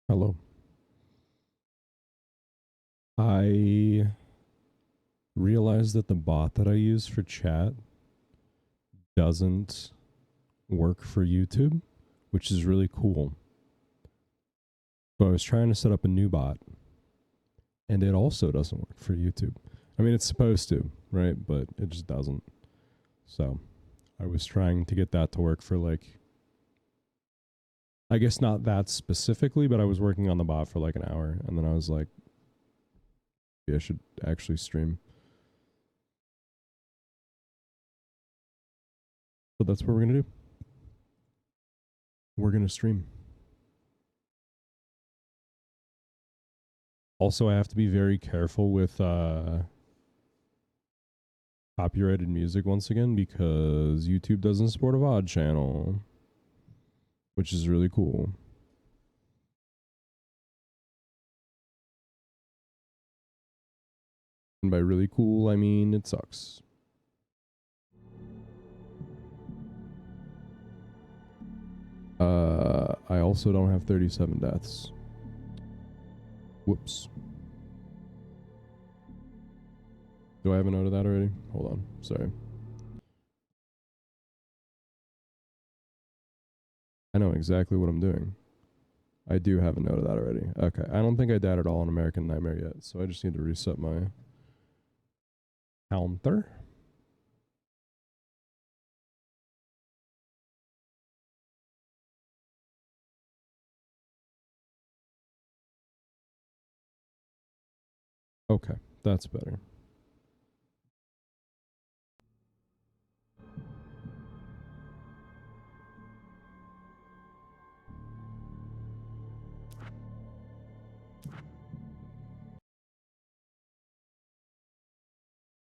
Hello. I realized that the bot that I use for chat doesn't work for YouTube, which is really cool. So I was trying to set up a new bot, and it also doesn't work for YouTube. I mean, it's supposed to, right? But it just doesn't. So I was trying to get that to work for I guess not that specifically, but I was working on the bot for like an hour, and then I was like, yeah, I should actually stream. So that's what we're going to do. We're going to stream. Also, I have to be very careful with copyrighted music once again because YouTube doesn't support a VOD channel, which is really cool. And by really cool, I mean it sucks. I also don't have 37 deaths. Whoops. Do I have a note of that already? Hold on. Sorry. I know exactly what I'm doing. I do have a note of that already. Okay. I don't think I died at all in American Nightmare yet, so I just need to reset my counter. Okay. That's better.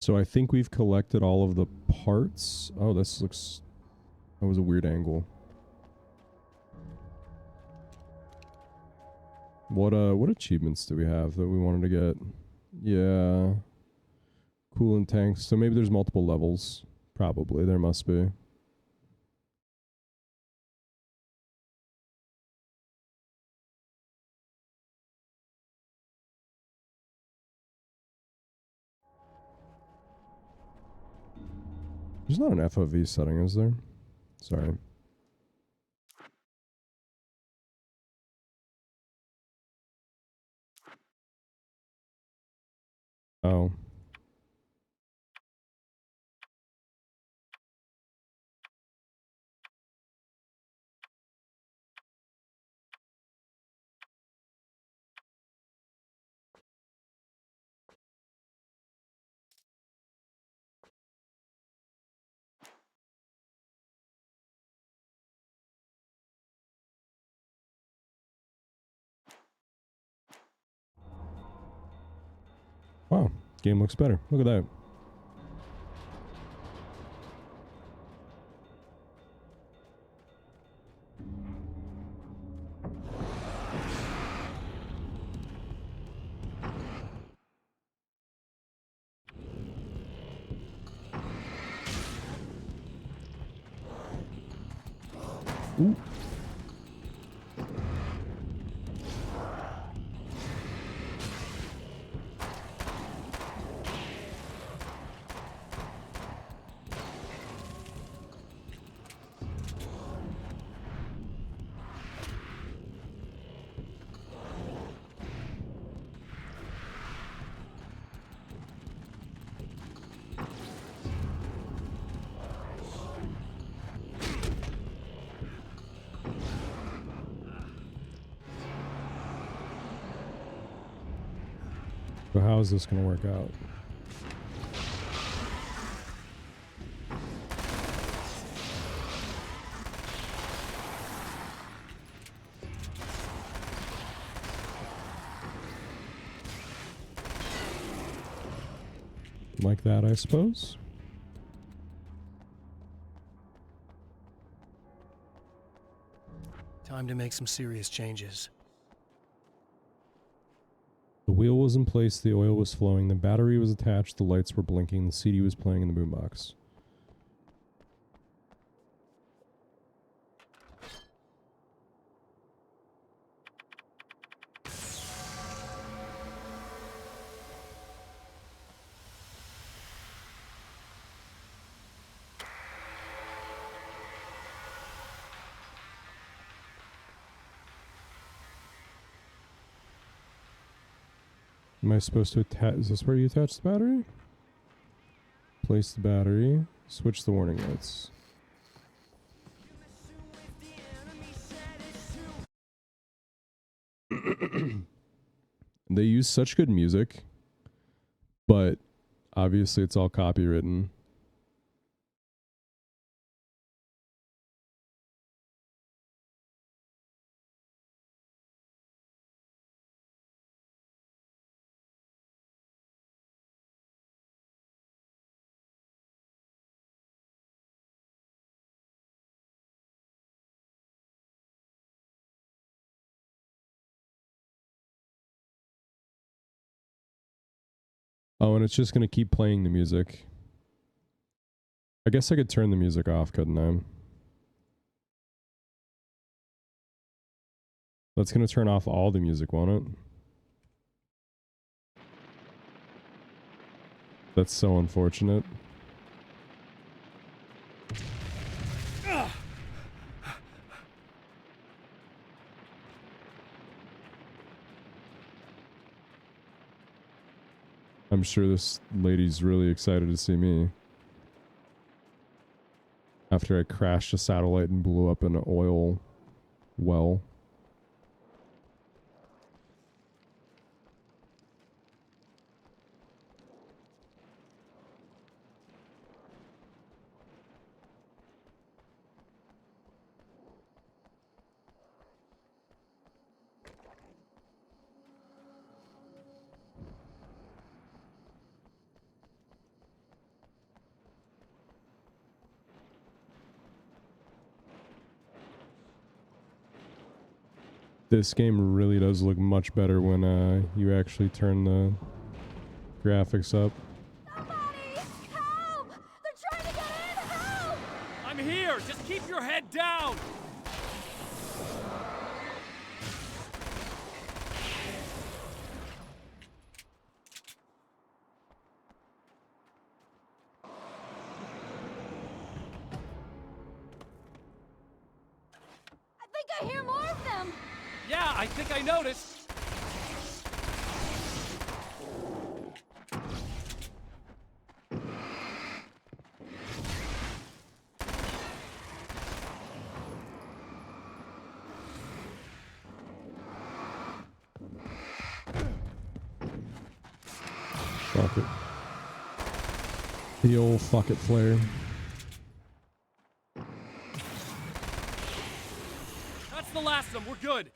So I think we've collected all of the parts. Oh, this looks... That was a weird angle. What achievements do we have that we wanted to get? Yeah. Coolant tanks. So maybe there's multiple levels. Probably. There must be. There's not an FOV setting, is there? Sorry. Oh. Wow. Game looks better. Look at that. Ooh. So how is this going to work out? Like that, I suppose? Time to make some serious changes. The wheel was in place, the oil was flowing, the battery was attached, the lights were blinking, the CD was playing in the boombox. Am I supposed to attach? Is this where you attach the battery? Place the battery. Switch the warning lights. They use such good music, but obviously it's all copywritten. Oh, and it's just going to keep playing the music. I guess I could turn the music off, couldn't I? That's going to turn off all the music, won't it? That's so unfortunate. I'm sure this lady's really excited to see me. After I crashed a satellite and blew up an oil well. This game really does look much better when you actually turn the graphics up. Somebody! Help! They're trying to get in! Help! I'm here! Just keep your head down! I think I hear more of them! Yeah, I think I noticed. Fuck it. The old fuck it flare. That's the last of them. We're good.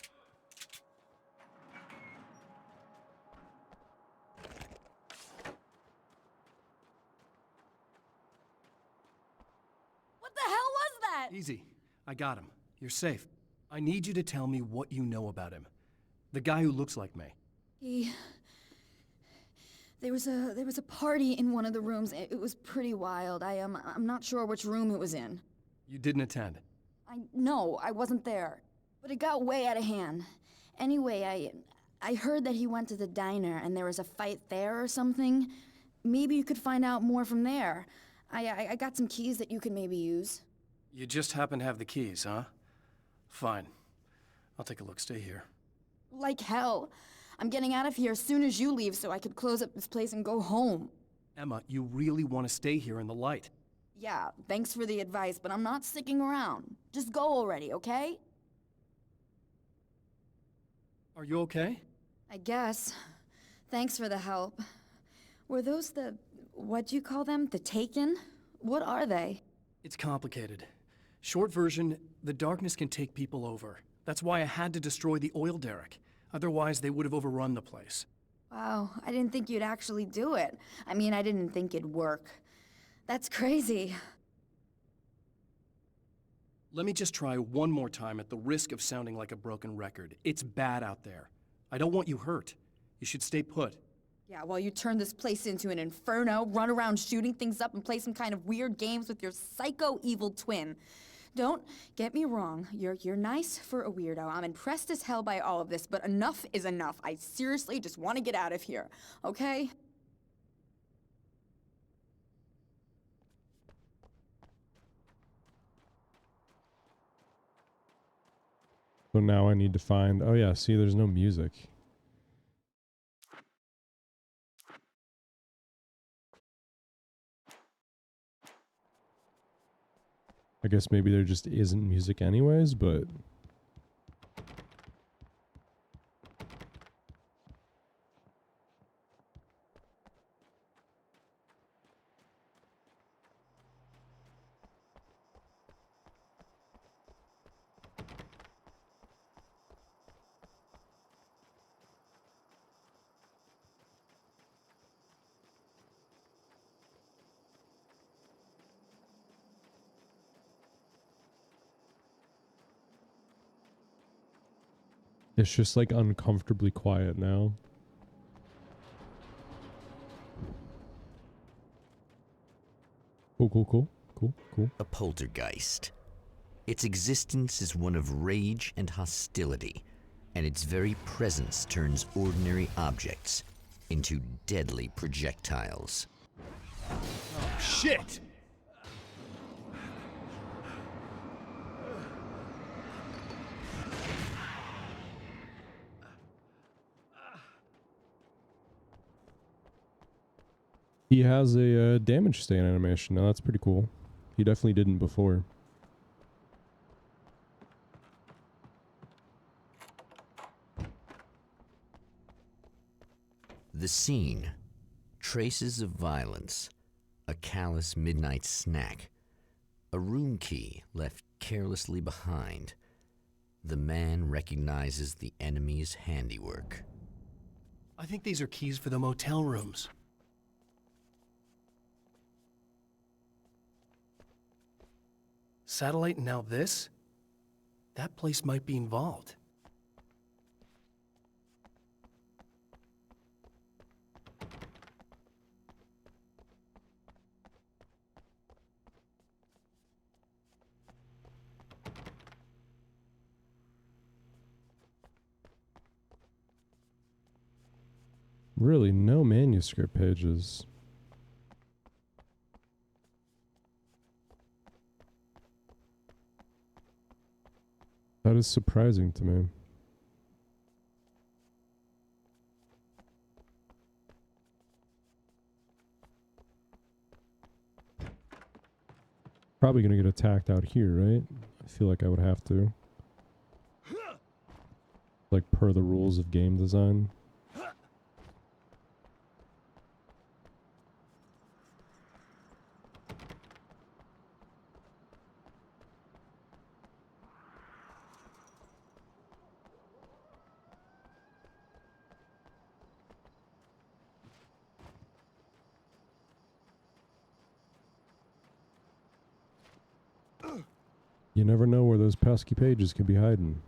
What the hell was that? Easy. I got him. You're safe. I need you to tell me what you know about him. The guy who looks like me. There was a party in one of the rooms. It was pretty wild. I'm not sure which room it was in. You didn't attend. No, I wasn't there. But it got way out of hand. Anyway, I heard that he went to the diner and there was a fight there or something. Maybe you could find out more from there. I got some keys that you could maybe use. You just happen to have the keys, huh? Fine. I'll take a look. Stay here. Like hell. I'm getting out of here as soon as you leave so I could close up this place and go home. Emma, you really want to stay here in the light. Yeah, thanks for the advice, but I'm not sticking around. Just go already, okay? Are you okay? I guess. Thanks for the help. Were those what'd you call them? The Taken? What are they? It's complicated. Short version, the darkness can take people over. That's why I had to destroy the oil derrick. Otherwise, they would have overrun the place. Wow, I didn't think you'd actually do it. I mean, I didn't think it'd work. That's crazy. Let me just try one more time at the risk of sounding like a broken record. It's bad out there. I don't want you hurt. You should stay put. Yeah, while you turn this place into an inferno, run around shooting things up and play some kind of weird games with your psycho evil twin. Don't get me wrong, you're nice for a weirdo. I'm impressed as hell by all of this, but enough is enough. I seriously just want to get out of here, okay? So now I need to find... Oh yeah, see, there's no music. I guess maybe there just isn't music anyways, but... It's just like uncomfortably quiet now. Cool. A poltergeist. Its existence is one of rage and hostility, and its very presence turns ordinary objects into deadly projectiles. Oh, shit! He has a damage stain animation. Now that's pretty cool. He definitely didn't before. The scene. Traces of violence. A callous midnight snack. A room key left carelessly behind. The man recognizes the enemy's handiwork. I think these are keys for the motel rooms. Satellite and now this? That place might be involved. Really, no manuscript pages. That is surprising to me. Probably gonna get attacked out here, right? I feel like I would have to. Like per the rules of game design. You never know where those pesky pages could be hiding.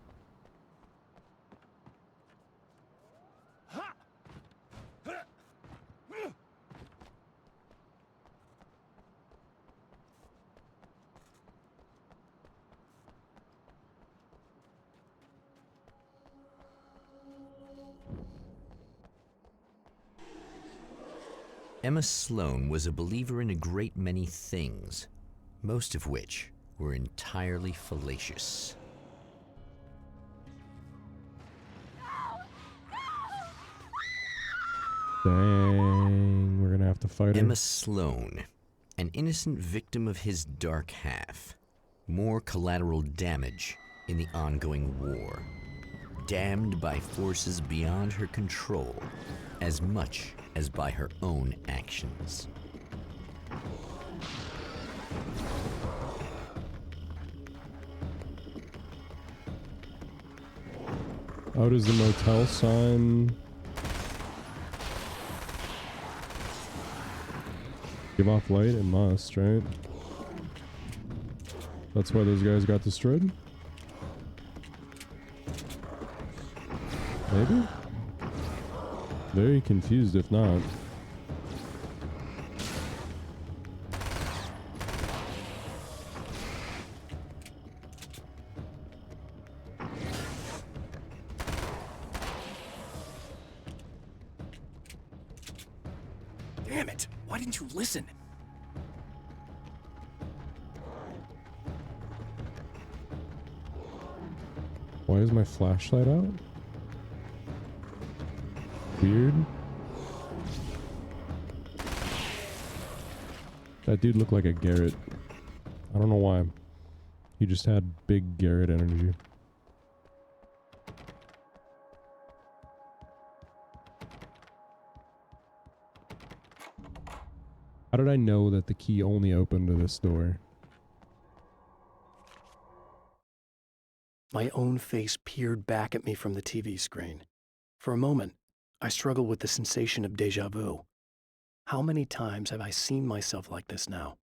Emma Sloan was a believer in a great many things, most of which were entirely fallacious. Dang, we're gonna have to fight her. Emma Sloan, an innocent victim of his dark half. More collateral damage in the ongoing war. Damned by forces beyond her control, as much as by her own actions. Oh, does the motel sign give off light? It must, right? That's why those guys got destroyed? Maybe? Very confused if not. Damn it! Why didn't you listen? Why is my flashlight out? Weird. That dude looked like a Garrett. I don't know why. He just had big Garrett energy. How did I know that the key only opened to this door? My own face peered back at me from the TV screen. For a moment, I struggled with the sensation of déjà vu. How many times have I seen myself like this now?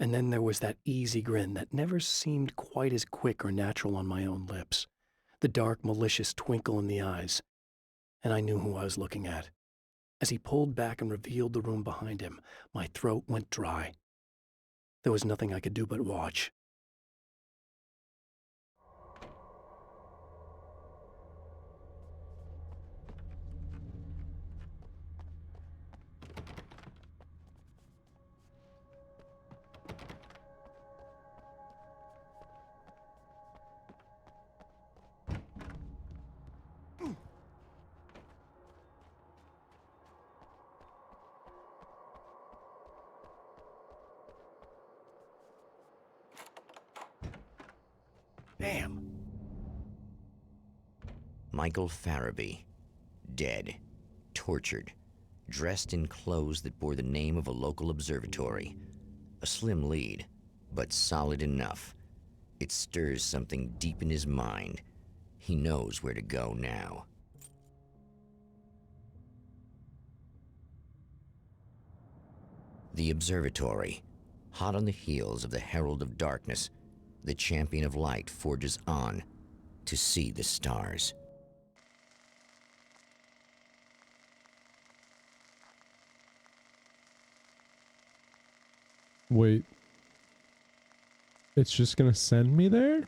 And then there was that easy grin that never seemed quite as quick or natural on my own lips. The dark, malicious twinkle in the eyes. And I knew who I was looking at. As he pulled back and revealed the room behind him, my throat went dry. There was nothing I could do but watch. Damn. Michael Farabee, dead, tortured, dressed in clothes that bore the name of a local observatory. A slim lead, but solid enough. It stirs something deep in his mind. He knows where to go now. The observatory, hot on the heels of the Herald of Darkness, the champion of light forges on to see the stars. Wait. It's just gonna send me there?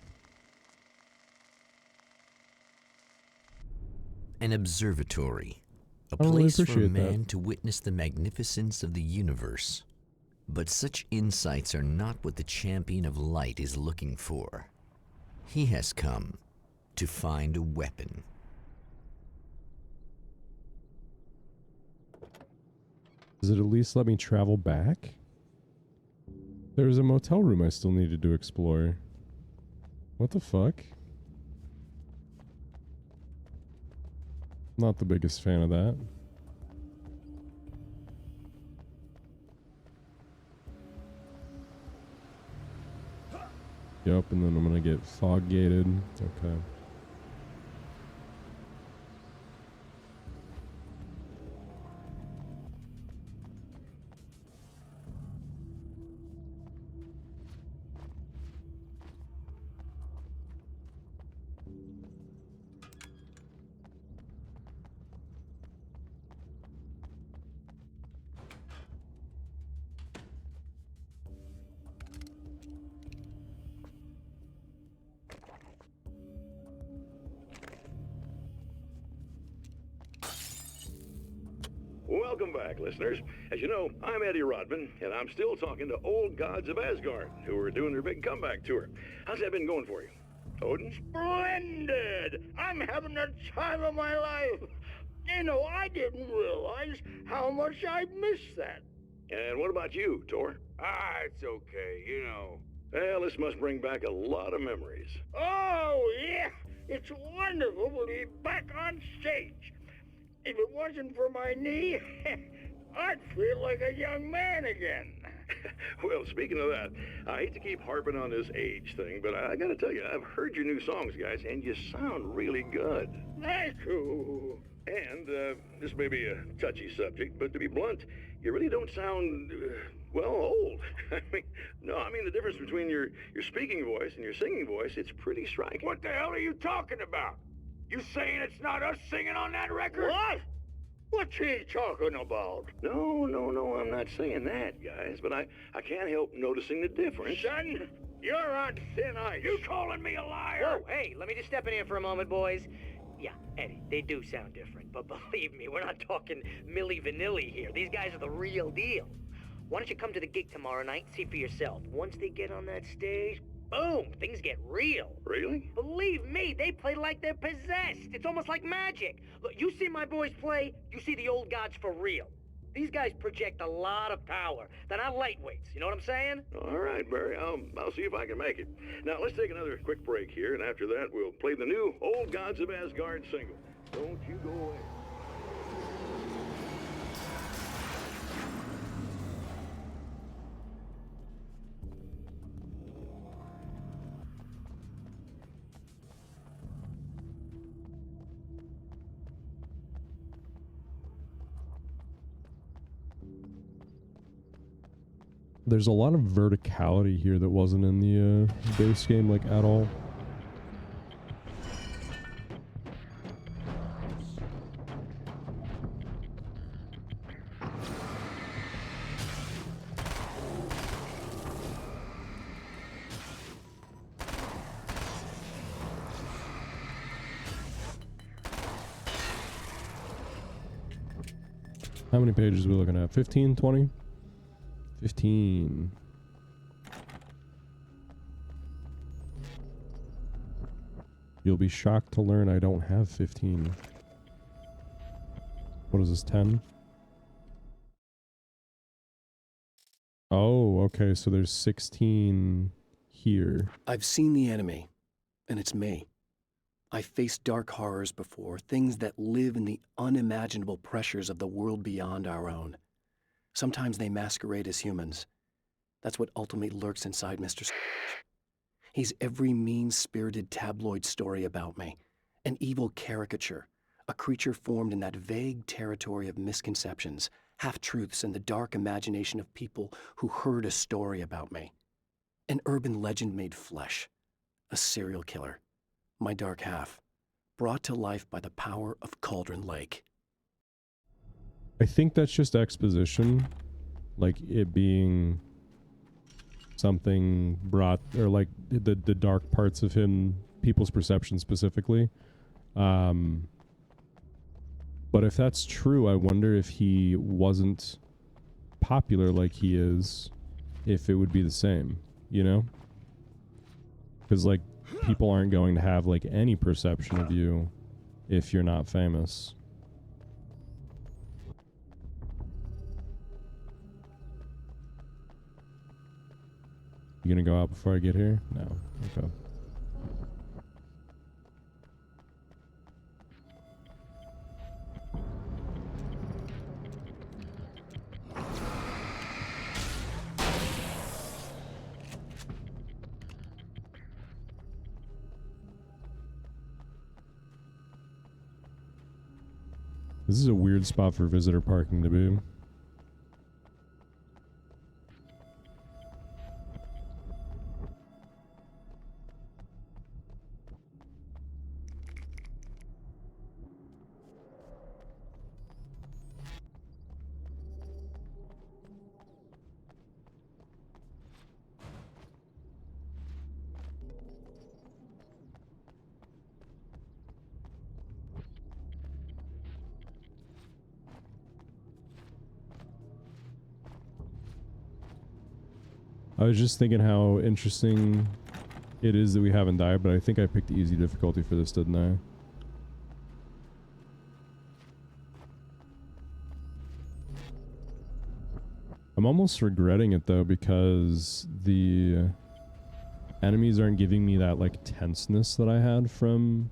An observatory, a I really place for a appreciate that. man to witness the magnificence of the universe. But such insights are not what the champion of light is looking for. He has come to find a weapon. Does it at least let me travel back? There's a motel room I still needed to explore. What the fuck? Not the biggest fan of that. Yep, and then I'm gonna get fog gated. Okay. Welcome back, listeners. As you know, I'm Eddie Rodman, and I'm still talking to old gods of Asgard, who are doing their big comeback tour. How's that been going for you? Odin? Splendid! I'm having the time of my life. You know, I didn't realize how much I missed that. And what about you, Tor? It's okay, you know. Well, this must bring back a lot of memories. Oh, yeah. It's wonderful to be back on stage. If it wasn't for my knee, I'd feel like a young man again. Well, speaking of that, I hate to keep harping on this age thing, but I gotta tell you, I've heard your new songs, guys, and you sound really good. Thank you. And, this may be a touchy subject, but to be blunt, you really don't sound, well, old. I mean, the difference between your speaking voice and your singing voice, it's pretty striking. What the hell are you talking about? You saying it's not us singing on that record? What? What's he talking about? No, I'm not saying that, guys, but I can't help noticing the difference. Son, you're on thin ice. You calling me a liar? Whoa, hey, let me just step in here for a moment, boys. Yeah, Eddie, they do sound different, but believe me, we're not talking Milli Vanilli here. These guys are the real deal. Why don't you come to the gig tomorrow night and see for yourself? Once they get on that stage, boom, things get real. Really? Believe me, they play like they're possessed. It's almost like magic. Look, you see my boys play, you see the old gods for real. These guys project a lot of power. They're not lightweights, you know what I'm saying? All right, Barry, I'll see if I can make it. Now, let's take another quick break here, and after that, we'll play the new Old Gods of Asgard single. Don't you go away. There's a lot of verticality here that wasn't in the base game, like, at all. How many pages are we looking at? 15, 20? 15. You'll be shocked to learn I don't have 15. What is this, 10? Oh, okay, so there's 16 here. I've seen the enemy, and it's me. I've faced dark horrors before, things that live in the unimaginable pressures of the world beyond our own. Sometimes they masquerade as humans. That's what ultimately lurks inside Mr. He's every mean-spirited tabloid story about me, an evil caricature, a creature formed in that vague territory of misconceptions, half-truths, and the dark imagination of people who heard a story about me. An urban legend made flesh, a serial killer, my dark half, brought to life by the power of Cauldron Lake. I think that's just exposition, like it being something brought, or like the dark parts of him, people's perception specifically. But if that's true, I wonder if he wasn't popular like he is, if it would be the same, you know? Because like people aren't going to have like any perception of you if you're not famous. You gonna go out before I get here? No. Okay. This is a weird spot for visitor parking to be. I was just thinking how interesting it is that we haven't died, but I think I picked the easy difficulty for this, didn't I? I'm almost regretting it though, because the enemies aren't giving me that like tenseness that I had from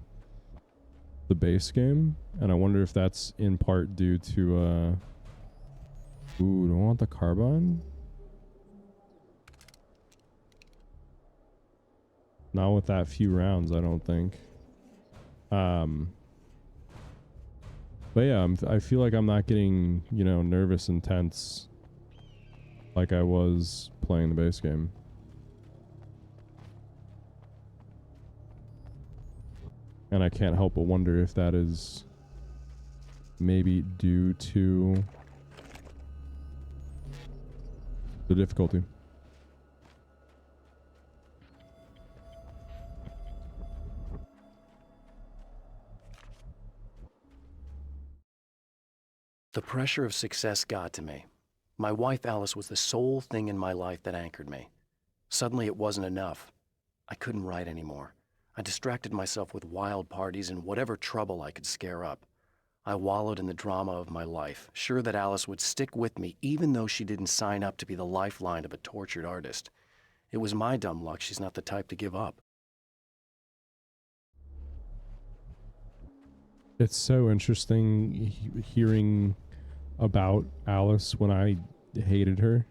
the base game, and I wonder if that's in part due to ooh, do I want the carbine? Not with that few rounds, I don't think. But yeah, I feel like I'm not getting, you know, nervous and tense like I was playing the base game. And I can't help but wonder if that is maybe due to the difficulty. The pressure of success got to me. My wife Alice was the sole thing in my life that anchored me. Suddenly it wasn't enough. I couldn't write anymore. I distracted myself with wild parties and whatever trouble I could scare up. I wallowed in the drama of my life, sure that Alice would stick with me even though she didn't sign up to be the lifeline of a tortured artist. It was my dumb luck she's not the type to give up. It's so interesting hearing about Alice when I hated her.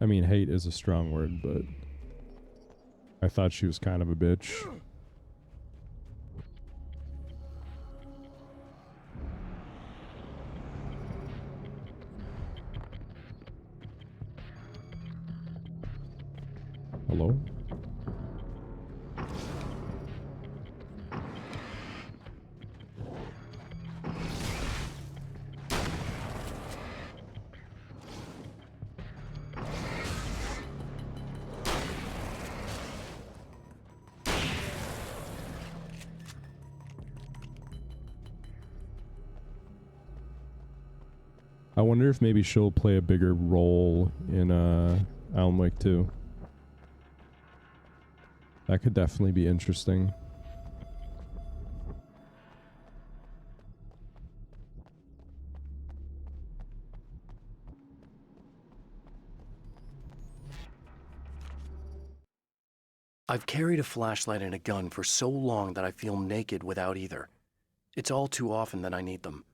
I mean, hate is a strong word, but I thought she was kind of a bitch. Hello? I wonder if maybe she'll play a bigger role in Alan Wake 2. That could definitely be interesting. I've carried a flashlight and a gun for so long that I feel naked without either. It's all too often that I need them.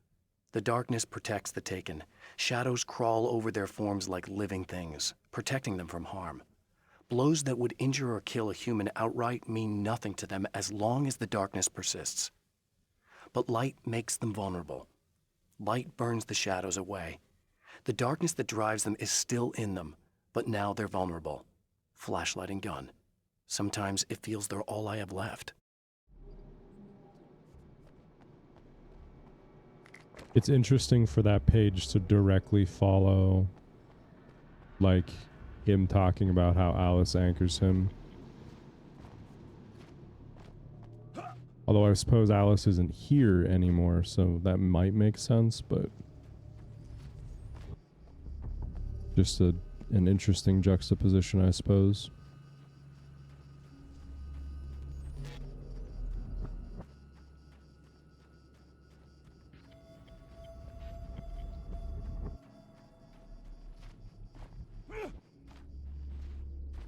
The darkness protects the taken. Shadows crawl over their forms like living things, protecting them from harm. Blows that would injure or kill a human outright mean nothing to them as long as the darkness persists. But light makes them vulnerable. Light burns the shadows away. The darkness that drives them is still in them, but now they're vulnerable. Flashlight and gun. Sometimes it feels they're all I have left. It's interesting for that page to directly follow, like, him talking about how Alice anchors him. Although I suppose Alice isn't here anymore, so that might make sense, but just an interesting juxtaposition, I suppose.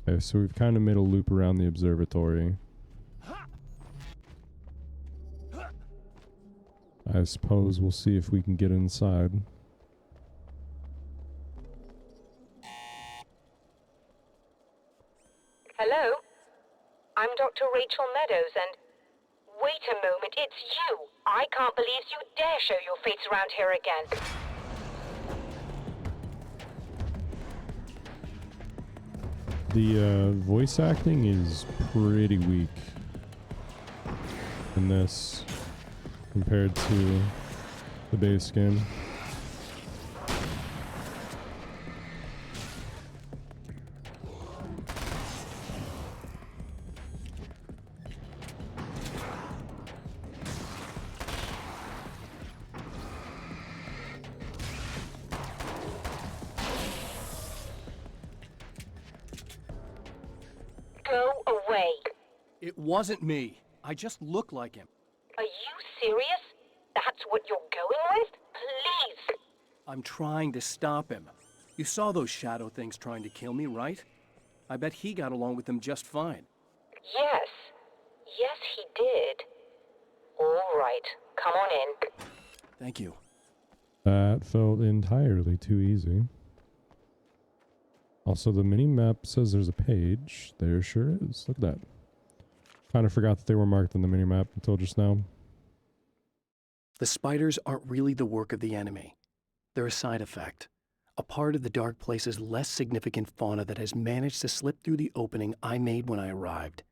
Okay, so we've kind of made a loop around the observatory. I suppose we'll see if we can get inside. Hello? I'm Dr. Rachel Meadows, and... Wait a moment, it's you! I can't believe you dare show your face around here again. The voice acting is pretty weak in this compared to the base game. Go away. It wasn't me. I just look like him. Are you serious? That's what you're going with? Please! I'm trying to stop him. You saw those shadow things trying to kill me, right? I bet he got along with them just fine. Yes. Yes, he did. All right. Come on in. Thank you. That felt entirely too easy. Also, the mini-map says there's a page. There sure is. Look at that. Kind of forgot that they were marked on the mini-map until just now. The spiders aren't really the work of the enemy. They're a side effect. A part of the Dark Place's less significant fauna that has managed to slip through the opening I made when I arrived.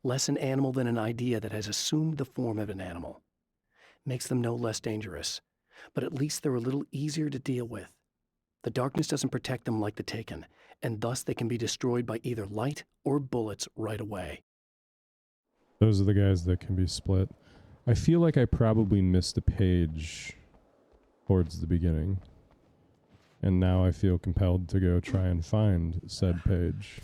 Less an animal than an idea that has assumed the form of an animal. Makes them no less dangerous, but at least they're a little easier to deal with. The darkness doesn't protect them like the Taken, and thus they can be destroyed by either light or bullets right away. Those are the guys that can be split. I feel like I probably missed a page towards the beginning. And now I feel compelled to go try and find said page.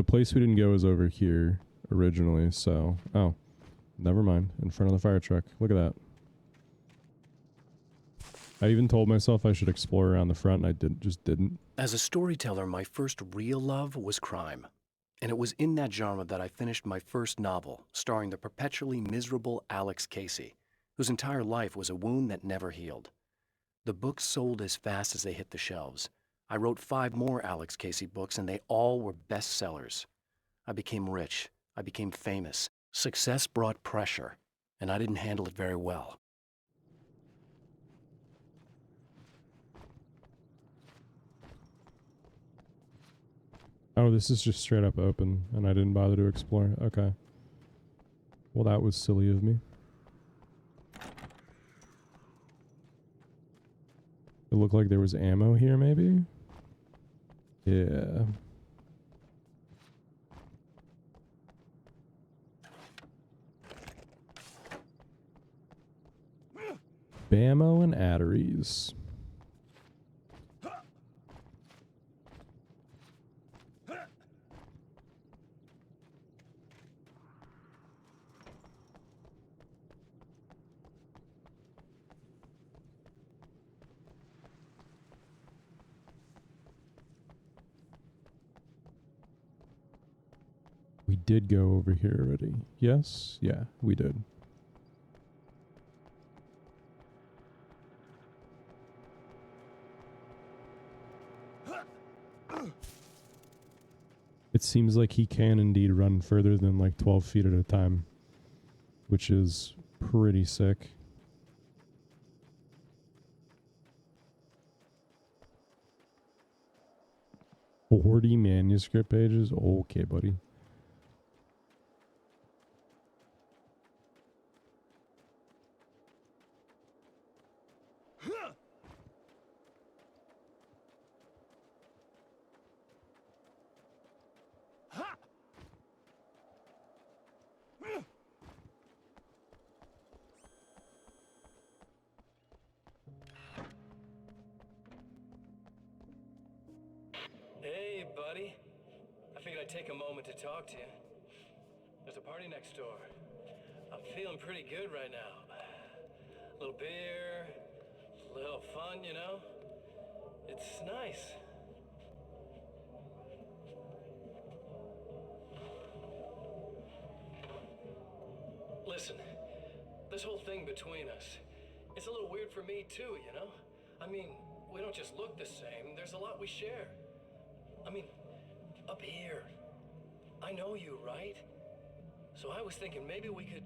The place we didn't go is over here originally, so... Oh, never mind. In front of the fire truck. Look at that. I even told myself I should explore around the front, and I just didn't. As a storyteller, my first real love was crime. And it was in that genre that I finished my first novel, starring the perpetually miserable Alex Casey, whose entire life was a wound that never healed. The books sold as fast as they hit the shelves. I wrote 5 more Alex Casey books, and they all were bestsellers. I became rich. I became famous. Success brought pressure, and I didn't handle it very well. Oh, this is just straight up open, and I didn't bother to explore. Okay. Well, that was silly of me. It looked like there was ammo here, maybe? Yeah. Bammo and Atteries. We did go over here already. Yes? Yeah, we did. It seems like he can indeed run further than like 12 feet at a time, which is pretty sick. $40 manuscript pages? Okay, buddy. Hey, buddy. I figured I'd take a moment to talk to you. There's a party next door. I'm feeling pretty good right now. A little beer, a little fun, you know? It's nice. Listen, this whole thing between us, it's a little weird for me too, you know? I mean, we don't just look the same, there's a lot we share. I mean, up here, I know you, right? So I was thinking maybe we could...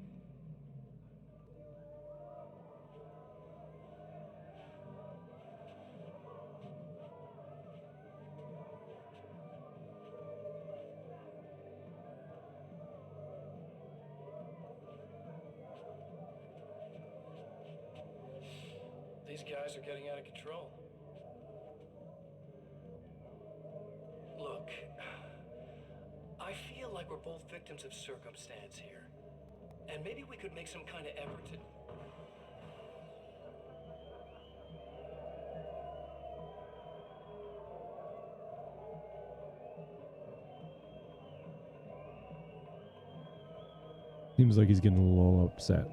These guys are getting out of control. Look, I feel like we're both victims of circumstance here. And maybe we could make some kind of effort to... Seems like he's getting a little upset.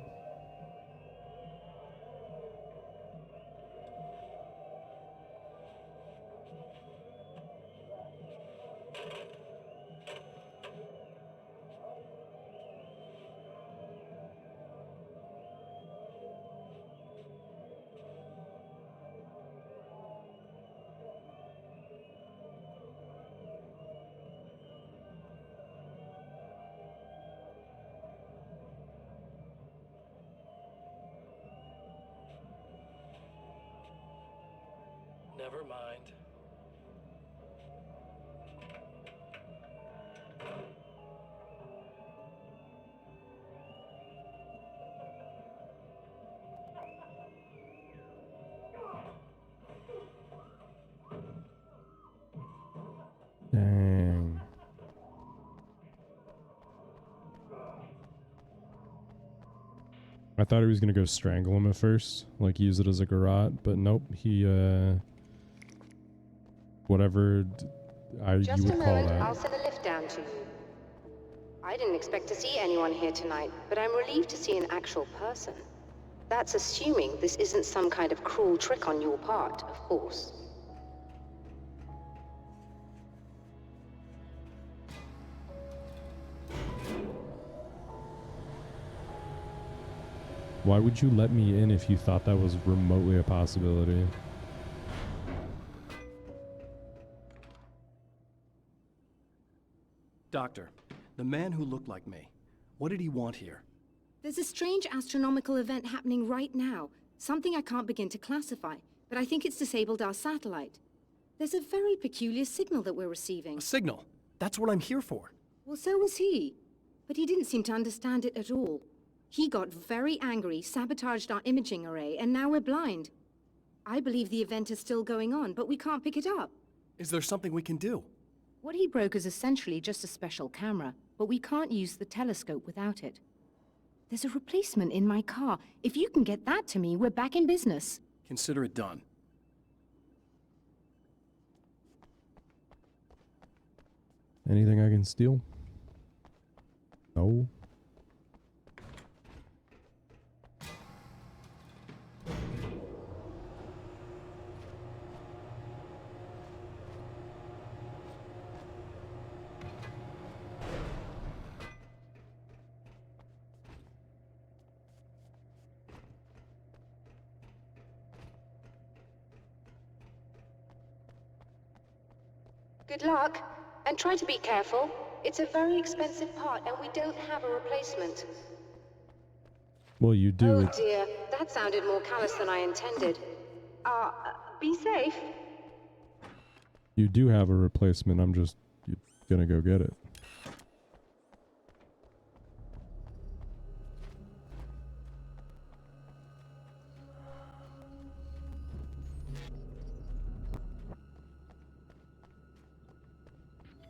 Never mind. Dang. I thought he was gonna go strangle him at first, like use it as a garrote, but nope, he whatever Just you a would call moment, that. I'll send a lift down to you. I didn't expect to see anyone here tonight, but I'm relieved to see an actual person. That's assuming this isn't some kind of cruel trick on your part, of course. Why would you let me in if you thought that was remotely a possibility? Doctor, the man who looked like me, what did he want here? There's a strange astronomical event happening right now. Something I can't begin to classify, but I think it's disabled our satellite. There's a very peculiar signal that we're receiving. A signal. That's what I'm here for. Well, so was he. But he didn't seem to understand it at all. He got very angry, sabotaged our imaging array, and now we're blind. I believe the event is still going on, but we can't pick it up. Is there something we can do? What he broke is essentially just a special camera, but we can't use the telescope without it. There's a replacement in my car. If you can get that to me, we're back in business. Consider it done. Anything I can steal? No. Good luck, and try to be careful. It's a very expensive part, and we don't have a replacement. Well, you do. Oh dear, that sounded more callous than I intended. Be safe. You do have a replacement. I'm just gonna go get it.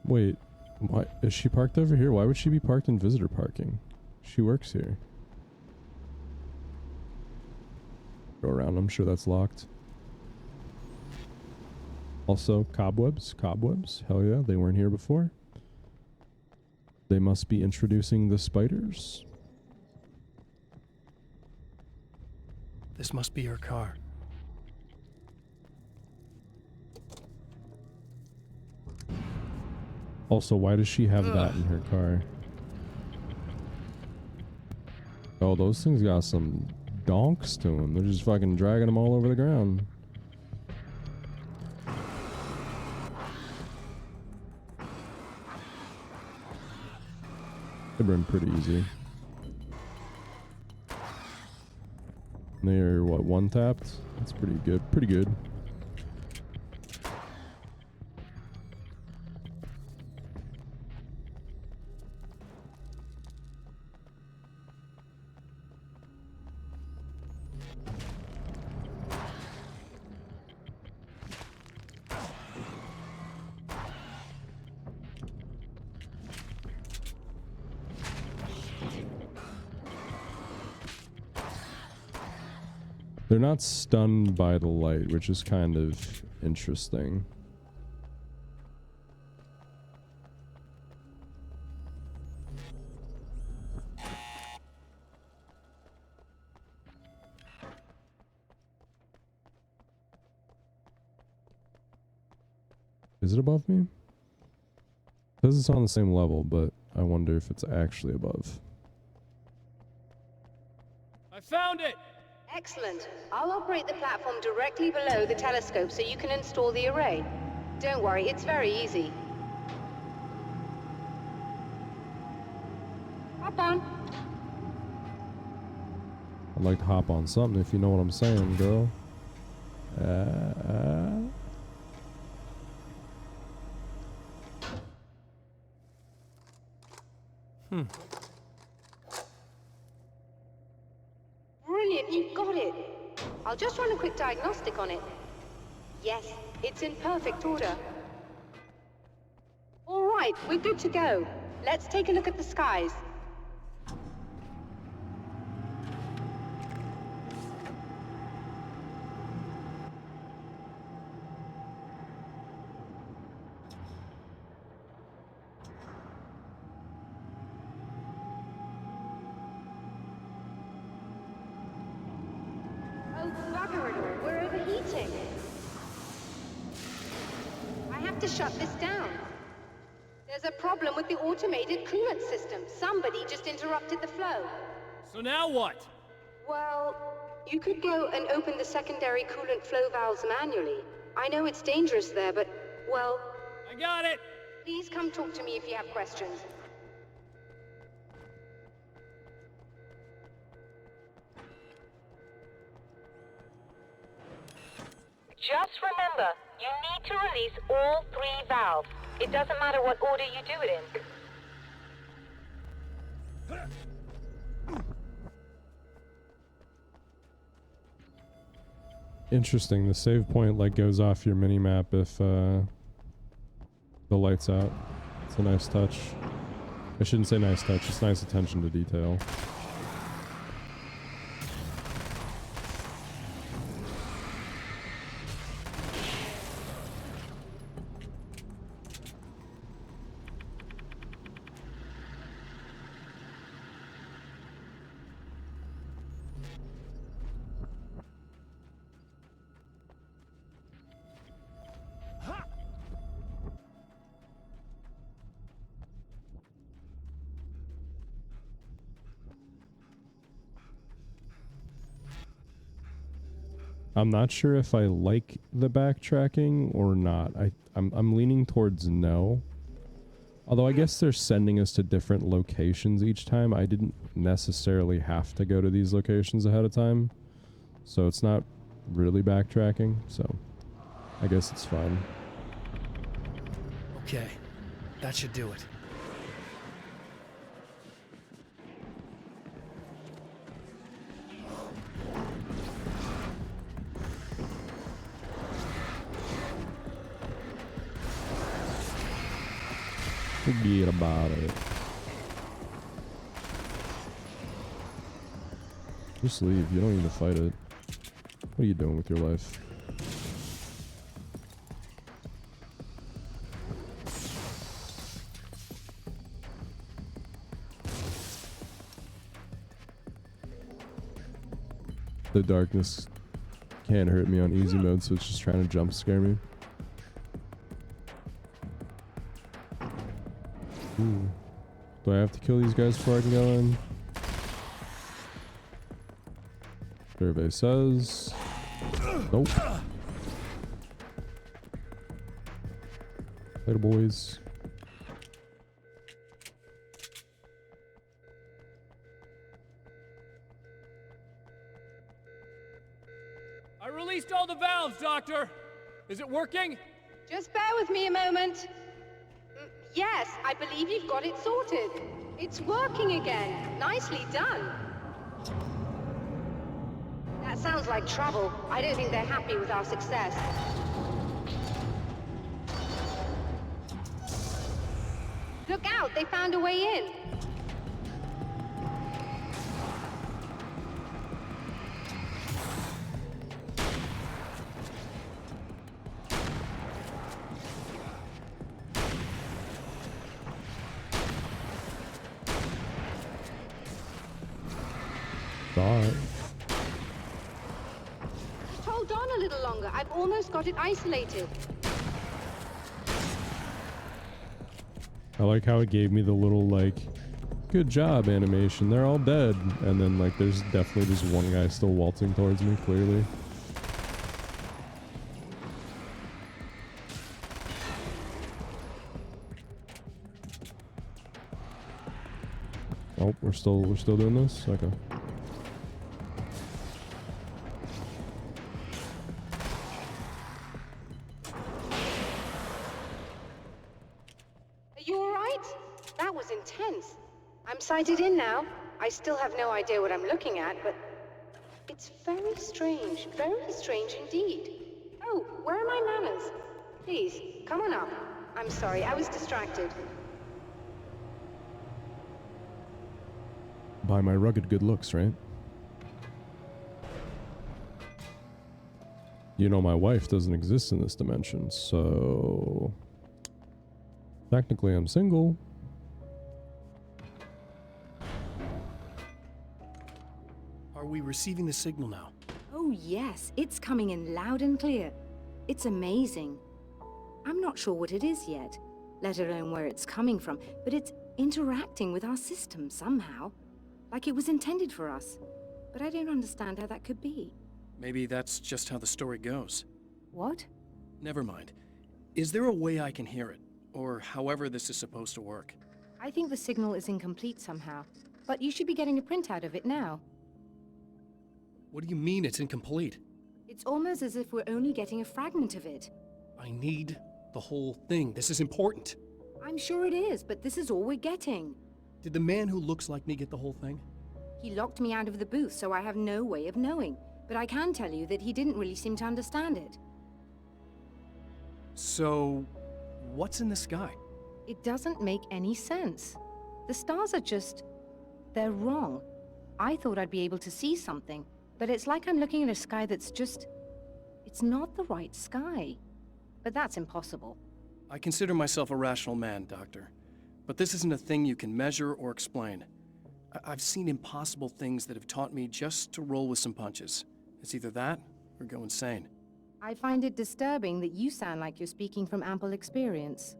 Wait, why is she parked over here? Why would she be parked in visitor parking? She works here. Go around, I'm sure that's locked. Also, cobwebs. Cobwebs. Hell yeah, they weren't here before. They must be introducing the spiders. This must be her car. Also, why does she have that in her car? Oh, those things got some donks to them. They're just fucking dragging them all over the ground. They've been pretty easy. They're, what, one tapped? That's pretty good. Pretty good. They're not stunned by the light, which is kind of interesting. Is it above me? It says it's on the same level, but I wonder if it's actually above. I found it! Excellent. I'll operate the platform directly below the telescope so you can install the array. Don't worry, it's very easy. Hop on. I'd like to hop on something if you know what I'm saying, girl. Brilliant, you got it. I'll just run a quick diagnostic on it. Yes, it's in perfect order. All right, we're good to go. Let's take a look at the skies. doing? I have to shut this down. There's a problem with the automated coolant system. Somebody just interrupted the flow. So now what? Well, you could go and open the secondary coolant flow valves manually. I know it's dangerous there, but, well... I got it! Please come talk to me if you have questions. Just remember, you need to release all 3 valves. It doesn't matter what order you do it in. Interesting. The save point like goes off your mini map if the light's out. It's a nice touch. I shouldn't say nice touch. It's nice attention to detail. I'm not sure if I like the backtracking or not. I'm leaning towards no. Although I guess they're sending us to different locations each time. I didn't necessarily have to go to these locations ahead of time. So it's not really backtracking. So I guess it's fine. Okay, that should do it. Forget about it. Just leave. You don't need to fight it. What are you doing with your life? The darkness can't hurt me on easy mode, so it's just trying to jump scare me. Ooh. Do I have to kill these guys before I can go in? Survey says... Nope. Later, boys. I released all the valves, Doctor! Is it working? Just bear with me a moment. Yes, I believe you've got it sorted. It's working again. Nicely done. That sounds like trouble. I don't think they're happy with our success. Look out, they found a way in. Hold on a little longer. I've almost got it isolated. I like how it gave me the little, like, good job animation. They're all dead. And then, like, there's definitely just one guy still waltzing towards me, clearly. Oh, we're still doing this? Okay. Are you all right? That was intense. I'm sighted in now. I still have no idea what I'm looking at, but it's very strange indeed. Oh, where are my manners? Please, come on up. I'm sorry, I was distracted. By my rugged good looks, right? You know, my wife doesn't exist in this dimension, so... Technically, I'm single. Are we receiving the signal now? Oh Oh, yes, it's coming in loud and clear. It's amazing. I'm not sure what it is yet, let alone where it's coming from, but it's interacting with our system somehow, like it was intended for us. But I don't understand how that could be. Maybe that's just how the story goes. What? Never mind. Is there a way I can hear it? Or however this is supposed to work? I think the signal is incomplete somehow, but you should be getting a printout of it now. What do you mean it's incomplete? It's almost as if we're only getting a fragment of it. I need the whole thing. This is important. I'm sure it is, but this is all we're getting. Did the man who looks like me get the whole thing? He locked me out of the booth, so I have no way of knowing. But I can tell you that he didn't really seem to understand it. So, what's in the sky? It doesn't make any sense. The stars are just... they're wrong. I thought I'd be able to see something, but it's like I'm looking at a sky that's just... it's not the right sky. But that's impossible. I consider myself a rational man, Doctor. But this isn't a thing you can measure or explain. I've seen impossible things that have taught me just to roll with some punches. It's either that, or go insane. I find it disturbing that you sound like you're speaking from ample experience.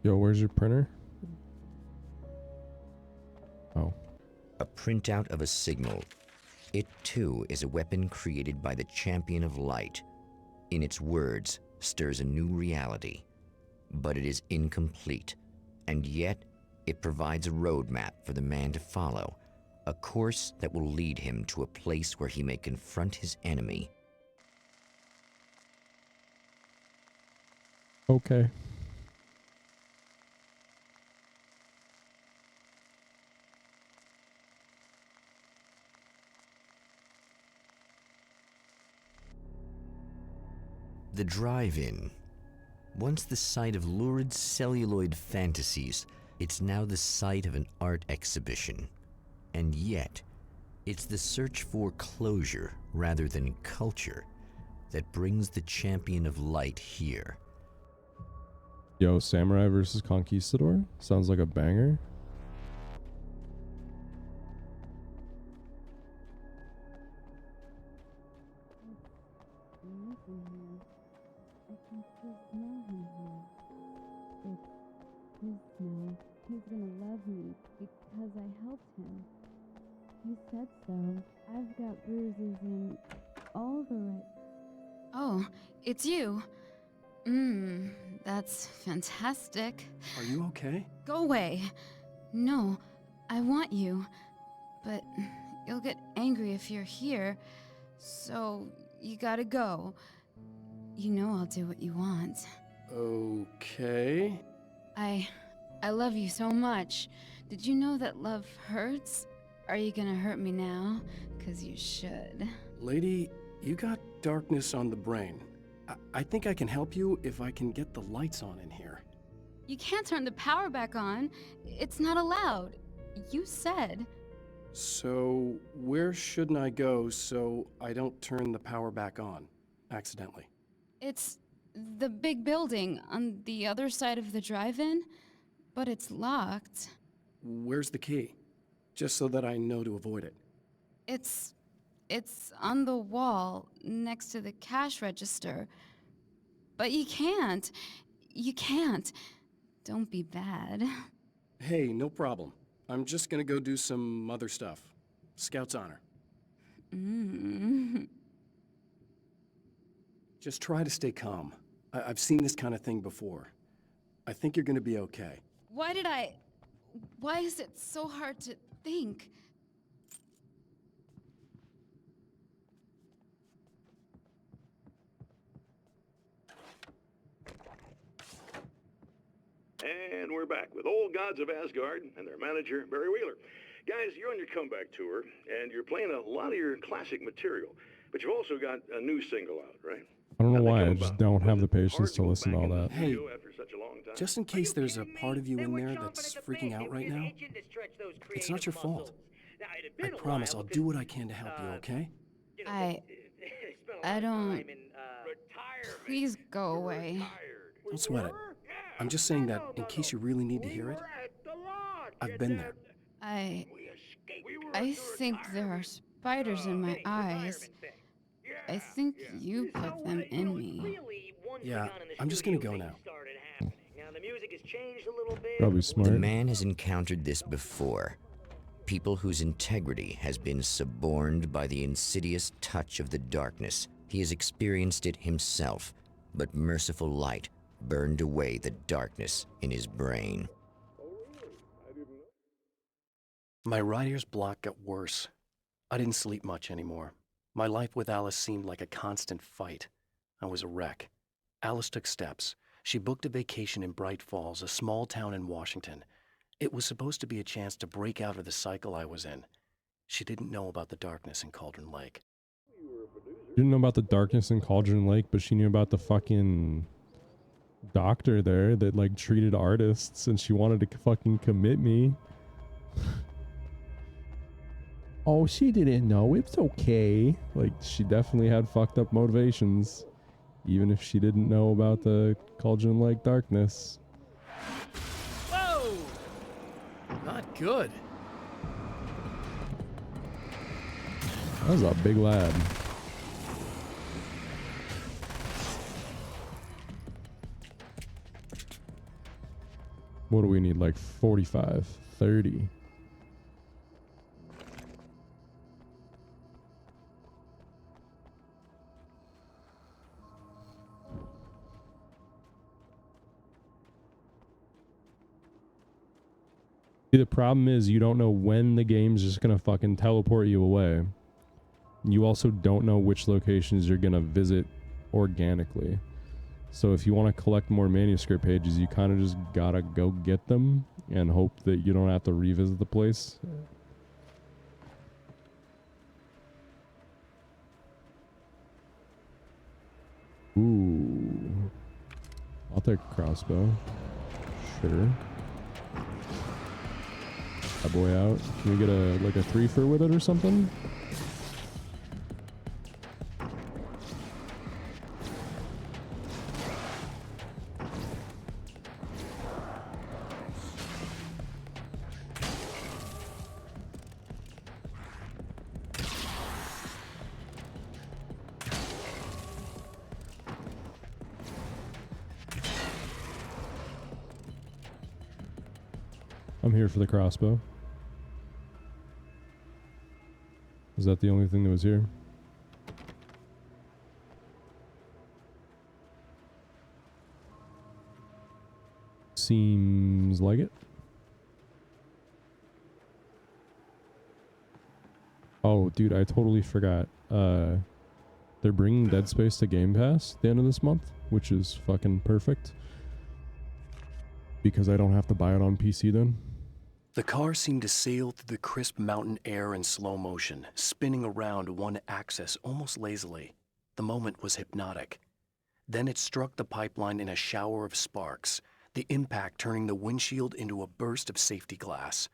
Yo, where's your printer? Oh. A printout of a signal. It too is a weapon created by the Champion of Light. In its words, stirs a new reality. But it is incomplete, and yet it provides a roadmap for the man to follow, a course that will lead him to a place where he may confront his enemy. Okay. The drive-in. Once the site of lurid celluloid fantasies, it's now the site of an art exhibition. And yet, it's the search for closure rather than culture that brings the Champion of Light here. Yo, Samurai versus Conquistador? Sounds like a banger. He's gonna love me because I helped him. He said so. I've got bruises and all the right... Oh, it's you. That's fantastic. Are you okay? Go away. No, I want you. But you'll get angry if you're here. So you gotta go. You know I'll do what you want. Okay. I love you so much. Did you know that love hurts? Are you gonna hurt me now? 'Cause you should. Lady, you got darkness on the brain. I think I can help you if I can get the lights on in here. You can't turn the power back on. It's not allowed. You said. So, where shouldn't I go so I don't turn the power back on accidentally? It's the big building on the other side of the drive-in, but it's locked. Where's the key? Just so that I know to avoid it. It's on the wall next to the cash register. But you can't. You can't. Don't be bad. Hey, no problem. I'm just gonna go do some other stuff. Scout's honor. Just try to stay calm. I've seen this kind of thing before. I think you're gonna be okay. Why is it so hard to think? And we're back with Old Gods of Asgard and their manager, Barry Wheeler. Guys, you're on your comeback tour, and you're playing a lot of your classic material, but you've also got a new single out, right? I don't know why, I just don't have the patience to listen to all that. Hey, just in case there's a part of you in there that's freaking out right now, it's not your fault. I promise I'll do what I can to help you, okay? I don't... Please go away. Don't sweat it. I'm just saying that in case you really need to hear it. I've been there. I think there are spiders in my eyes. I think you put them in me. Yeah, I'm just gonna go now. Now the music has changed a little bit. Probably The smart. man has encountered this before. People whose integrity has been suborned by the insidious touch of the darkness. He has experienced it himself, but merciful light burned away the darkness in his brain. My writer's block got worse. I didn't sleep much anymore. My life with Alice seemed like a constant fight. I was a wreck. Alice took steps. She booked a vacation in Bright Falls, a small town in Washington. It was supposed to be a chance to break out of the cycle I was in. She didn't know about the darkness in Cauldron Lake. She didn't know about the darkness in Cauldron Lake, but she knew about the fucking doctor there that like treated artists, and she wanted to fucking commit me. Oh, she didn't know. It's okay. Like, she definitely had fucked up motivations, even if she didn't know about the Cauldron Lake darkness. Whoa! Not good. That was a big lad. What do we need? Like 45, 30. The problem is you don't know when the game's just gonna fucking teleport you away. You also don't know which locations you're gonna visit organically. So if you want to collect more manuscript pages, you kind of just gotta go get them and hope that you don't have to revisit the place. Ooh. I'll take a crossbow. Sure. That boy out. Can we get a like a 3-fer with it or something? I'm here for the crossbow. Is that the only thing that was here? Seems like it. Oh, dude, I totally forgot. They're bringing Dead Space to Game Pass at the end of this month, which is fucking perfect. Because I don't have to buy it on PC then. The car seemed to sail through the crisp mountain air in slow motion, spinning around one axis almost lazily. The moment was hypnotic. Then it struck the pipeline in a shower of sparks, the impact turning the windshield into a burst of safety glass.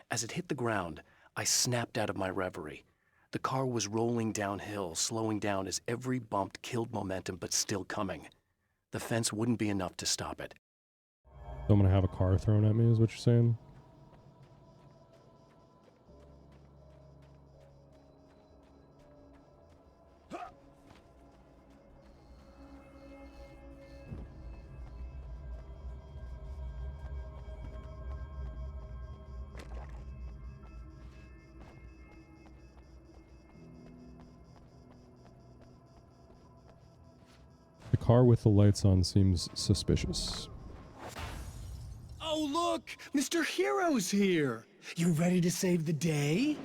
As it hit the ground, I snapped out of my reverie. The car was rolling downhill, slowing down as every bump killed momentum but still coming. The fence wouldn't be enough to stop it. So I'm gonna have a car thrown at me, is what you're saying? The car with the lights on seems suspicious. Oh, look! Mr. Hero's here! You ready to save the day?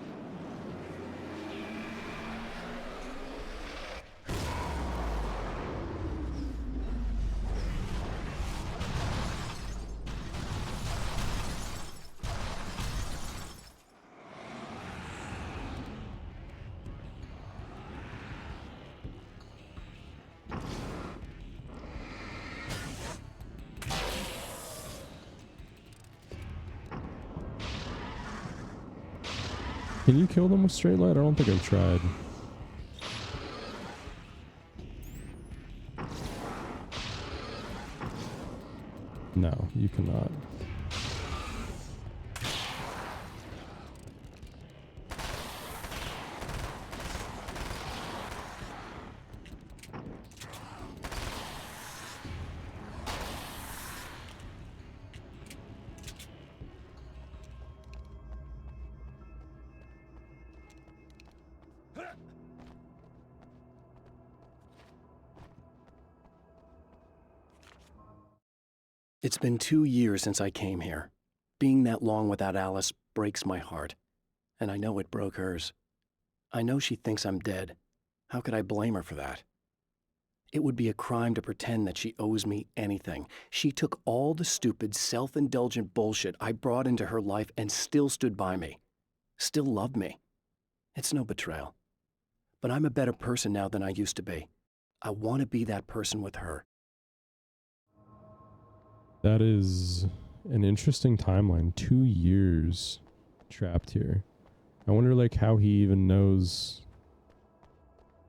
Can you kill them with straight light? I don't think I've tried. No, you cannot. It's been 2 years since I came here. Being that long without Alice breaks my heart, and I know it broke hers. I know she thinks I'm dead. How could I blame her for that? It would be a crime to pretend that she owes me anything. She took all the stupid, self-indulgent bullshit I brought into her life and still stood by me. Still loved me. It's no betrayal. But I'm a better person now than I used to be. I want to be that person with her. That is an interesting timeline. 2 years trapped here. I wonder, like, how he even knows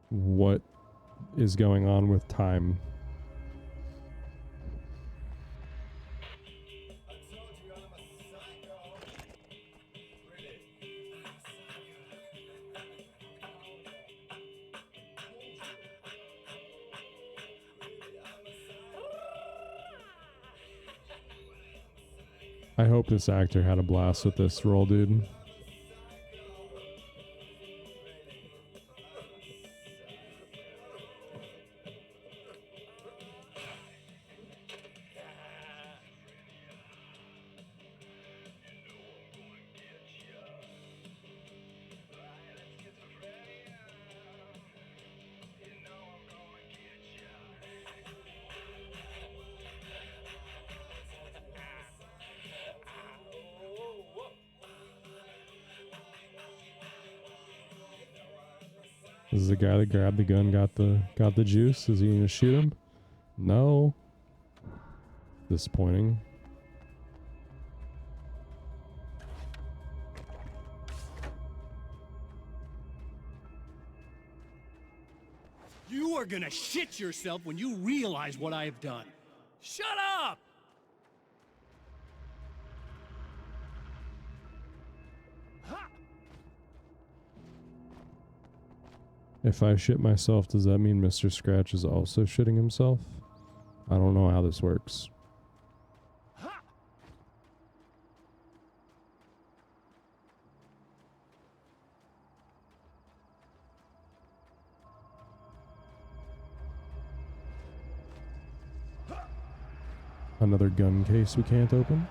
what is going on with time. I hope this actor had a blast with this role, dude. This is the guy that grabbed the gun, got the juice. Is he gonna shoot him? No. Disappointing. You are gonna shit yourself when you realize what I have done. Shut up! If I shit myself, does that mean Mr. Scratch is also shitting himself? I don't know how this works. Another gun case we can't open?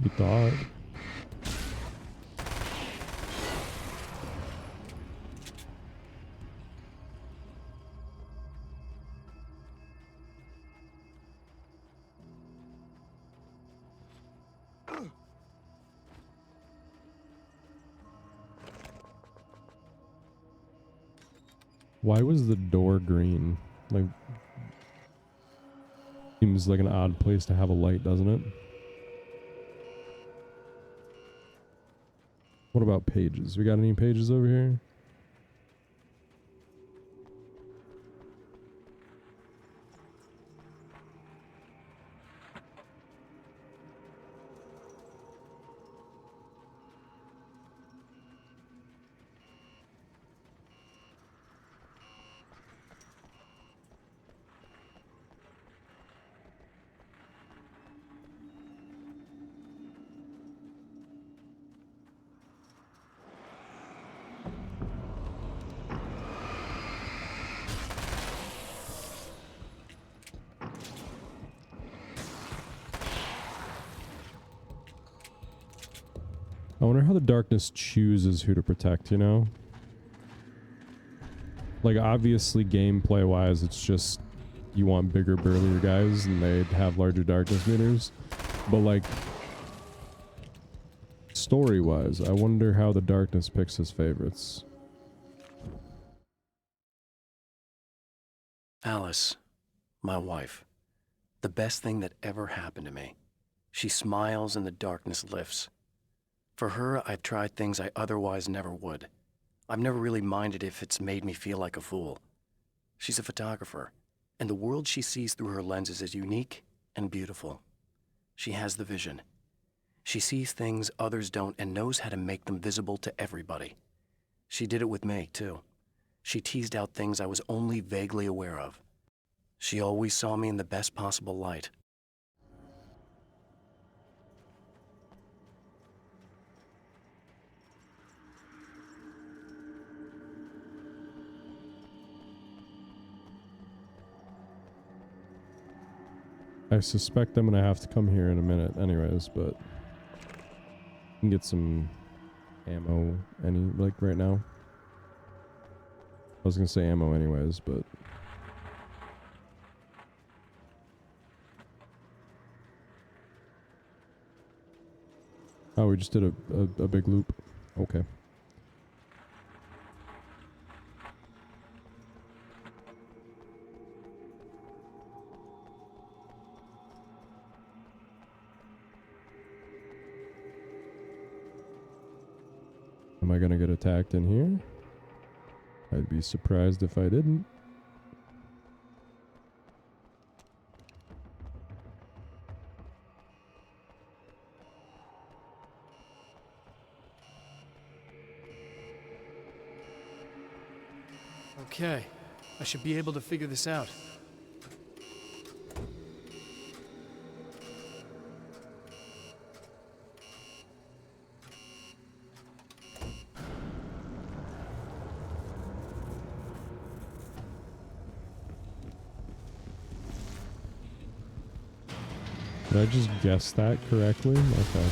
You thought. Why was the door green? Like, seems like an odd place to have a light, doesn't it? What about pages? We got any pages over here? I wonder how the darkness chooses who to protect, you know? Like, obviously, gameplay-wise, it's just you want bigger, burlier guys, and they'd have larger darkness meters. But, like, story-wise, I wonder how the darkness picks his favorites. Alice, my wife, the best thing that ever happened to me. She smiles and the darkness lifts. For her, I've tried things I otherwise never would. I've never really minded if it's made me feel like a fool. She's a photographer, and the world she sees through her lenses is unique and beautiful. She has the vision. She sees things others don't and knows how to make them visible to everybody. She did it with me, too. She teased out things I was only vaguely aware of. She always saw me in the best possible light. I suspect I'm gonna have to come here in a minute anyways, but I can get some ammo like right now. I was gonna say ammo anyways, but oh, we just did a big loop. Okay. Am I gonna get attacked in here? I'd be surprised if I didn't. Okay, I should be able to figure this out. Did I just guess that correctly? Okay.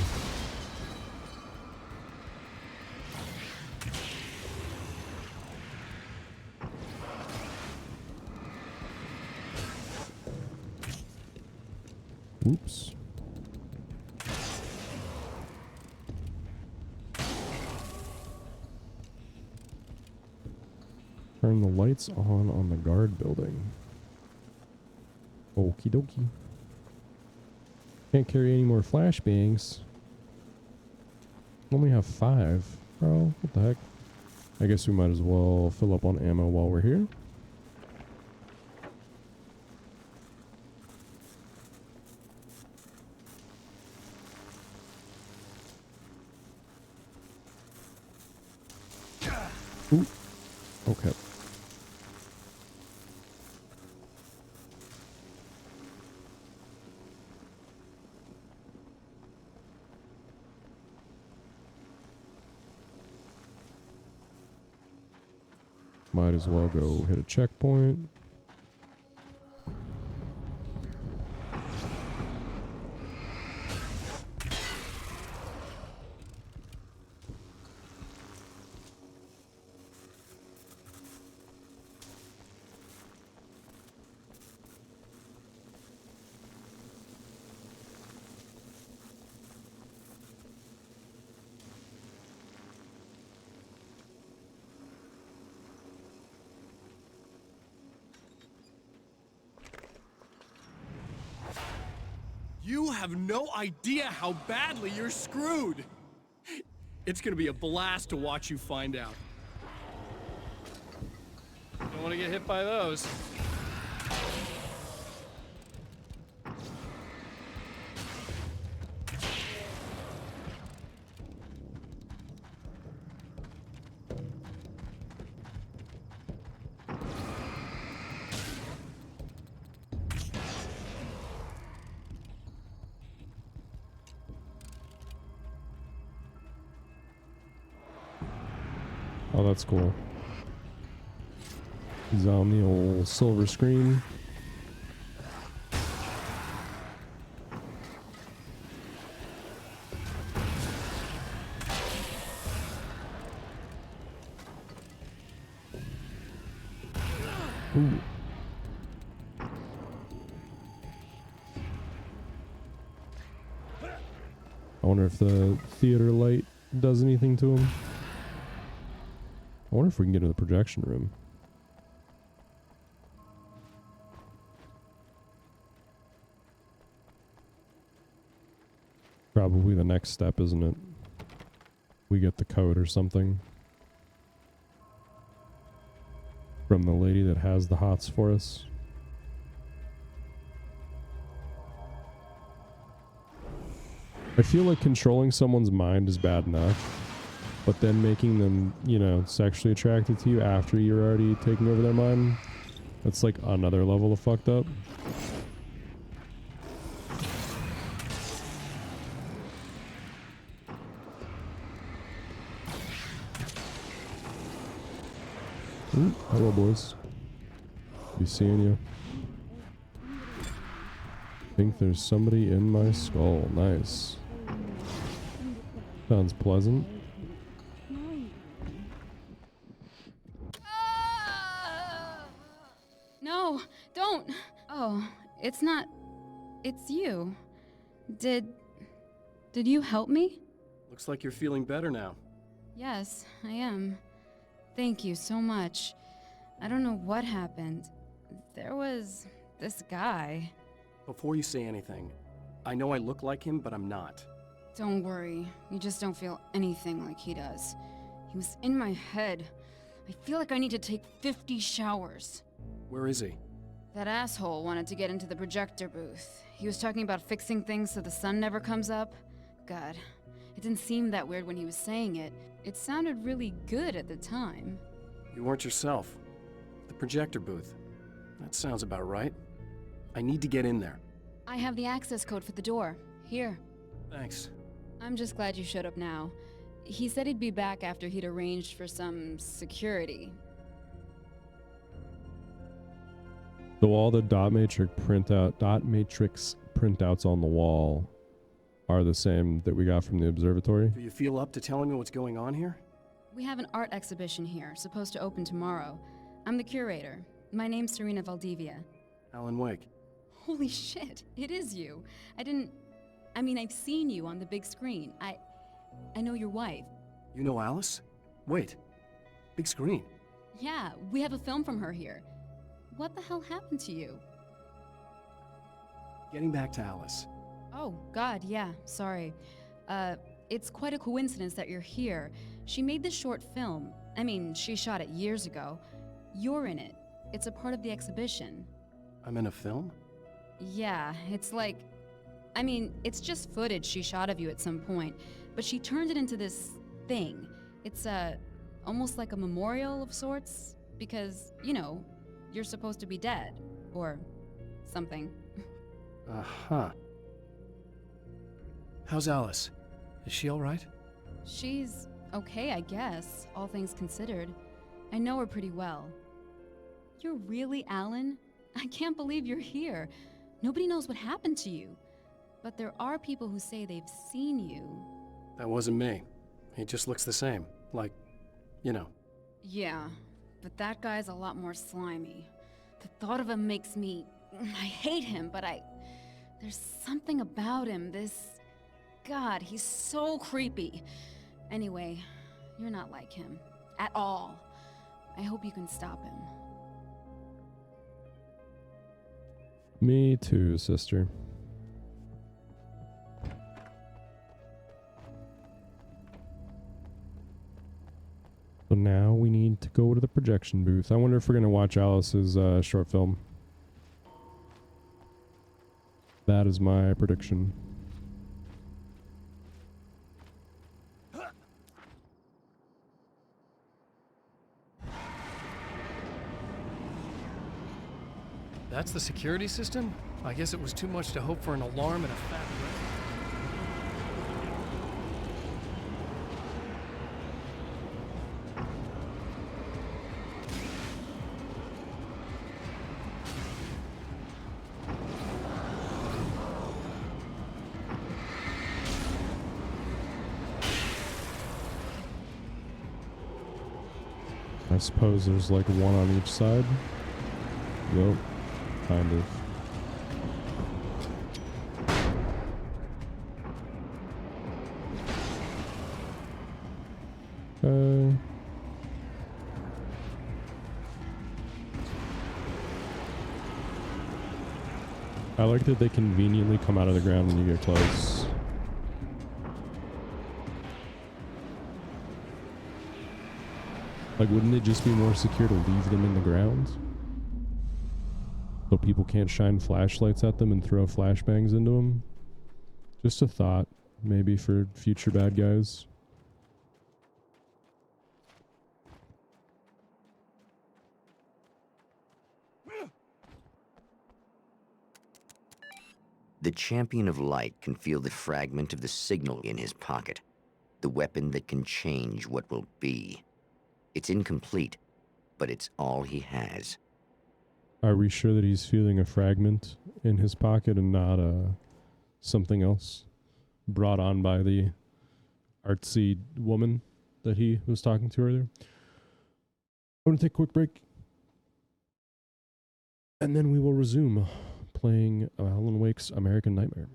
Oops. Turn the lights on the guard building. Okie dokie. Can't carry any more flashbangs. Only have 5. Oh, what the heck? I guess we might as well fill up on ammo while we're here. Ooh. Okay. Might as well go hit a checkpoint. You have no idea how badly you're screwed. It's gonna be a blast to watch you find out. Don't want to get hit by those. Oh, that's cool. He's on the old silver screen. Ooh. I wonder if the theater light does anything to him. I wonder if we can get to the projection room. Probably the next step, isn't it? We get the code or something from the lady that has the hots for us. I feel like controlling someone's mind is bad enough, but then making them, you know, sexually attracted to you after you're already taking over their mind, that's like another level of fucked up. Ooh, hello boys. Be seeing you. I think there's somebody in my skull. Nice. Sounds pleasant. No, don't. Oh, it's not. It's you. Did you help me? Looks like you're feeling better now. Yes, I am. Thank you so much. I don't know what happened. There was this guy. Before you say anything, I know I look like him, but I'm not. Don't worry. You just don't feel anything like he does. He was in my head. I feel like I need to take 50 showers. Where is he? That asshole wanted to get into the projector booth. He was talking about fixing things so the sun never comes up. God, it didn't seem that weird when he was saying it. It sounded really good at the time. You weren't yourself. The projector booth. That sounds about right. I need to get in there. I have the access code for the door. Here. Thanks. I'm just glad you showed up now. He said he'd be back after he'd arranged for some security. So all the dot matrix printouts on the wall are the same that we got from the observatory. Do you feel up to telling me what's going on here? We have an art exhibition here, supposed to open tomorrow. I'm the curator. My name's Serena Valdivia. Alan Wake. Holy shit, it is you. I've seen you on the big screen. I know your wife. You know Alice? Wait. Big screen. Yeah, we have a film from her here. What the hell happened to you? Getting back to Alice. Oh, God, yeah, sorry. It's quite a coincidence that you're here. She made this short film. She shot it years ago. You're in it. It's a part of the exhibition. I'm in a film? Yeah, it's like... it's just footage she shot of you at some point, but she turned it into this thing. It's, almost like a memorial of sorts, because, you're supposed to be dead. Or something. Uh-huh. How's Alice? Is she alright? She's okay, I guess, all things considered. I know her pretty well. You're really Alan? I can't believe you're here. Nobody knows what happened to you. But there are people who say they've seen you. That wasn't me. He just looks the same. Like, Yeah, but that guy's a lot more slimy. The thought of him makes me... I hate him, but there's something about him, God, he's so creepy. Anyway, you're not like him. At all. I hope you can stop him. Me too, sister. So now we need to go to the projection booth. I wonder if we're going to watch Alice's short film. That is my prediction. That's the security system? I guess it was too much to hope for an alarm and a fat rat. I suppose there's like one on each side. Nope. Kind of. I like that they conveniently come out of the ground when you get close. Like, wouldn't it just be more secure to leave them in the ground? So people can't shine flashlights at them and throw flashbangs into them? Just a thought. maybe for future bad guys. The champion of light can feel the fragment of the signal in his pocket, the weapon that can change what will be. It's incomplete, but it's all he has. Are we sure that he's feeling a fragment in his pocket and not something else brought on by the artsy woman that he was talking to earlier? I'm going to take a quick break. And then we will resume playing Alan Wake's American Nightmare.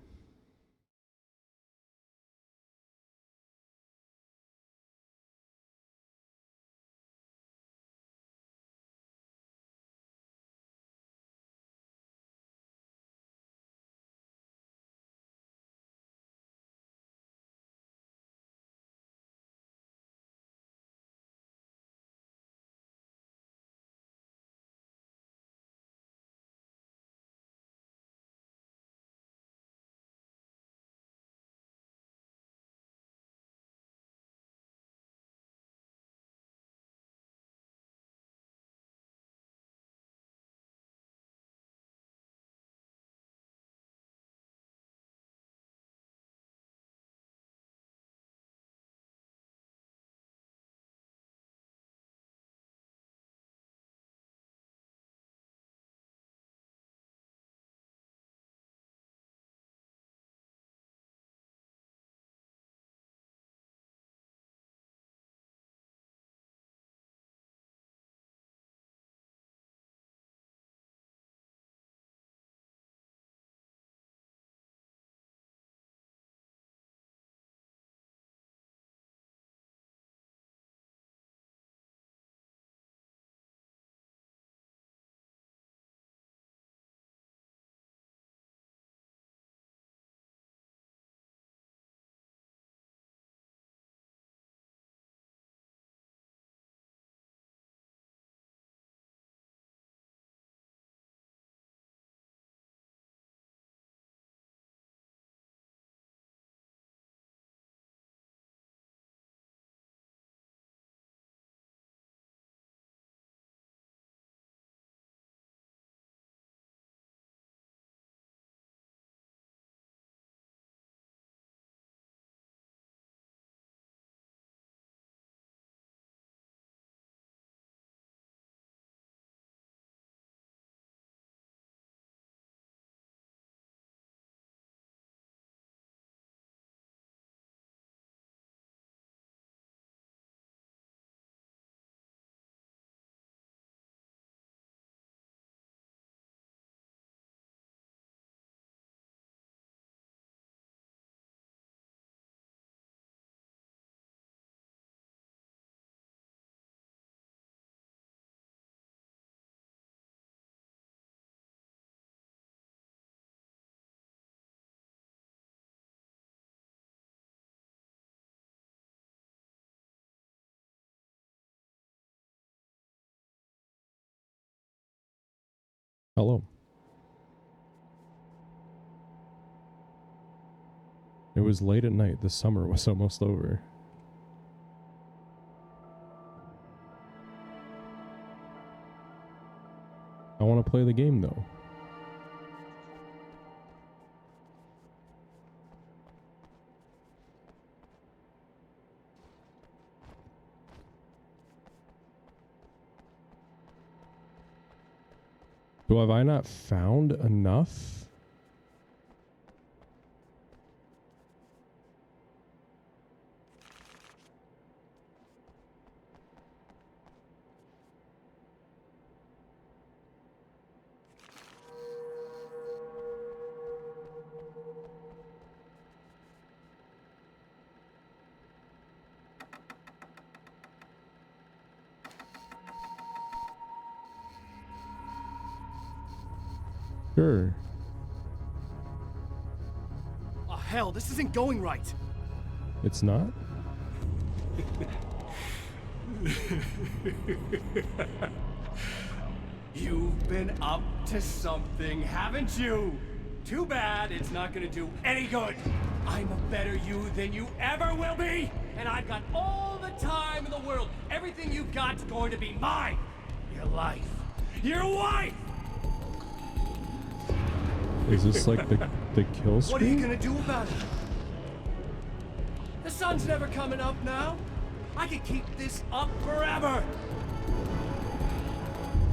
Hello. It was late at night. The summer was almost over. I want to play the game, though. So have I not found enough? Sure. Oh, hell, this isn't going right. It's not? You've been up to something, haven't you? Too bad it's not gonna do any good. I'm a better you than you ever will be, and I've got all the time in the world. Everything you've got's going to be mine. Your life. Your wife! Is this like the kill screen? What are you gonna do about it? The sun's never coming up now. I can keep this up forever.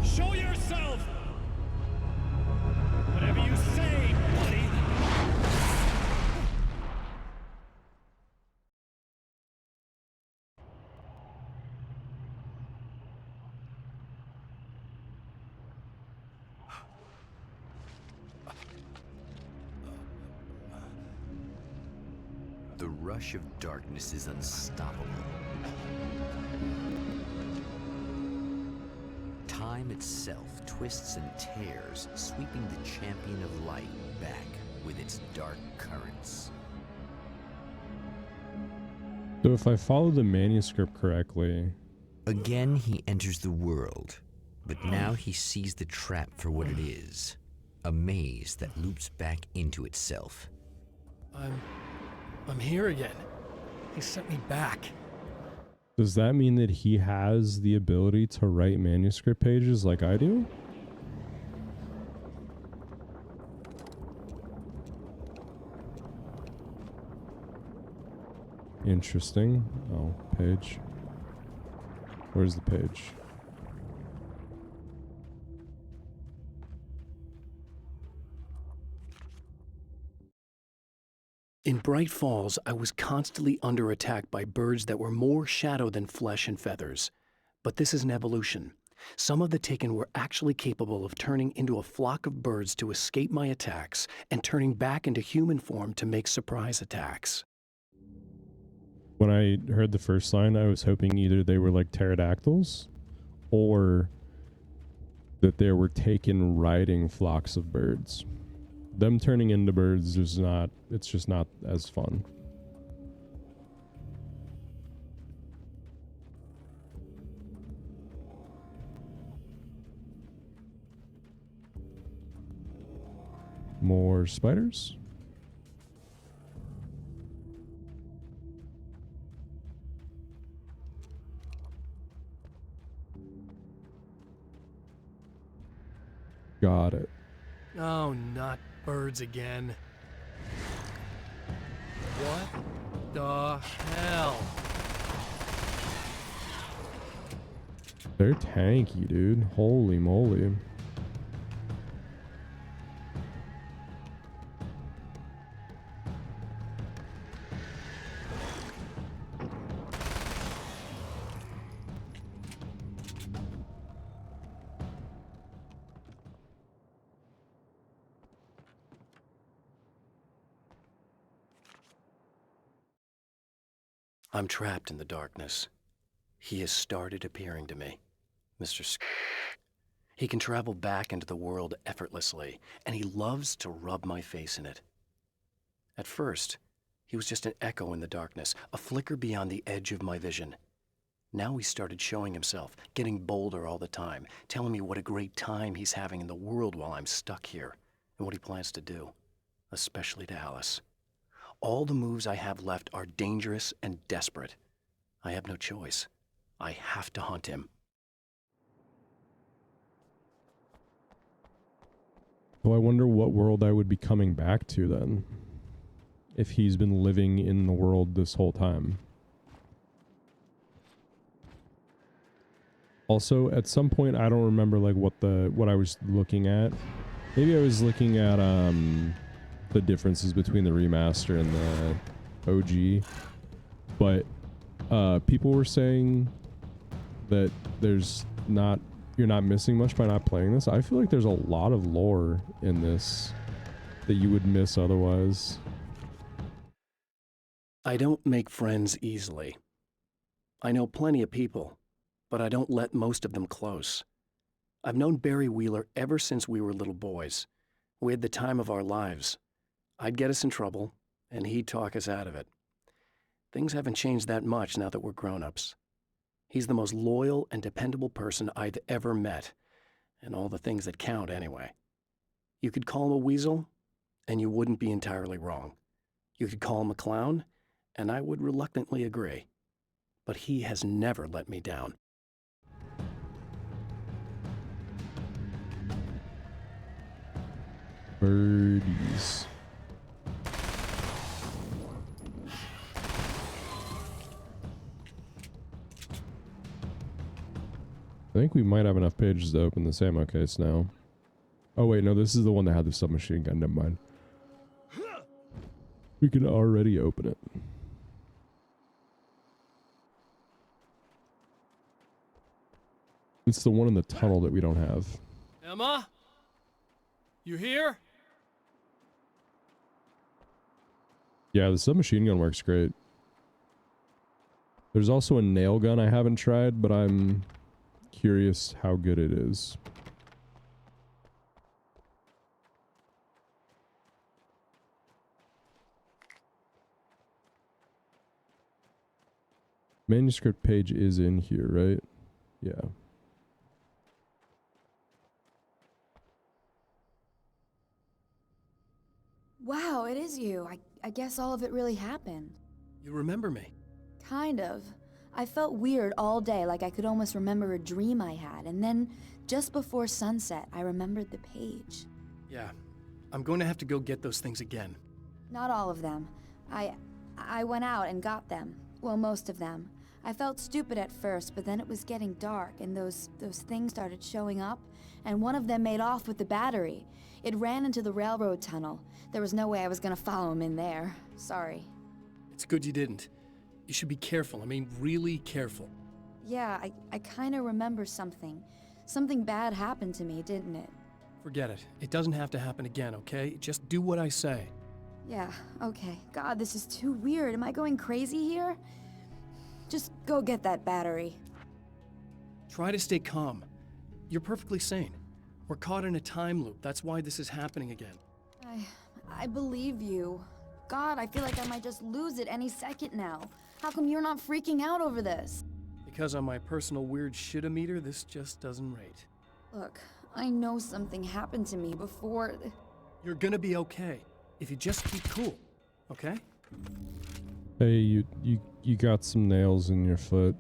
Show yourself! Whatever you say, buddy. The rush of darkness is unstoppable. Time itself twists and tears, sweeping the champion of light back with its dark currents. So if I follow the manuscript correctly... Again, he enters the world, but now he sees the trap for what it is. A maze that loops back into itself. I'm here again. He sent me back. Does that mean that he has the ability to write manuscript pages like I do? Interesting. Oh, page. Where's the page? In Bright Falls, I was constantly under attack by birds that were more shadow than flesh and feathers. But this is an evolution. Some of the Taken were actually capable of turning into a flock of birds to escape my attacks and turning back into human form to make surprise attacks. When I heard the first line, I was hoping either they were like pterodactyls or that there were Taken riding flocks of birds. Them turning into birds is not, it's just not as fun. More spiders? Got it. Oh, not birds again. What the hell? They're tanky, dude. Holy moly. I'm trapped in the darkness. He has started appearing to me. Mr. He can travel back into the world effortlessly, and he loves to rub my face in it. At first, he was just an echo in the darkness, a flicker beyond the edge of my vision. Now he started showing himself, getting bolder all the time, telling me what a great time he's having in the world while I'm stuck here, and what he plans to do, especially to Alice. All the moves I have left are dangerous and desperate. I have no choice. I have to hunt him. So I wonder what world I would be coming back to then, if he's been living in the world this whole time. Also, at some point, I don't remember like what I was looking at. Maybe I was looking at the differences between the remaster and the OG, but people were saying that you're not missing much by not playing this. I feel like there's a lot of lore in this that you would miss otherwise. I don't make friends easily. I know plenty of people, but I don't let most of them close. I've known Barry Wheeler ever since we were little boys. We had the time of our lives. I'd get us in trouble, and he'd talk us out of it. Things haven't changed that much now that we're grown-ups. He's the most loyal and dependable person I've ever met, and all the things that count anyway. You could call him a weasel, and you wouldn't be entirely wrong. You could call him a clown, and I would reluctantly agree. But he has never let me down. Birdies. I think we might have enough pages to open this ammo case now. Oh wait, no, this is the one that had the submachine gun. Never mind. We can already open it. It's the one in the tunnel that we don't have. Emma? You here? Yeah, the submachine gun works great. There's also a nail gun I haven't tried, but I'm curious how good it is. Manuscript page is in here, right? Yeah. Wow, it is you. I guess all of it really happened. You remember me? Kind of. I felt weird all day, like I could almost remember a dream I had, and then, just before sunset, I remembered the page. Yeah. I'm going to have to go get those things again. Not all of them. I went out and got them. Well, most of them. I felt stupid at first, but then it was getting dark, and those things started showing up, and one of them made off with the battery. It ran into the railroad tunnel. There was no way I was gonna follow him in there. Sorry. It's good you didn't. You should be careful. I mean, really careful. Yeah, I kinda remember something. Something bad happened to me, didn't it? Forget it. It doesn't have to happen again, okay? Just do what I say. Yeah, okay. God, this is too weird. Am I going crazy here? Just go get that battery. Try to stay calm. You're perfectly sane. We're caught in a time loop. That's why this is happening again. I believe you. God, I feel like I might just lose it any second now. How come you're not freaking out over this? Because on my personal weird shit-o-meter, this just doesn't rate. Look, I know something happened to me before... You're gonna be okay. If you just keep cool, okay? Hey, you got some nails in your foot.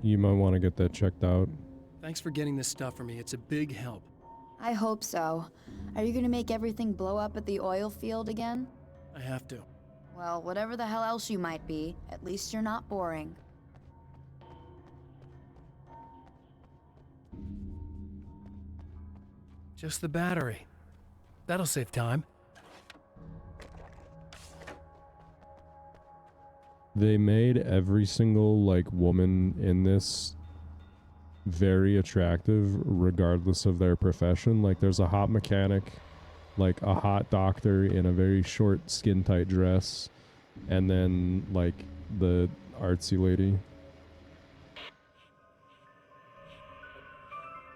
You might want to get that checked out. Thanks for getting this stuff for me. It's a big help. I hope so. Are you gonna make everything blow up at the oil field again? I have to. Well, whatever the hell else you might be, at least you're not boring. Just the battery. That'll save time. They made every single, like, woman in this very attractive, regardless of their profession. Like, there's a hot mechanic, like a hot doctor in a very short, skin-tight dress, and then, like, the artsy lady.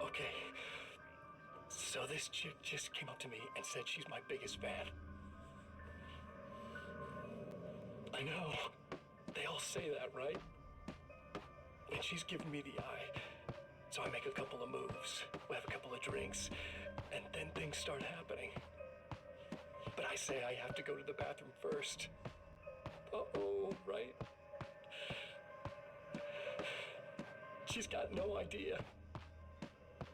Okay. So this chick just came up to me and said she's my biggest fan. I know. They all say that, right? And she's giving me the eye. So I make a couple of moves, we have a couple of drinks, and then things start happening. But I say I have to go to the bathroom first. Uh-oh, right? She's got no idea.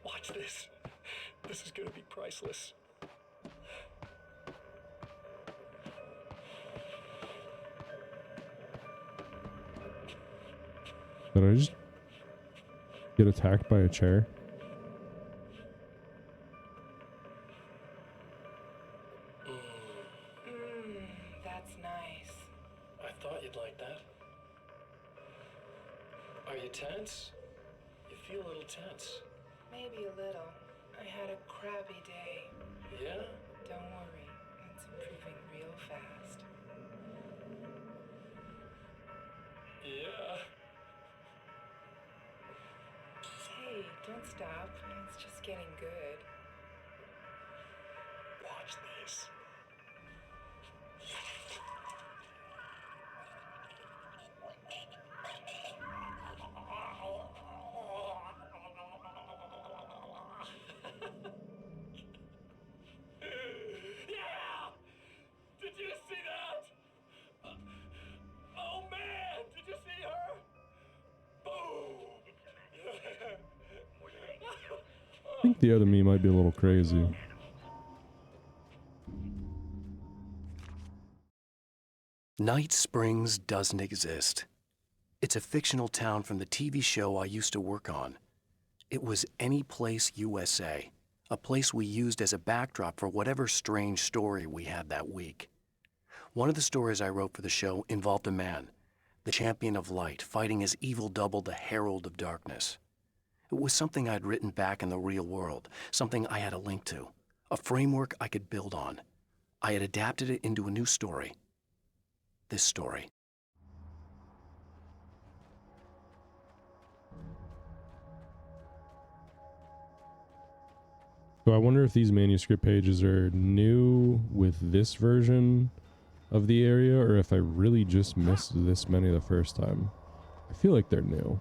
Watch this. This is gonna be priceless. Did I just get attacked by a chair? That's nice. I thought you'd like that. Are you tense? You feel a little tense. Maybe a little. I had a crappy day. Yeah? Don't worry, it's improving real fast. Yeah. Hey, don't stop. It's just getting good. Watch this. Yeah! Did think the other me might be a little crazy. Night Springs doesn't exist. It's a fictional town from the TV show I used to work on. It was Any Place USA, a place we used as a backdrop for whatever strange story we had that week. One of the stories I wrote for the show involved a man, the champion of light, fighting his evil double, the Herald of Darkness. It was something I'd written back in the real world, something I had a link to, a framework I could build on. I had adapted it into a new story. This story. So I wonder if these manuscript pages are new with this version of the area, or if I really just missed this many the first time. I feel like they're new.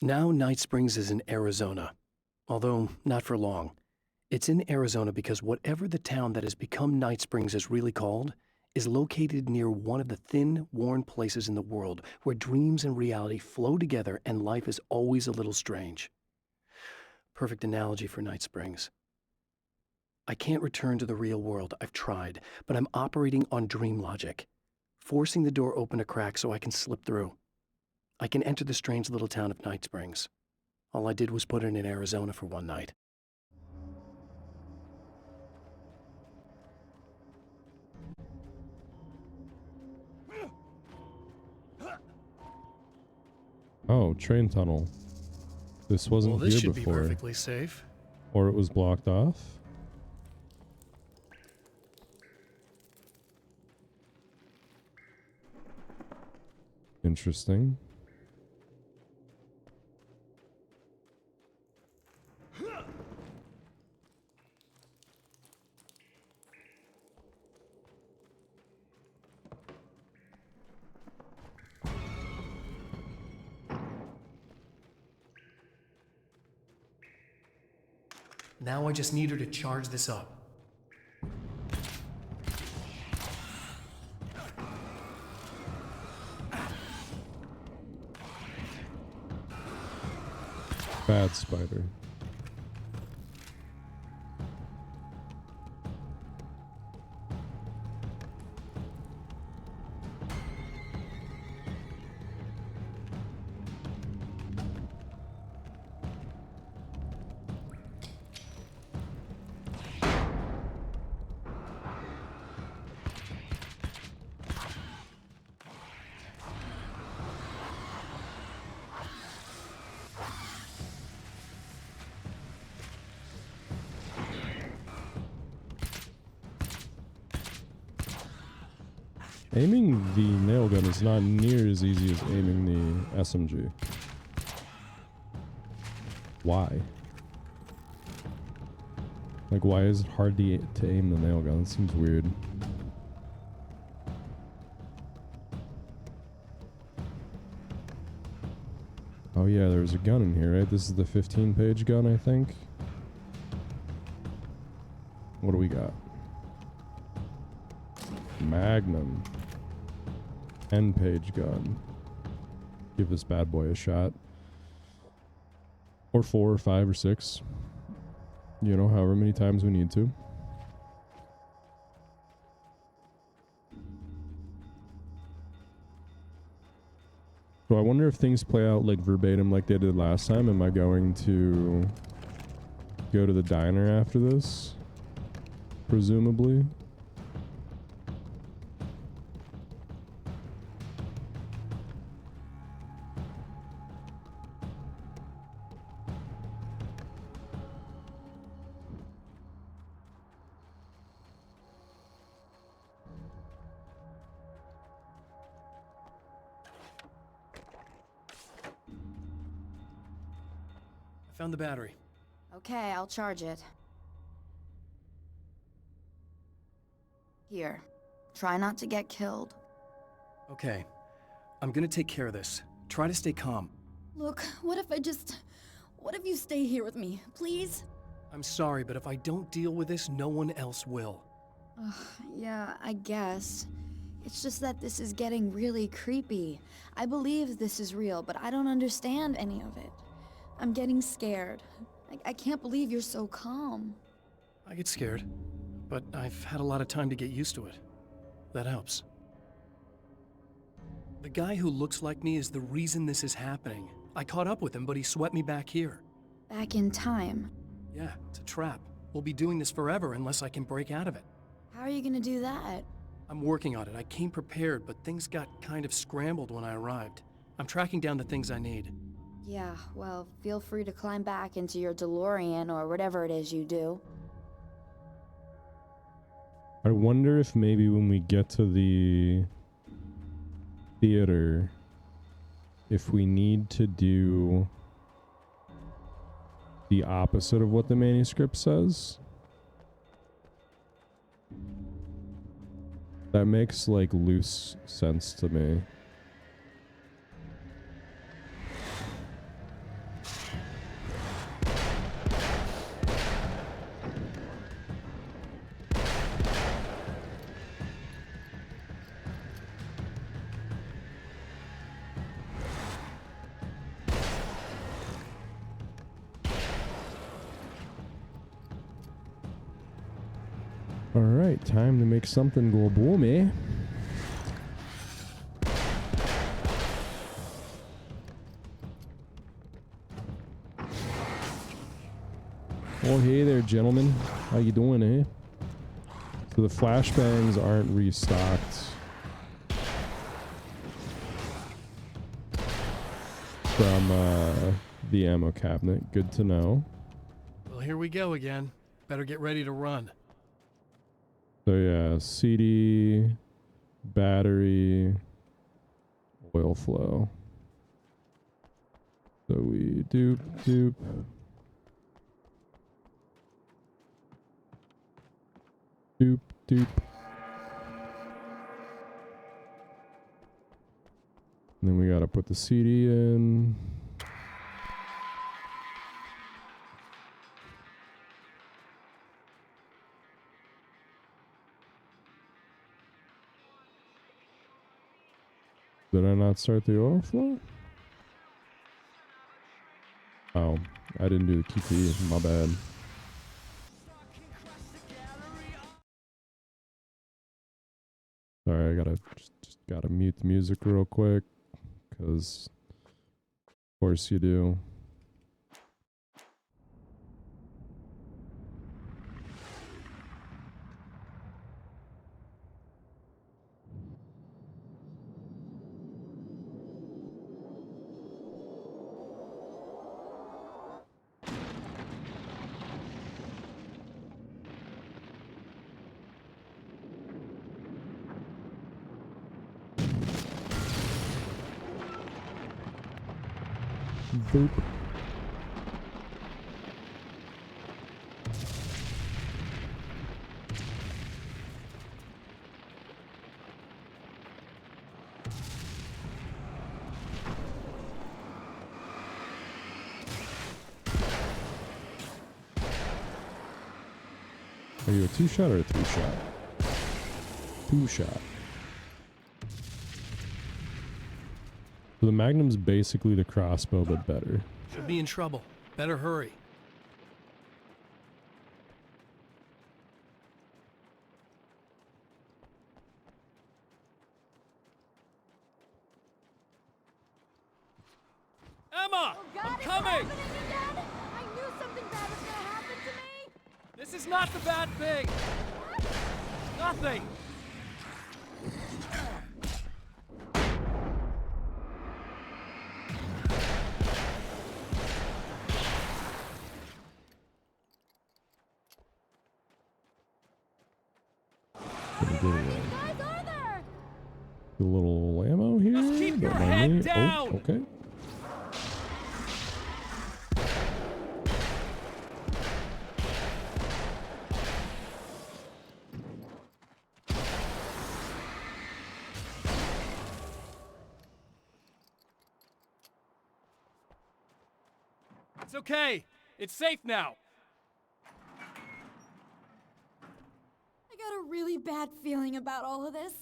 Now Night Springs is in Arizona, although not for long. It's in Arizona because whatever the town that has become Night Springs is really called is located near one of the thin, worn places in the world where dreams and reality flow together and life is always a little strange. Perfect analogy for Night Springs. I can't return to the real world, I've tried, but I'm operating on dream logic, forcing the door open a crack so I can slip through. I can enter the strange little town of Night Springs. All I did was put it in Arizona for one night. Oh, train tunnel. This wasn't Well, this here should before. be perfectly safe. Or it was blocked off. Interesting. Now I just need her to charge this up. Bad spider. Aiming the nail gun is not near as easy as aiming the SMG. Why? Like, why is it hard to aim the nail gun? It seems weird. Oh yeah, there's a gun in here, right? This is the 15-page gun, I think. What do we got? Magnum. 10-page gun. Give this bad boy a shot. Or 4 or 5 or 6. You know, however many times we need to. So I wonder if things play out like verbatim like they did last time. Am I going to go to the diner after this? Presumably. Found the battery. Okay, I'll charge it. Here. Try not to get killed. Okay. I'm gonna take care of this. Try to stay calm. Look, what if you stay here with me, please? I'm sorry, but if I don't deal with this, no one else will. Yeah, I guess. It's just that this is getting really creepy. I believe this is real, but I don't understand any of it. I'm getting scared. I can't believe you're so calm. I get scared, but I've had a lot of time to get used to it. That helps. The guy who looks like me is the reason this is happening. I caught up with him, but he swept me back here. Back in time. Yeah, it's a trap. We'll be doing this forever unless I can break out of it. How are you gonna do that? I'm working on it. I came prepared, but things got kind of scrambled when I arrived. I'm tracking down the things I need. Yeah, well, feel free to climb back into your DeLorean or whatever it is you do. I wonder if maybe when we get to the theater, if we need to do the opposite of what the manuscript says. That makes like loose sense to me. Alright, time to make something go boom, eh? Oh, hey there, gentlemen. How you doing, eh? So the flashbangs aren't restocked from the ammo cabinet. Good to know. Well, here we go again. Better get ready to run. So yeah, CD, battery, oil flow. So we dupe. Dupe. And then we gotta put the CD in. Did I not start the oil flow? Oh, I didn't do the QT. My bad. Sorry, I gotta just gotta mute the music real quick, cause of course you do. Boop. Are you a 2-shot or a 3-shot? 2-shot. So the Magnum's basically the crossbow, but better. Could be in trouble. Better hurry. Emma! I'm coming! I knew something bad was gonna happen to me! This is not the bad thing! Nothing! A little ammo here. Just keep your Don't mind head me. down! Oh, okay. It's okay. It's safe now. I got a really bad feeling about all of this.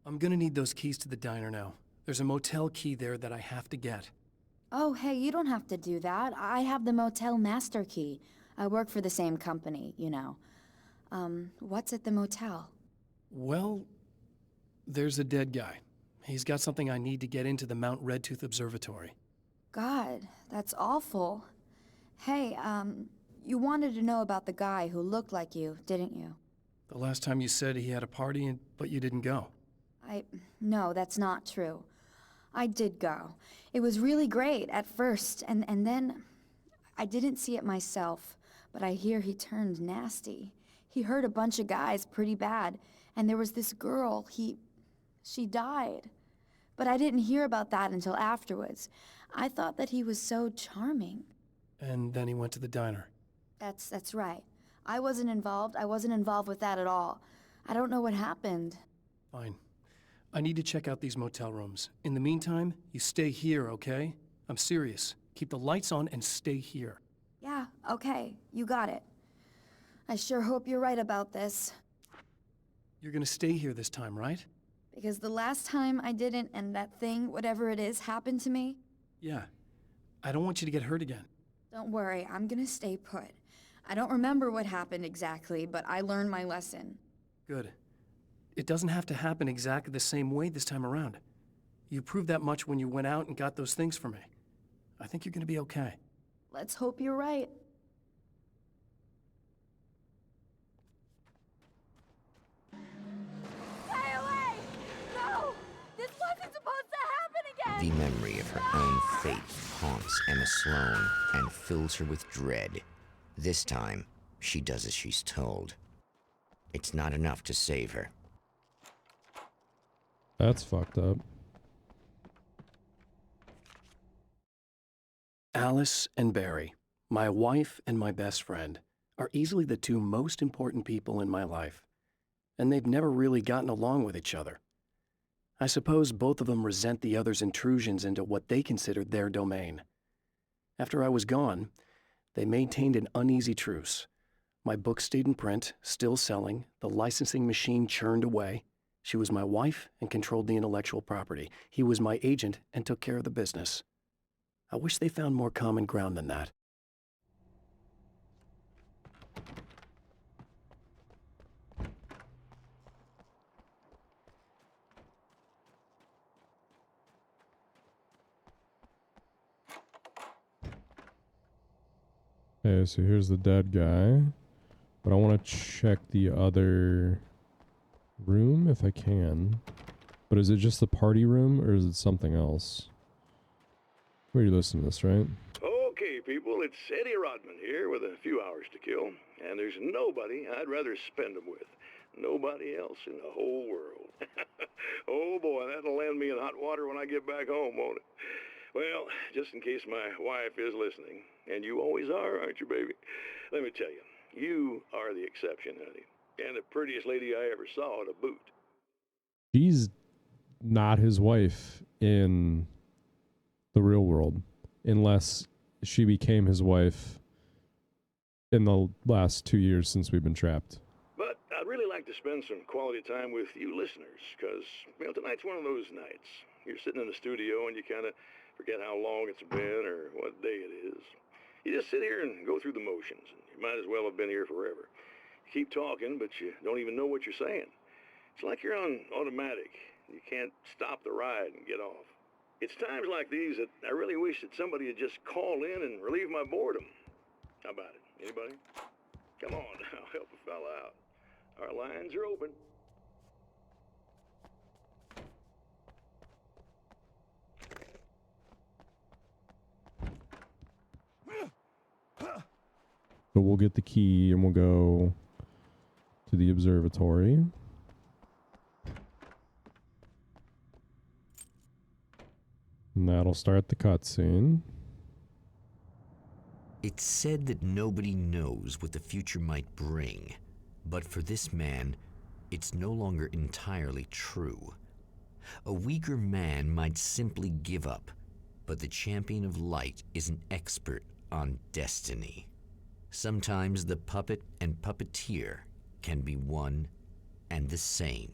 I'm gonna need those keys to the diner now. There's a motel key there that I have to get. Oh, hey, you don't have to do that. I have the motel master key. I work for the same company, you know. What's at the motel? Well, there's a dead guy. He's got something I need to get into the Mount Redtooth Observatory. God, that's awful. Hey, you wanted to know about the guy who looked like you, didn't you? The last time you said he had a party, but you didn't go. No, that's not true. I did go. It was really great at first, and then I didn't see it myself, but I hear he turned nasty. He hurt a bunch of guys pretty bad, and there was this girl, she died. But I didn't hear about that until afterwards. I thought that he was so charming. And then he went to the diner. That's right. I wasn't involved. I wasn't involved with that at all. I don't know what happened. Fine. I need to check out these motel rooms. In the meantime, you stay here, okay? I'm serious. Keep the lights on and stay here. Yeah, okay. You got it. I sure hope you're right about this. You're gonna stay here this time, right? Because the last time I didn't, and that thing, whatever it is, happened to me. Yeah. I don't want you to get hurt again. Don't worry, I'm gonna stay put. I don't remember what happened exactly, but I learned my lesson. Good. It doesn't have to happen exactly the same way this time around. You proved that much when you went out and got those things for me. I think you're gonna be okay. Let's hope you're right. Stay away! No! This wasn't supposed to happen again! The memory of her own fate haunts Emma Sloan and fills her with dread. This time, she does as she's told. It's not enough to save her. That's fucked up. Alice and Barry, my wife and my best friend, are easily the two most important people in my life, and they've never really gotten along with each other. I suppose both of them resent the other's intrusions into what they considered their domain. After I was gone, they maintained an uneasy truce. My book stayed in print, still selling, the licensing machine churned away. She was my wife and controlled the intellectual property. He was my agent and took care of the business. I wish they found more common ground than that. Okay, so here's the dead guy. But I want to check the other room if I can. But is it just the party room or is it something else? Where are you listening to this, right? Okay, people, it's Eddie Rodman here with a few hours to kill. And there's nobody I'd rather spend them with. Nobody else in the whole world. Oh boy, that'll land me in hot water when I get back home, won't it? Well, just in case my wife is listening, and you always are, aren't you, baby? Let me tell you, you are the exception, honey. And the prettiest lady I ever saw to boot. She's not his wife in the real world, unless she became his wife in the last 2 years since we've been trapped. But I'd really like to spend some quality time with you listeners, because, tonight's one of those nights. You're sitting in the studio and you kind of forget how long it's been or what day it is. You just sit here and go through the motions, and you might as well have been here forever. You keep talking, but you don't even know what you're saying. It's like you're on automatic. You can't stop the ride and get off. It's times like these that I really wish that somebody would just call in and relieve my boredom. How about it? Anybody? Come on now, help a fella out. Our lines are open. But we'll get the key and we'll go to the observatory. And that'll start the cutscene. It's said that nobody knows what the future might bring, but for this man, it's no longer entirely true. A weaker man might simply give up, but the champion of light is an expert on destiny. Sometimes the puppet and puppeteer can be one and the same.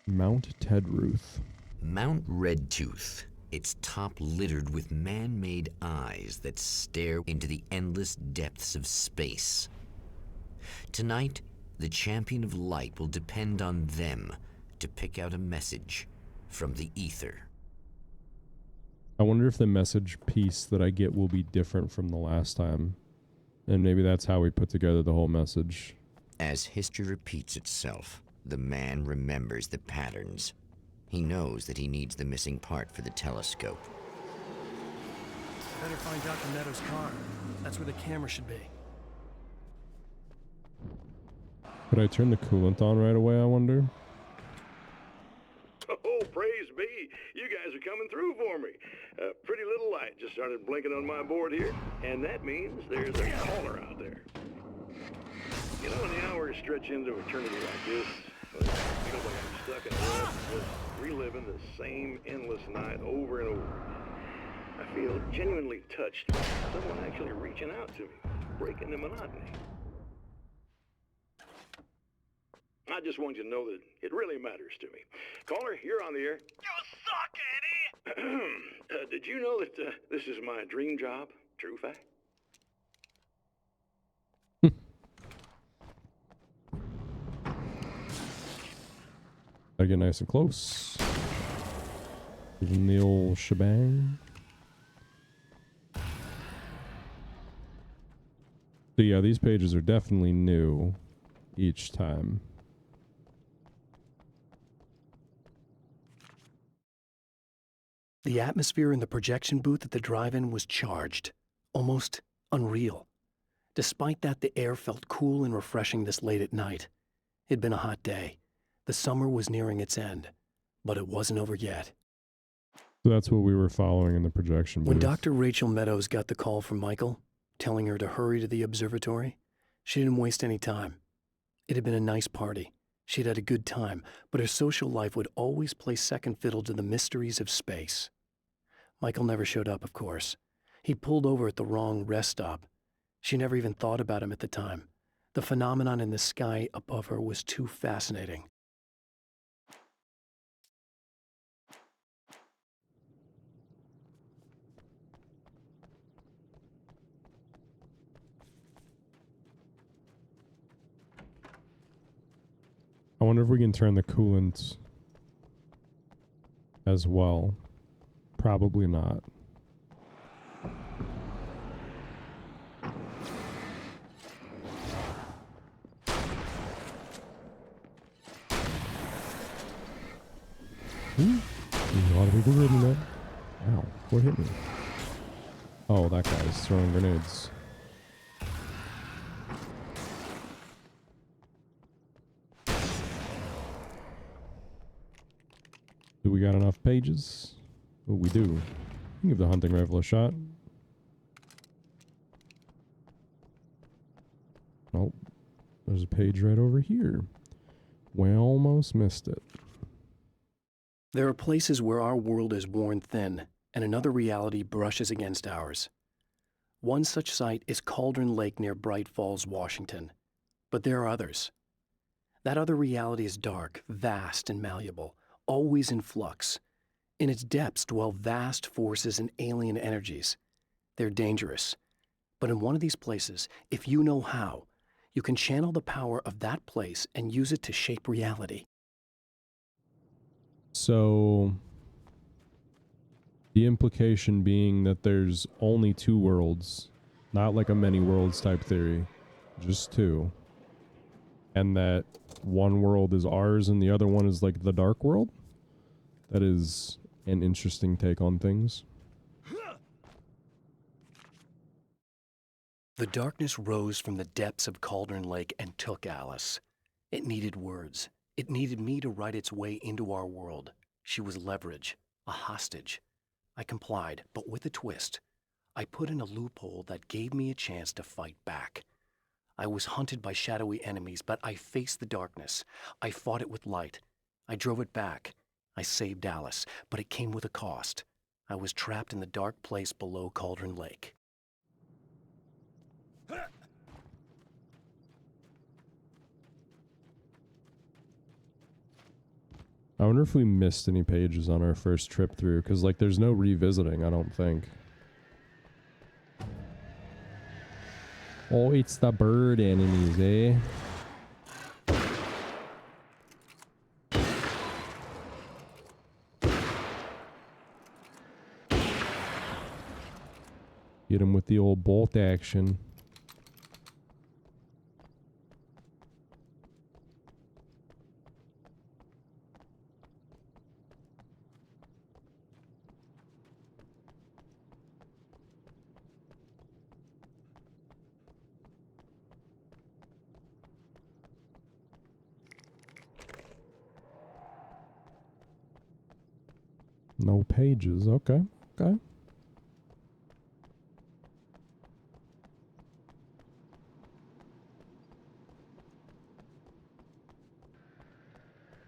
Mount Tedruth. Mount Redtooth, its top littered with man-made eyes that stare into the endless depths of space. Tonight, the champion of light will depend on them to pick out a message from the ether. I wonder if the message piece that I get will be different from the last time. And maybe that's how we put together the whole message. As history repeats itself, the man remembers the patterns. He knows that he needs the missing part for the telescope. Better find Dr. Meadows' car. That's where the camera should be. Could I turn the coolant on right away, I wonder? Oh, praise be. You guys are coming through for me. A pretty little light just started blinking on my board here, and that means there's a caller out there. You know, when the hours stretch into eternity like this, well, it feels like I'm stuck in a rut, just reliving the same endless night over and over. I feel genuinely touched by someone actually reaching out to me, breaking the monotony. I just want you to know that it really matters to me. Caller, you're on the air. You suck, Eddie! Did you know that this is my dream job? True fact? I get nice and close. Give him the old shebang. So yeah, these pages are definitely new each time. The atmosphere in the projection booth at the drive-in was charged, almost unreal. Despite that, the air felt cool and refreshing this late at night. It'd been a hot day. The summer was nearing its end, but it wasn't over yet. So that's what we were following in the projection booth. When Dr. Rachel Meadows got the call from Michael, telling her to hurry to the observatory, she didn't waste any time. It had been a nice party. She'd had a good time, but her social life would always play second fiddle to the mysteries of space. Michael never showed up, of course. He pulled over at the wrong rest stop. She never even thought about him at the time. The phenomenon in the sky above her was too fascinating. I wonder if we can turn the coolant as well. Probably not. There's a lot of people getting that. Ow, what hit me? Oh, that guy's throwing grenades. Do we got enough pages? Oh, we do. Give the hunting rifle a shot. Oh, there's a page right over here. We almost missed it. There are places where our world is worn thin, and another reality brushes against ours. One such site is Cauldron Lake near Bright Falls, Washington. But there are others. That other reality is dark, vast, and malleable, always in flux. In its depths dwell vast forces and alien energies. They're dangerous. But in one of these places, if you know how, you can channel the power of that place and use it to shape reality. So, the implication being that there's only two worlds, not like a many worlds type theory, just two. And that one world is ours and the other one is like the dark world? That is an interesting take on things. The darkness rose from the depths of Cauldron Lake and took Alice. It needed words. It needed me to write its way into our world. She was leverage, a hostage. I complied, but with a twist. I put in a loophole that gave me a chance to fight back. I was hunted by shadowy enemies, but I faced the darkness. I fought it with light. I drove it back. I saved Alice, but it came with a cost. I was trapped in the dark place below Cauldron Lake. I wonder if we missed any pages on our first trip through, because, like, there's no revisiting, I don't think. Oh, it's the bird enemies, eh? Get him with the old bolt action. No pages. Okay. Okay.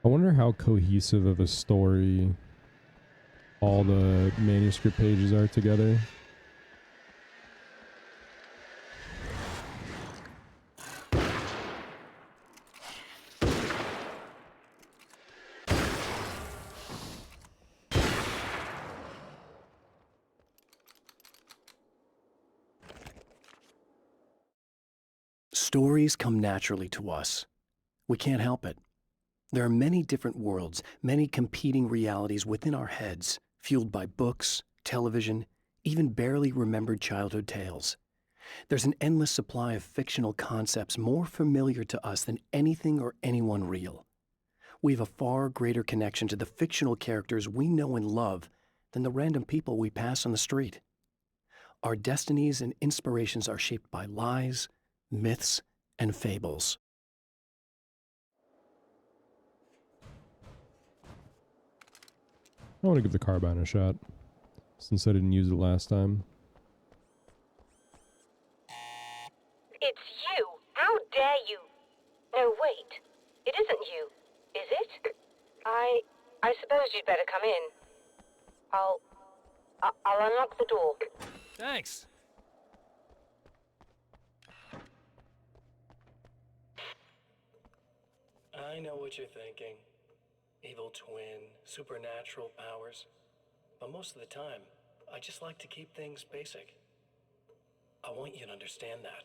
I wonder how cohesive of a story all the manuscript pages are together. Stories come naturally to us. We can't help it. There are many different worlds, many competing realities within our heads, fueled by books, television, even barely remembered childhood tales. There's an endless supply of fictional concepts more familiar to us than anything or anyone real. We have a far greater connection to the fictional characters we know and love than the random people we pass on the street. Our destinies and inspirations are shaped by lies, myths, and fables. I want to give the carbine a shot, since I didn't use it last time. It's you! How dare you! No, wait. It isn't you, is it? I suppose you'd better come in. I'll unlock the door. Thanks. I know what you're thinking. Evil twin, supernatural powers. But most of the time, I just like to keep things basic. I want you to understand that.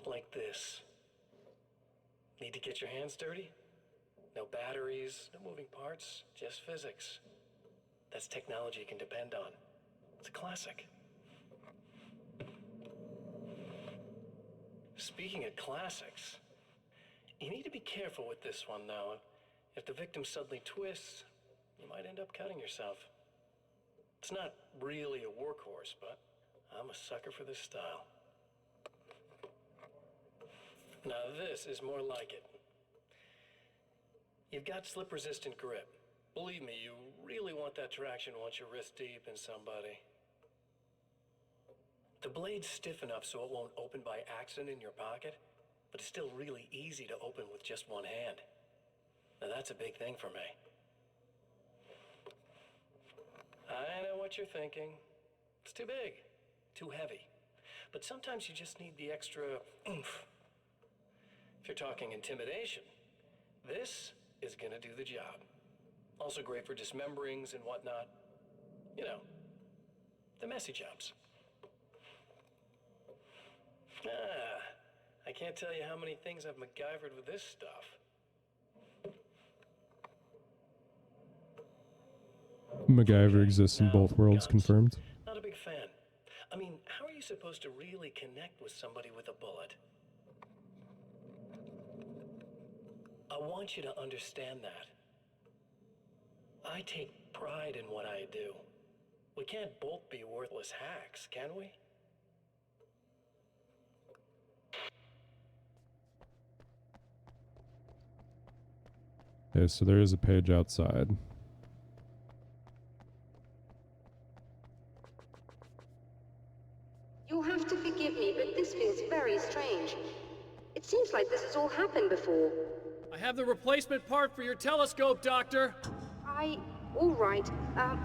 Like this. Need to get your hands dirty? No batteries, no moving parts, just physics. That's technology you can depend on. It's a classic. Speaking of classics, you need to be careful with this one, though. If the victim suddenly twists, you might end up cutting yourself. It's not really a workhorse, but I'm a sucker for this style. Now this is more like it. You've got slip-resistant grip. Believe me, you really want that traction once you're wrist deep in somebody. The blade's stiff enough so it won't open by accident in your pocket, but it's still really easy to open with just one hand. Now that's a big thing for me. I know what you're thinking. It's too big, too heavy. But sometimes you just need the extra oomph. If you're talking intimidation, this is gonna do the job. Also great for dismemberings and whatnot. You know, the messy jobs. I can't tell you how many things I've MacGyvered with this stuff. MacGyver exists in both worlds, confirmed. Not a big fan. I mean, how are you supposed to really connect with somebody with a bullet? I want you to understand that. I take pride in what I do. We can't both be worthless hacks, can we? Okay, so there is a page outside. You'll have to forgive me, but this feels very strange. It seems like this has all happened before. I have the replacement part for your telescope, Doctor. All right.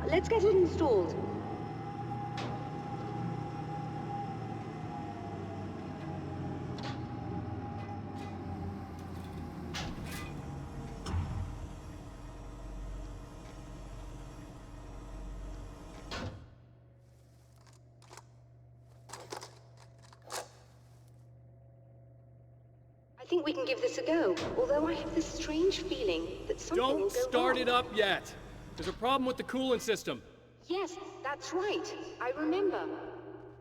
Let's get it installed. think we can give this a go, although I have this strange feeling that something will Don't go start wrong. it up yet. There's a problem with the coolant system. Yes, that's right. I remember.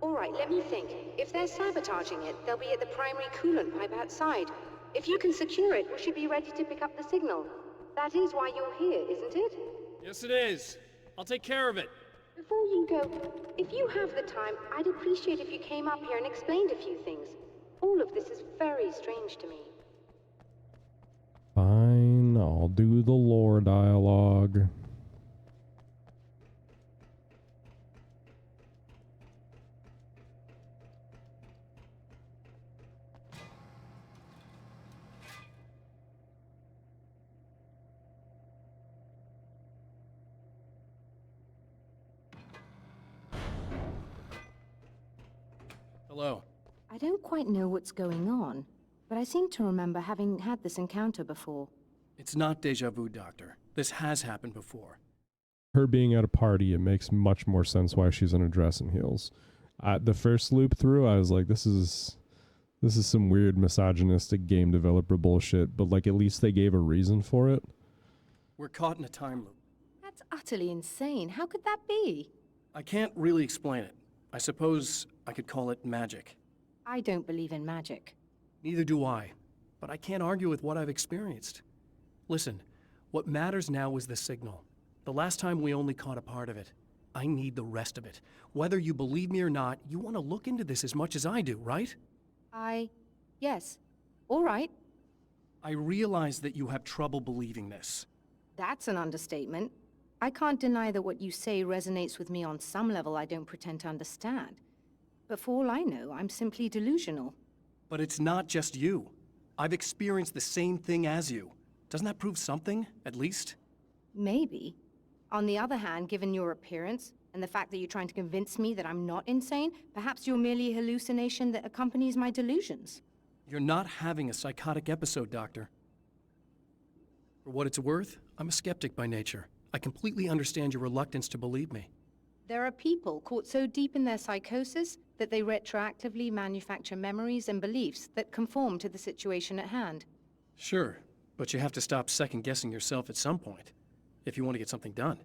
All right, let me think. If they're sabotaging it, they'll be at the primary coolant pipe outside. If you can secure it, we should be ready to pick up the signal. That is why you're here, isn't it? Yes, it is. I'll take care of it. Before you go, if you have the time, I'd appreciate if you came up here and explained a few things. All of this is very strange to me. Fine, I'll do the lore dialogue. Hello. I don't quite know what's going on, but I seem to remember having had this encounter before. It's not deja vu, Doctor. This has happened before. Her being at a party, it makes much more sense why she's in a dress and heels. The first loop through, I was like, this is some weird misogynistic game developer bullshit, but like at least they gave a reason for it. We're caught in a time loop. That's utterly insane. How could that be? I can't really explain it. I suppose I could call it magic. I don't believe in magic. Neither do I, but I can't argue with what I've experienced. Listen, what matters now is the signal. The last time we only caught a part of it. I need the rest of it. Whether you believe me or not, you want to look into this as much as I do, right? Yes. All right. I realize that you have trouble believing this. That's an understatement. I can't deny that what you say resonates with me on some level I don't pretend to understand. But for all I know, I'm simply delusional. But it's not just you. I've experienced the same thing as you. Doesn't that prove something, at least? Maybe. On the other hand, given your appearance, and the fact that you're trying to convince me that I'm not insane, perhaps you're merely a hallucination that accompanies my delusions. You're not having a psychotic episode, Doctor. For what it's worth, I'm a skeptic by nature. I completely understand your reluctance to believe me. There are people caught so deep in their psychosis that they retroactively manufacture memories and beliefs that conform to the situation at hand. Sure, but you have to stop second-guessing yourself at some point, if you want to get something done.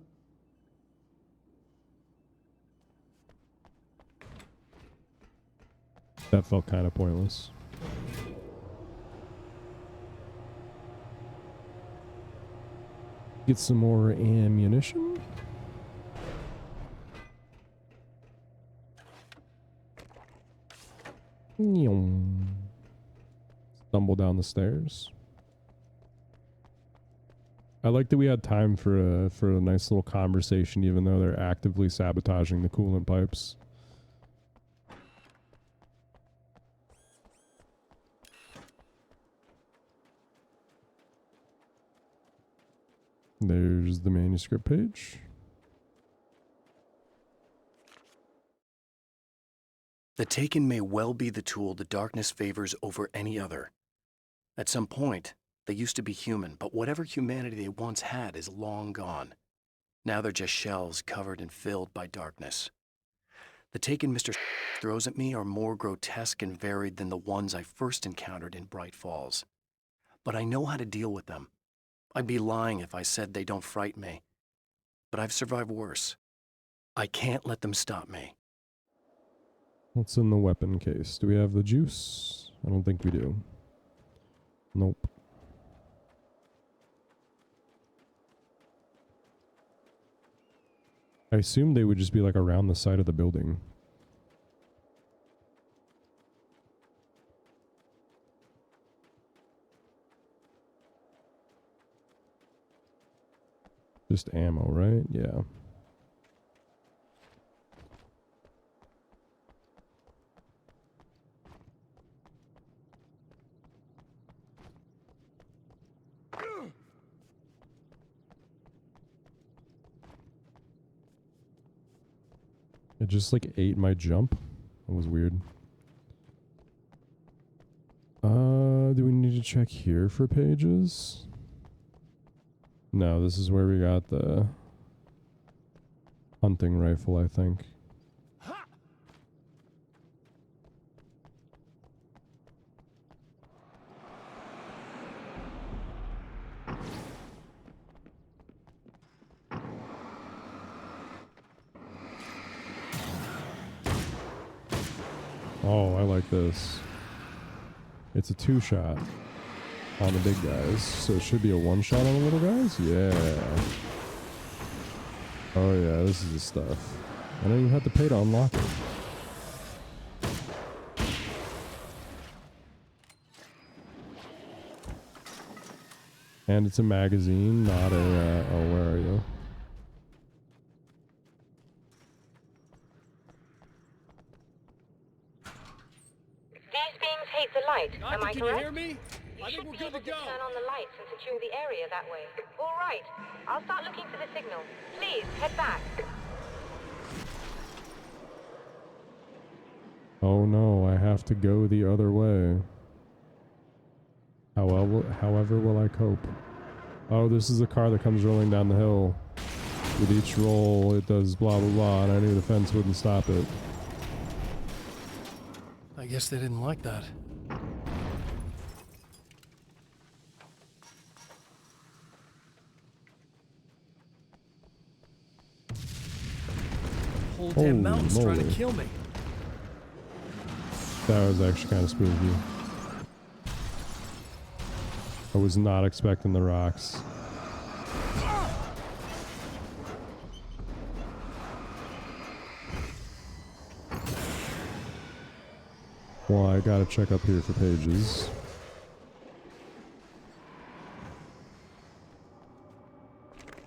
That felt kind of pointless. Get some more ammunition. Stumble down the stairs. I like that we had time for a nice little conversation, even though they're actively sabotaging the coolant pipes. There's the manuscript page. The Taken may well be the tool the darkness favors over any other. At some point, they used to be human, but whatever humanity they once had is long gone. Now they're just shells covered and filled by darkness. The Taken Mr. throws at me are more grotesque and varied than the ones I first encountered in Bright Falls. But I know how to deal with them. I'd be lying if I said they don't frighten me. But I've survived worse. I can't let them stop me. What's in the weapon case? Do we have the juice? I don't think we do. Nope. I assumed they would just be like around the side of the building. Just ammo, right? Yeah. It just like ate my jump. That was weird. Do we need to check here for pages? No, this is where we got the hunting rifle, I think. Oh, I like this. It's a 2-shot on the big guys, so it should be a 1-shot on the little guys? Yeah. Oh yeah, this is the stuff. I know you had to pay to unlock it. And it's a magazine, not a, oh, where are you? These beings hate the light, am I Can correct? you hear me? You I should think we're be good able to to go. turn on the lights and secure the area that way. All right, I'll start looking for the signal. Please, head back. Oh no, I have to go the other way. However will I cope? Oh, this is a car that comes rolling down the hill. With each roll, it does blah blah blah, and I knew the fence wouldn't stop it. I guess they didn't like that. Whole Holy damn mountain's trying moly. to kill me. That was actually kind of spooky. I was not expecting the rocks. Well, I gotta check up here for pages.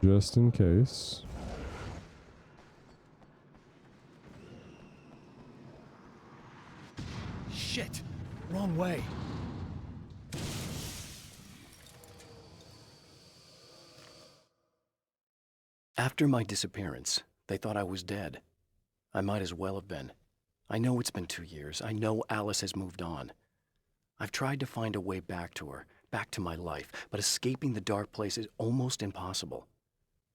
Just in case. Shit! Wrong way. After my disappearance, they thought I was dead. I might as well have been. I know it's been 2 years. I know Alice has moved on. I've tried to find a way back to her, back to my life, but escaping the dark place is almost impossible.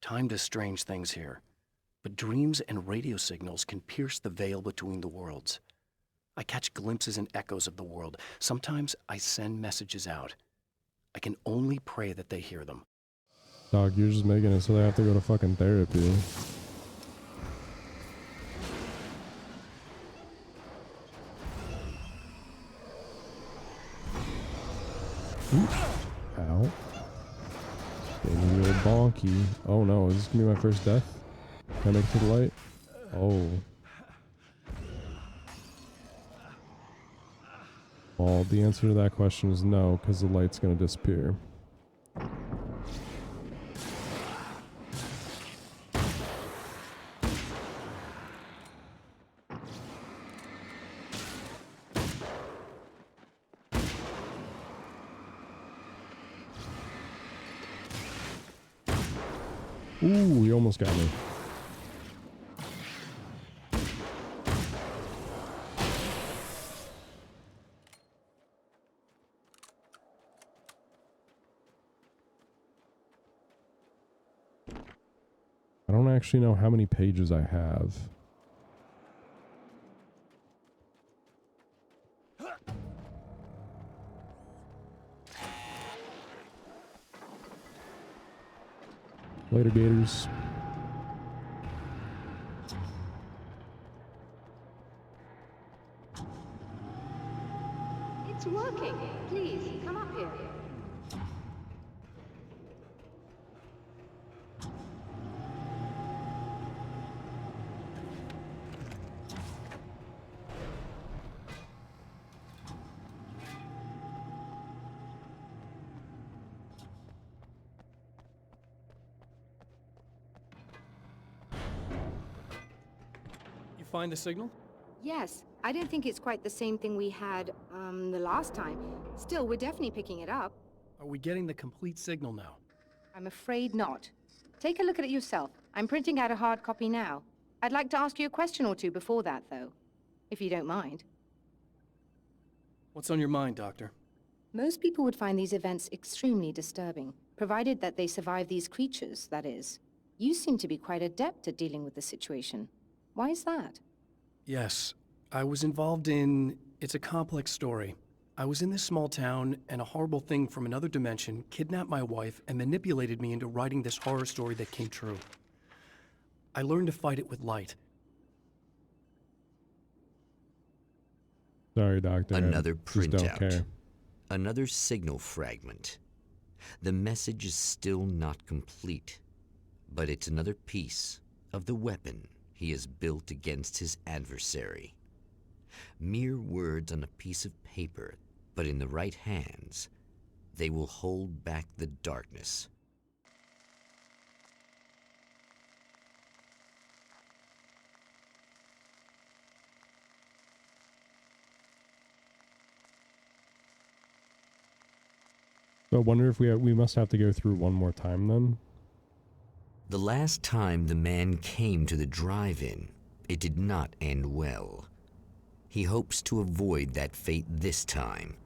Time does strange things here, but dreams and radio signals can pierce the veil between the worlds. I catch glimpses and echoes of the world. Sometimes I send messages out. I can only pray that they hear them. Dog, you're just making it so they have to go to fucking therapy. Ooh. Ow. Gave me a little bonky. Oh no, is this gonna be my first death? Can I make it to the light? Oh. Well, the answer to that question is no, because the light's gonna disappear. Ooh, he almost got me. I don't actually know how many pages I have. Later, Gators. It's working. Please, come up here. You find the signal? Yes, I don't think it's quite the same thing we had, the last time. Still, we're definitely picking it up. Are we getting the complete signal now? I'm afraid not. Take a look at it yourself. I'm printing out a hard copy now. I'd like to ask you a question or two before that, though, if you don't mind. What's on your mind, Doctor? Most people would find these events extremely disturbing, provided that they survive these creatures, that is. You seem to be quite adept at dealing with the situation. Why is that? Yes, I was involved in... It's a complex story. I was in this small town, and a horrible thing from another dimension kidnapped my wife and manipulated me into writing this horror story that came true. I learned to fight it with light. Sorry, Doctor. Another Just don't printout. care. Another signal fragment. The message is still not complete, but it's another piece of the weapon he has built against his adversary. Mere words on a piece of paper, but in the right hands, they will hold back the darkness. So I wonder if we must have to go through one more time then. The last time the man came to the drive-in, it did not end well. He hopes to avoid that fate this time.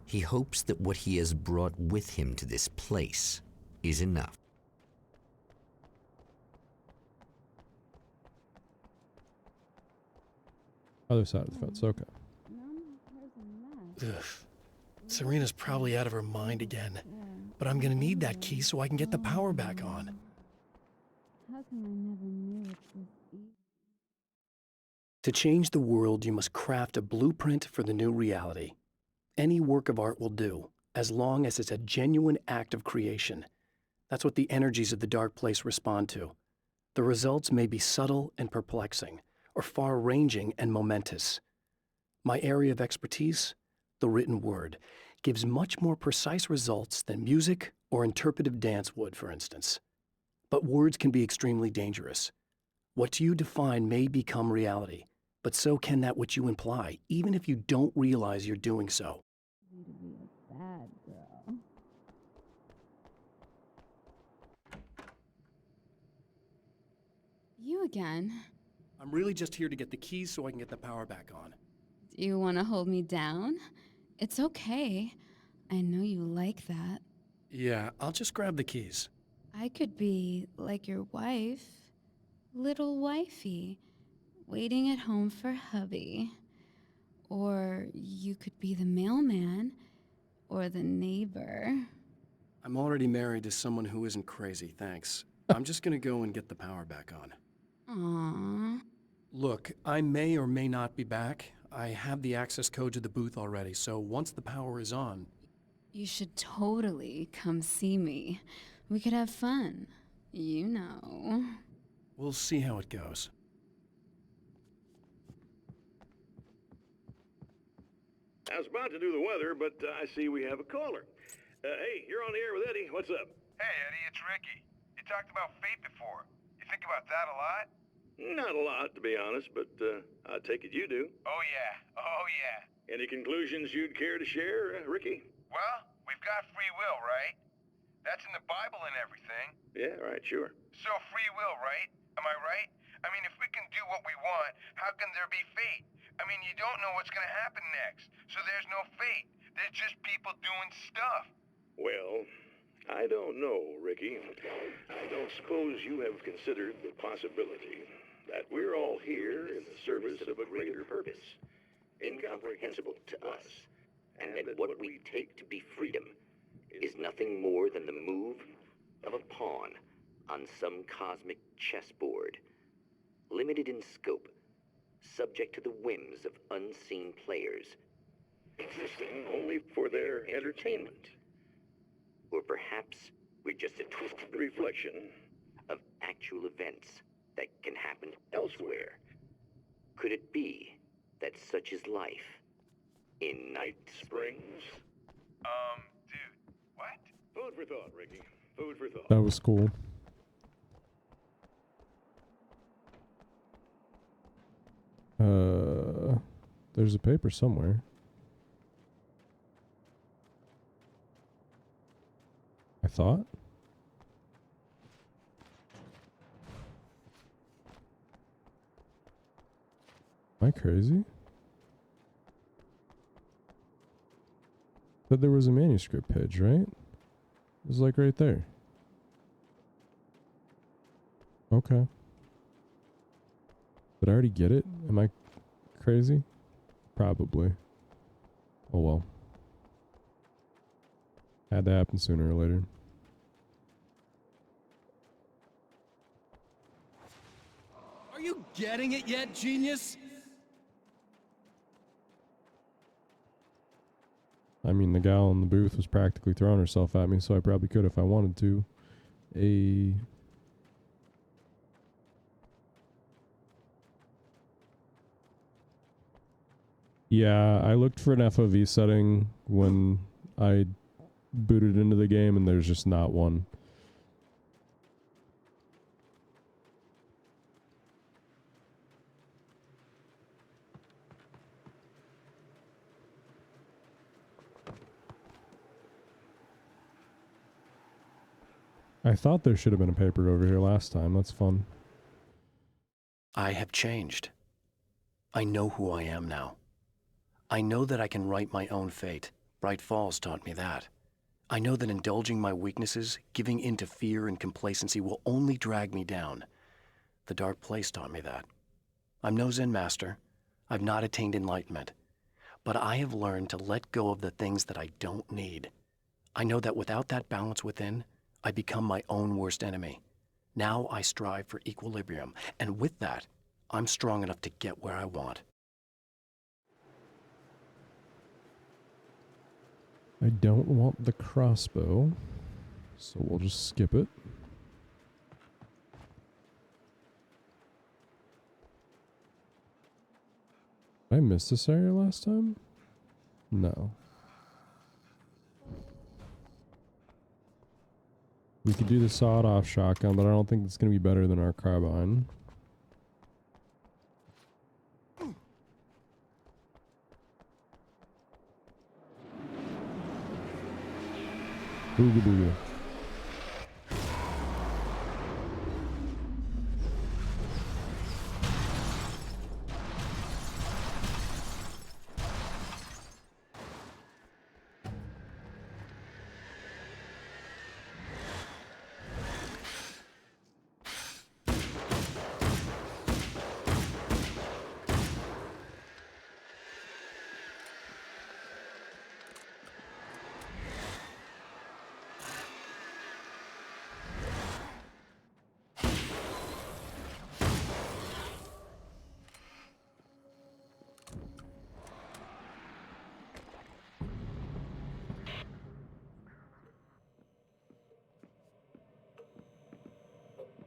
He hopes that what he has brought with him to this place is enough. Other side of the fence, okay. Ugh. Serena's probably out of her mind again. But I'm gonna need that key so I can get the power back on. How come I never knew it's this easy? To change the world, you must craft a blueprint for the new reality. Any work of art will do, as long as it's a genuine act of creation. That's what the energies of the dark place respond to. The results may be subtle and perplexing, or far-ranging and momentous. My area of expertise, the written word, gives much more precise results than music or interpretive dance would, for instance. But words can be extremely dangerous. What you define may become reality, but so can that which you imply, even if you don't realize you're doing so. To be a bad girl. You again? I'm really just here to get the keys so I can get the power back on. Do you want to hold me down? It's okay. I know you like that. Yeah, I'll just grab the keys. I could be like your wife, little wifey, waiting at home for hubby. Or you could be the mailman, or the neighbor. I'm already married to someone who isn't crazy, thanks. I'm just gonna go and get the power back on. Aww. Look, I may or may not be back. I have the access code to the booth already, so once the power is on... You should totally come see me. We could have fun. You know. We'll see how it goes. I was about to do the weather, but I see we have a caller. Hey, you're on the air with Eddie. What's up? Hey, Eddie, it's Ricky. You talked about fate before. You think about that a lot? Not a lot, to be honest, but I take it you do. Oh, yeah. Any conclusions you'd care to share, Ricky? Well, we've got free will, right? That's in the Bible and everything. Yeah, right, sure. So free will, right? Am I right? I mean, if we can do what we want, how can there be fate? I mean, you don't know what's gonna happen next, so there's no fate. There's just people doing stuff. Well, I don't know, Ricky. I don't suppose you have considered the possibility that we're all here in the service of a greater purpose, incomprehensible to us, And that what we take to be freedom is nothing more than the move of a pawn on some cosmic chessboard, limited in scope, subject to the whims of unseen players, existing only for their entertainment. or perhaps we're just a twisted Reflection of actual events that can happen elsewhere. Could it be that such is life in Night Springs? Dude, what? Food for thought, Ricky. Food for thought. That was cool. There's a paper somewhere. I thought. Am I crazy? Said there was a manuscript page, right? It was like right there. Okay. Did I already get it? Am I crazy? Probably. Oh well. Had to happen sooner or later. Are you getting it yet, genius? I mean, the gal in the booth was practically throwing herself at me, so I probably could if I wanted to. Yeah, I looked for an FOV setting when I booted into the game, and there's just not one. I thought there should have been a paper over here last time. That's fun. I have changed. I know who I am now. I know that I can write my own fate. Bright Falls taught me that. I know that indulging my weaknesses, giving in to fear and complacency will only drag me down. The Dark Place taught me that. I'm no Zen master. I've not attained enlightenment. But I have learned to let go of the things that I don't need. I know that without that balance within, I become my own worst enemy. Now I strive for equilibrium, and with that, I'm strong enough to get where I want. I don't want the crossbow, so we'll just skip it. Did I miss this area last time? No. We could do the sawed-off shotgun, but I don't think it's going to be better than our carbine. Booga booga.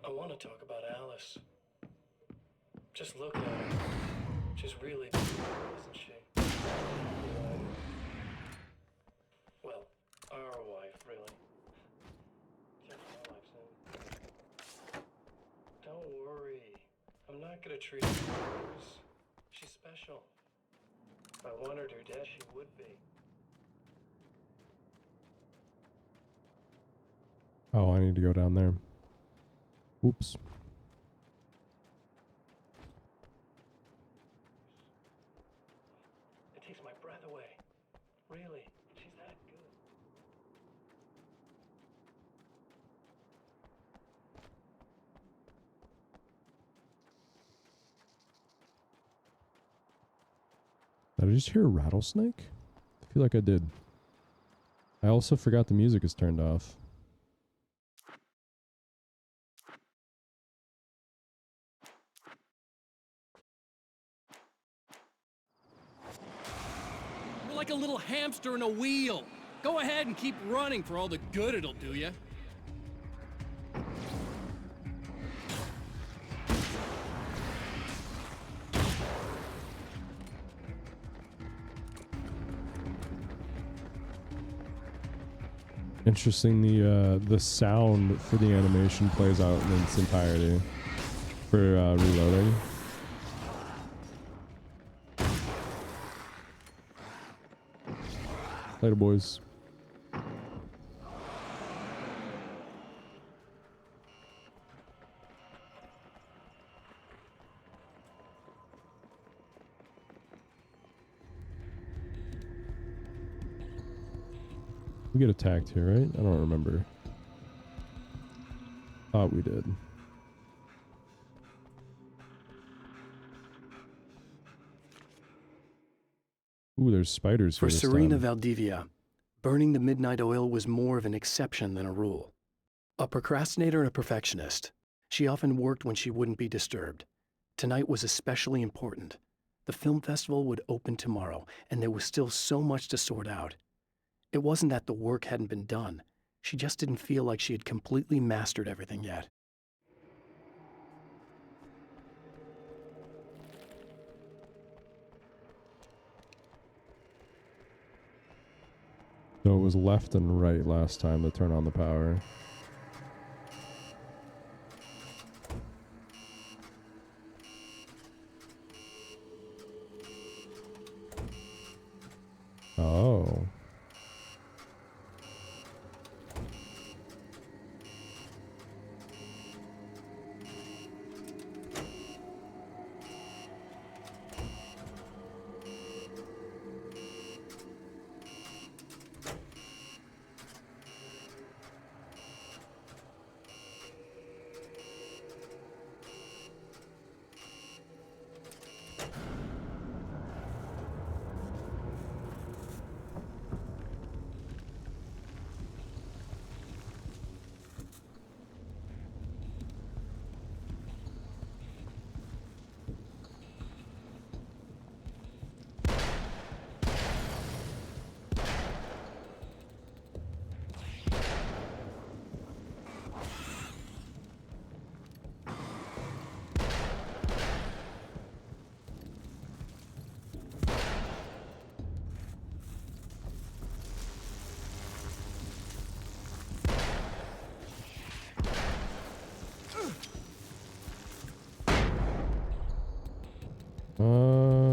I want to talk about Alice. Just look at her. She's really beautiful, isn't she? Well, our wife, really. Just my wife's name. Don't worry. I'm not gonna treat her worse. She's special. If I wanted her dead, she would be. Oh, I need to go down there. Oops. It takes my breath away. Really, she's that good. Did I just hear a rattlesnake? I feel like I did. I also forgot the music is turned off. You're like a little hamster in a wheel. Go ahead and keep running for all the good it'll do you. Interesting, the sound for the animation plays out in its entirety for reloading. Later, boys. We get attacked here, right? I don't remember. Thought we did. Ooh, there's spiders here For this Serena time. Valdivia, burning the midnight oil was more of an exception than a rule. A procrastinator and a perfectionist, she often worked when she wouldn't be disturbed. Tonight was especially important. The film festival would open tomorrow, and there was still so much to sort out. It wasn't that the work hadn't been done. She just didn't feel like she had completely mastered everything yet. So it was left and right last time to turn on the power. Oh.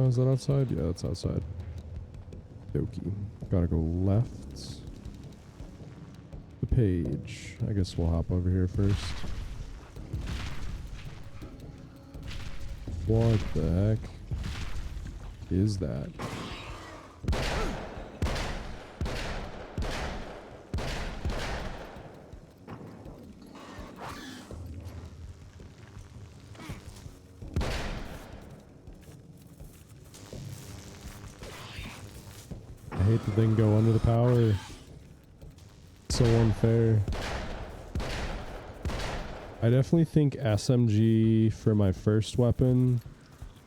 Is that outside? Yeah, that's outside. Dokie. Gotta go left. The page. I guess we'll hop over here first. What the heck is that? I hate the thing go under the power. It's so unfair. I definitely think SMG for my first weapon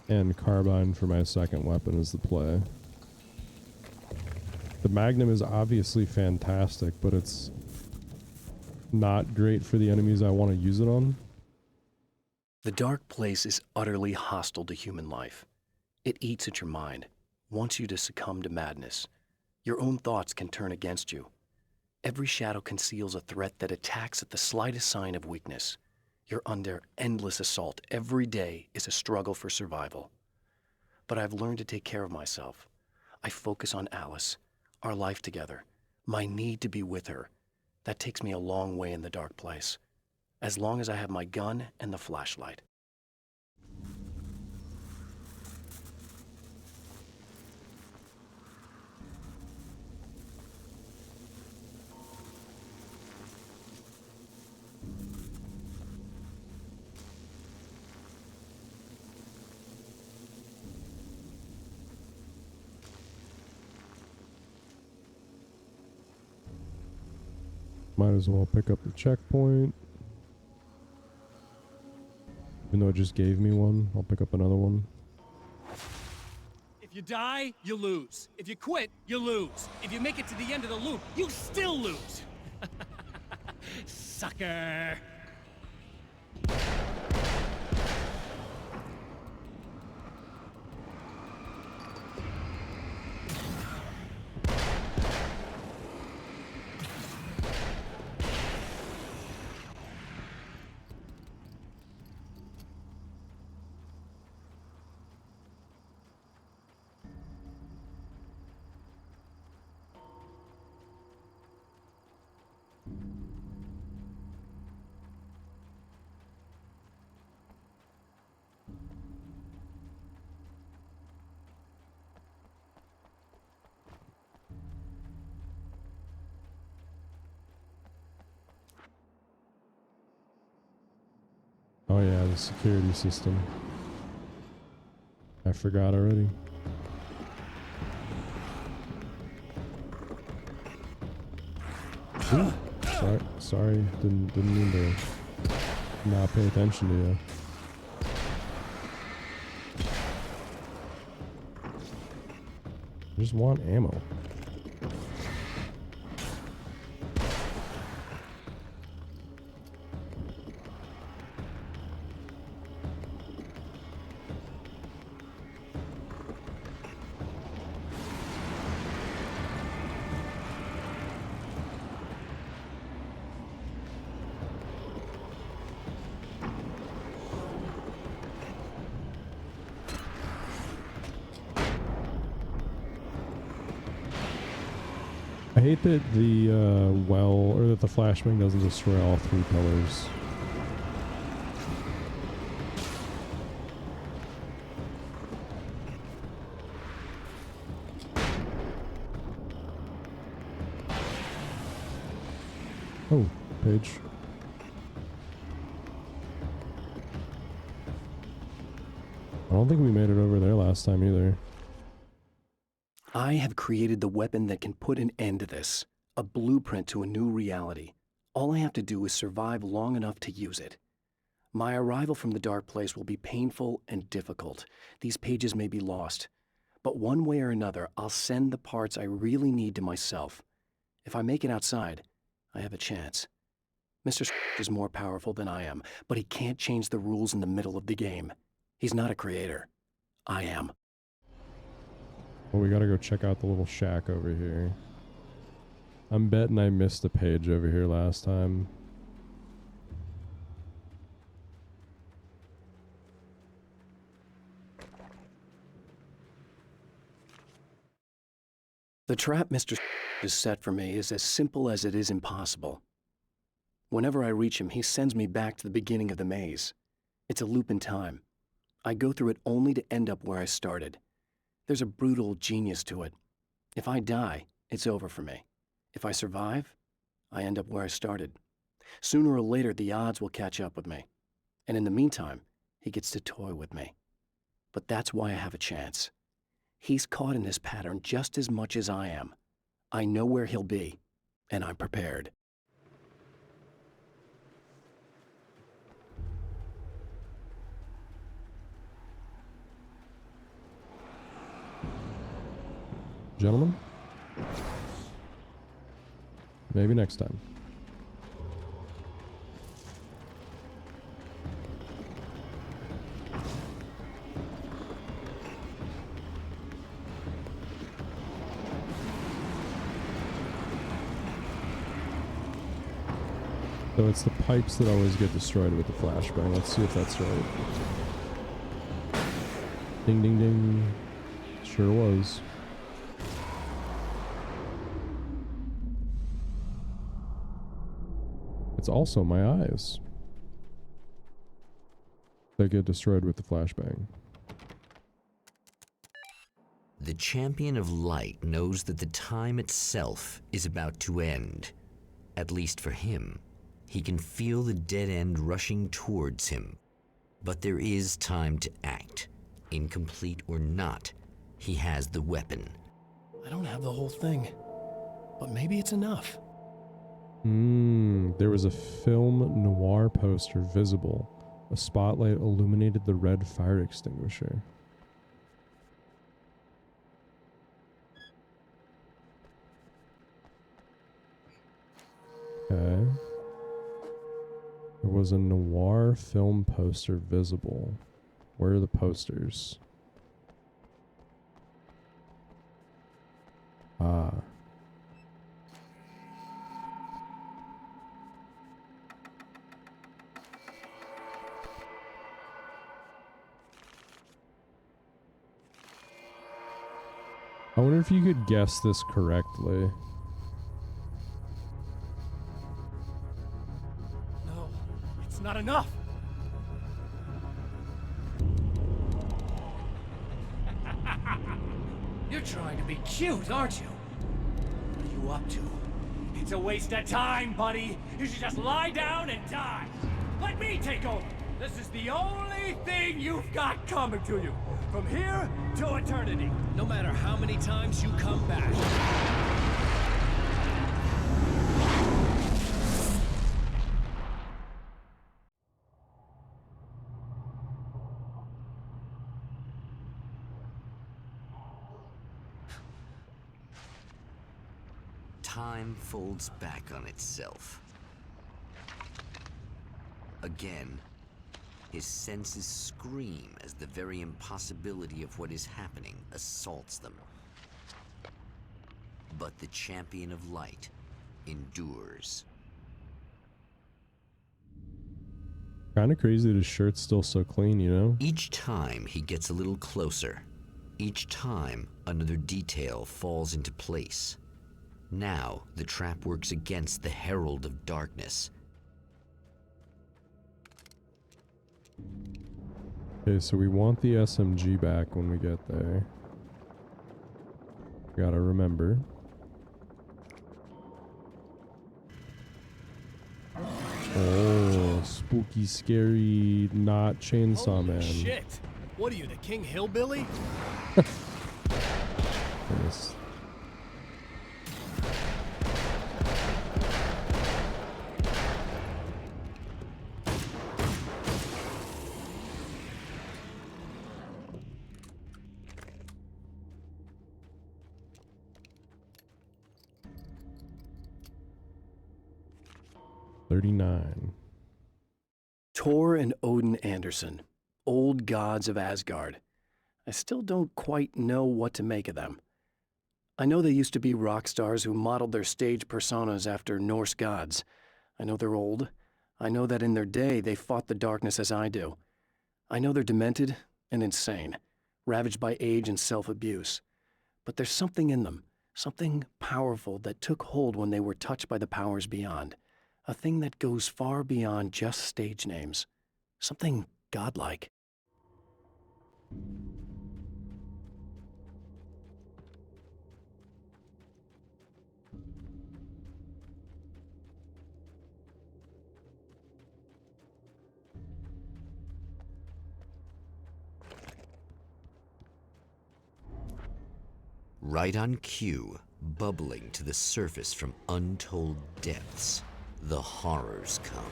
and carbine for my second weapon is the play. The Magnum is obviously fantastic, but it's not great for the enemies I want to use it on. The dark place is utterly hostile to human life. It eats at your mind, wants you to succumb to madness. Your own thoughts can turn against you. Every shadow conceals a threat that attacks at the slightest sign of weakness. You're under endless assault. Every day is a struggle for survival. But I've learned to take care of myself. I focus on Alice, our life together, my need to be with her. That takes me a long way in the dark place. As long as I have my gun and the flashlight. Might as well pick up the checkpoint. Even though it just gave me one, I'll pick up another one. If you die, you lose. If you quit, you lose. If you make it to the end of the loop, you still lose. Sucker. Oh yeah, the security system. I forgot already. Ooh, sorry, didn't mean to not pay attention to you. I just want ammo. I hate that the that the flashbang doesn't destroy all 3 pillars. Oh, page. I don't think we made it over there last time either. I have created the weapon that can put an end to this. A blueprint to a new reality. All I have to do is survive long enough to use it. My arrival from the dark place will be painful and difficult. These pages may be lost. But one way or another, I'll send the parts I really need to myself. If I make it outside, I have a chance. Mr. is more powerful than I am, but he can't change the rules in the middle of the game. He's not a creator. I am. Well, we gotta go check out the little shack over here. I'm betting I missed a page over here last time. The trap Mr. has set for me is as simple as it is impossible. Whenever I reach him, he sends me back to the beginning of the maze. It's a loop in time. I go through it only to end up where I started. There's a brutal genius to it. If I die, it's over for me. If I survive, I end up where I started. Sooner or later, the odds will catch up with me. And in the meantime, he gets to toy with me. But that's why I have a chance. He's caught in this pattern just as much as I am. I know where he'll be, and I'm prepared. Gentlemen? Maybe next time. So it's the pipes that always get destroyed with the flashbang. Let's see if that's right. Ding, ding, ding. Sure was. It's also my eyes that get destroyed with the flashbang. The champion of light knows that the time itself is about to end. At least for him. He can feel the dead end rushing towards him. But there is time to act. Incomplete or not, he has the weapon. I don't have the whole thing, but maybe it's enough. There was a film noir poster visible. A spotlight illuminated the red fire extinguisher. Okay. There was a noir film poster visible. Where are the posters? Ah. I wonder if you could guess this correctly. No, it's not enough. You're trying to be cute, aren't you? What are you up to? It's a waste of time, buddy. You should just lie down and die. Let me take over. This is the only thing you've got coming to you. From here to eternity. No matter how many times you come back. Time folds back on itself. Again, his senses scream as the very impossibility of what is happening assaults them. But the champion of light endures. Kinda crazy that his shirt's still so clean, you know? Each time he gets a little closer. Each time another detail falls into place. Now, the trap works against the Herald of Darkness. Okay, so we want the SMG back when we get there. Gotta remember. Oh, spooky, scary, not Chainsaw Holy Man. shit! What are you, the King Hillbilly? Goodness. Thor and Odin Anderson, old gods of Asgard. I still don't quite know what to make of them. I know they used to be rock stars who modeled their stage personas after Norse gods. I know they're old. I know that in their day they fought the darkness as I do. I know they're demented and insane, ravaged by age and self-abuse. But there's something in them, something powerful that took hold when they were touched by the powers beyond. A thing that goes far beyond just stage names. Something godlike. Right on cue, bubbling to the surface from untold depths, the horrors come.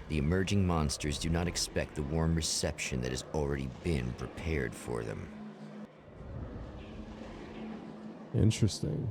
The emerging monsters do not expect the warm reception that has already been prepared for them. Interesting.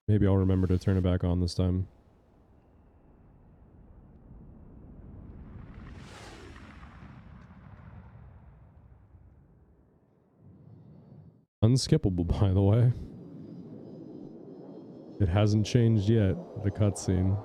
Maybe I'll remember to turn it back on this time. Unskippable, by the way. It hasn't changed yet, the cutscene.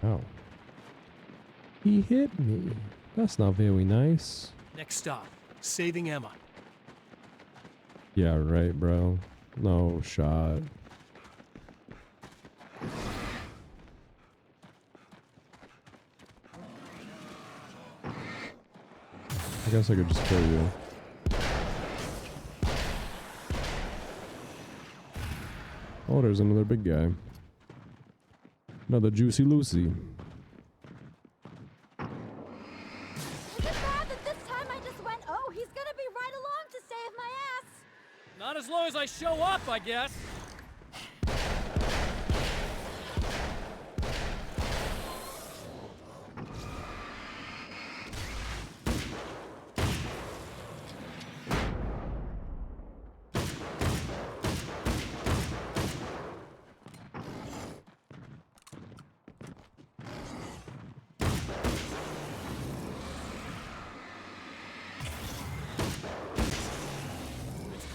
Oh. He hit me. That's not very nice. Next stop, saving Emma. Yeah, right, bro. No shot. I guess I could just kill you. Oh, there's another big guy. Another Juicy Lucy. Is it bad that this time I just went, oh, he's gonna be right along to save my ass? Not as long as I show up, I guess.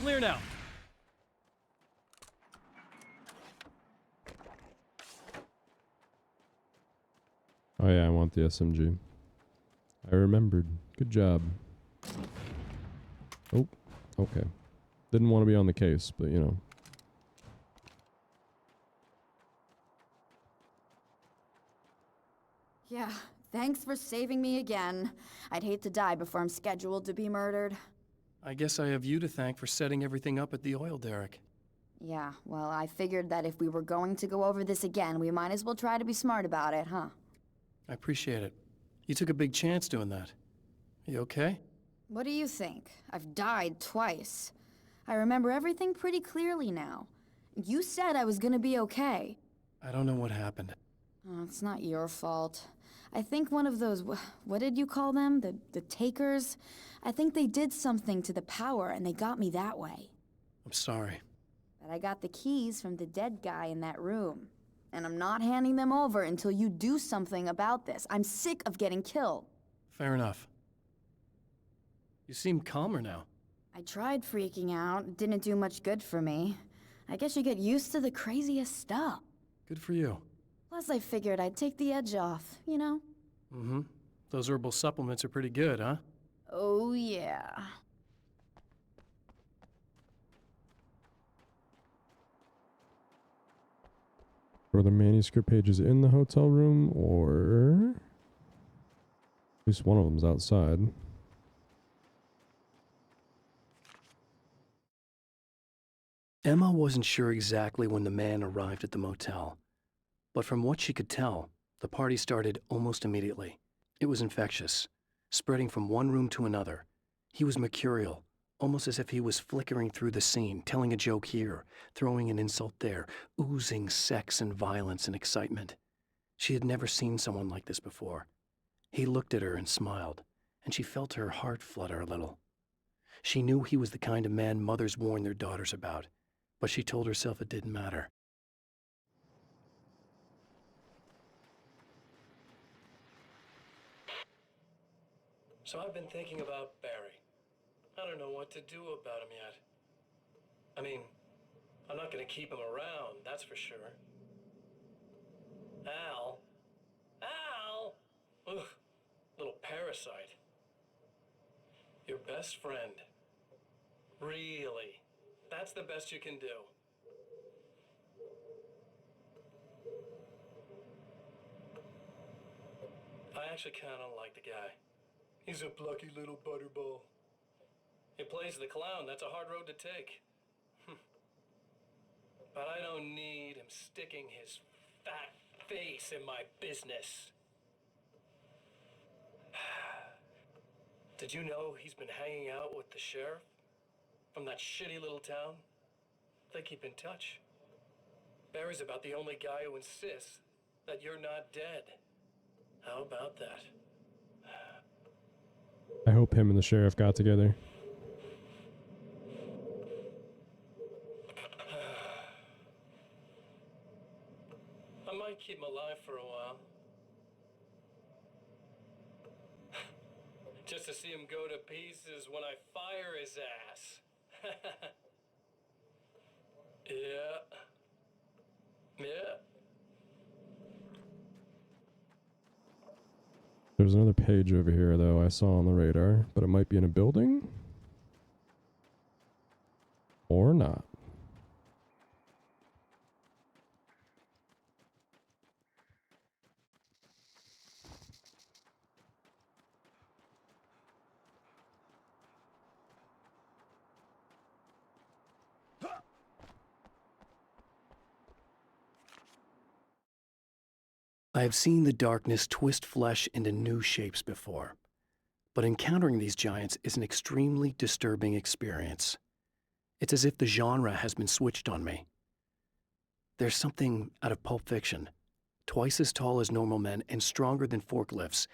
Clear now. Oh yeah, I want the SMG. I remembered. Good job. Oh, okay. Didn't want to be on the case, but you know. Yeah, thanks for saving me again. I'd hate to die before I'm scheduled to be murdered. I guess I have you to thank for setting everything up at the oil derrick. Yeah, well, I figured that if we were going to go over this again, we might as well try to be smart about it, huh? I appreciate it. You took a big chance doing that. You okay? What do you think? I've died twice. I remember everything pretty clearly now. You said I was gonna be okay. I don't know what happened. Oh, it's not your fault. I think one of those, what did you call them? The takers? I think they did something to the power and they got me that way. I'm sorry. But I got the keys from the dead guy in that room. And I'm not handing them over until you do something about this. I'm sick of getting killed. Fair enough. You seem calmer now. I tried freaking out. It didn't do much good for me. I guess you get used to the craziest stuff. Good for you. Plus, I figured I'd take the edge off, you know? Mm-hmm. Those herbal supplements are pretty good, huh? Oh, yeah. Were the manuscript pages in the hotel room, or at least one of them's outside? Emma wasn't sure exactly when the man arrived at the motel. But from what she could tell, the party started almost immediately. It was infectious, spreading from one room to another. He was mercurial, almost as if he was flickering through the scene, telling a joke here, throwing an insult there, oozing sex and violence and excitement. She had never seen someone like this before. He looked at her and smiled, and she felt her heart flutter a little. She knew he was the kind of man mothers warn their daughters about, but she told herself it didn't matter. So I've been thinking about Barry. I don't know what to do about him yet. I mean, I'm not gonna keep him around, that's for sure. Al? Al? Ugh, little parasite. Your best friend. Really? That's the best you can do. I actually kinda like the guy. He's a plucky little butterball. He plays the clown. That's a hard road to take. But I don't need him sticking his fat face in my business. Did you know he's been hanging out with the sheriff from that shitty little town? They keep in touch. Barry's about the only guy who insists that you're not dead. How about that? I hope him and the sheriff got together. I might keep him alive for a while. Just to see him go to pieces when I fire his ass. Yeah. Yeah. There's another page over here, though, I saw on the radar, but it might be in a building? Or not. I have seen the darkness twist flesh into new shapes before, but encountering these giants is an extremely disturbing experience. It's as if the genre has been switched on me. There's something out of Pulp Fiction. Twice as tall as normal men and stronger than forklifts,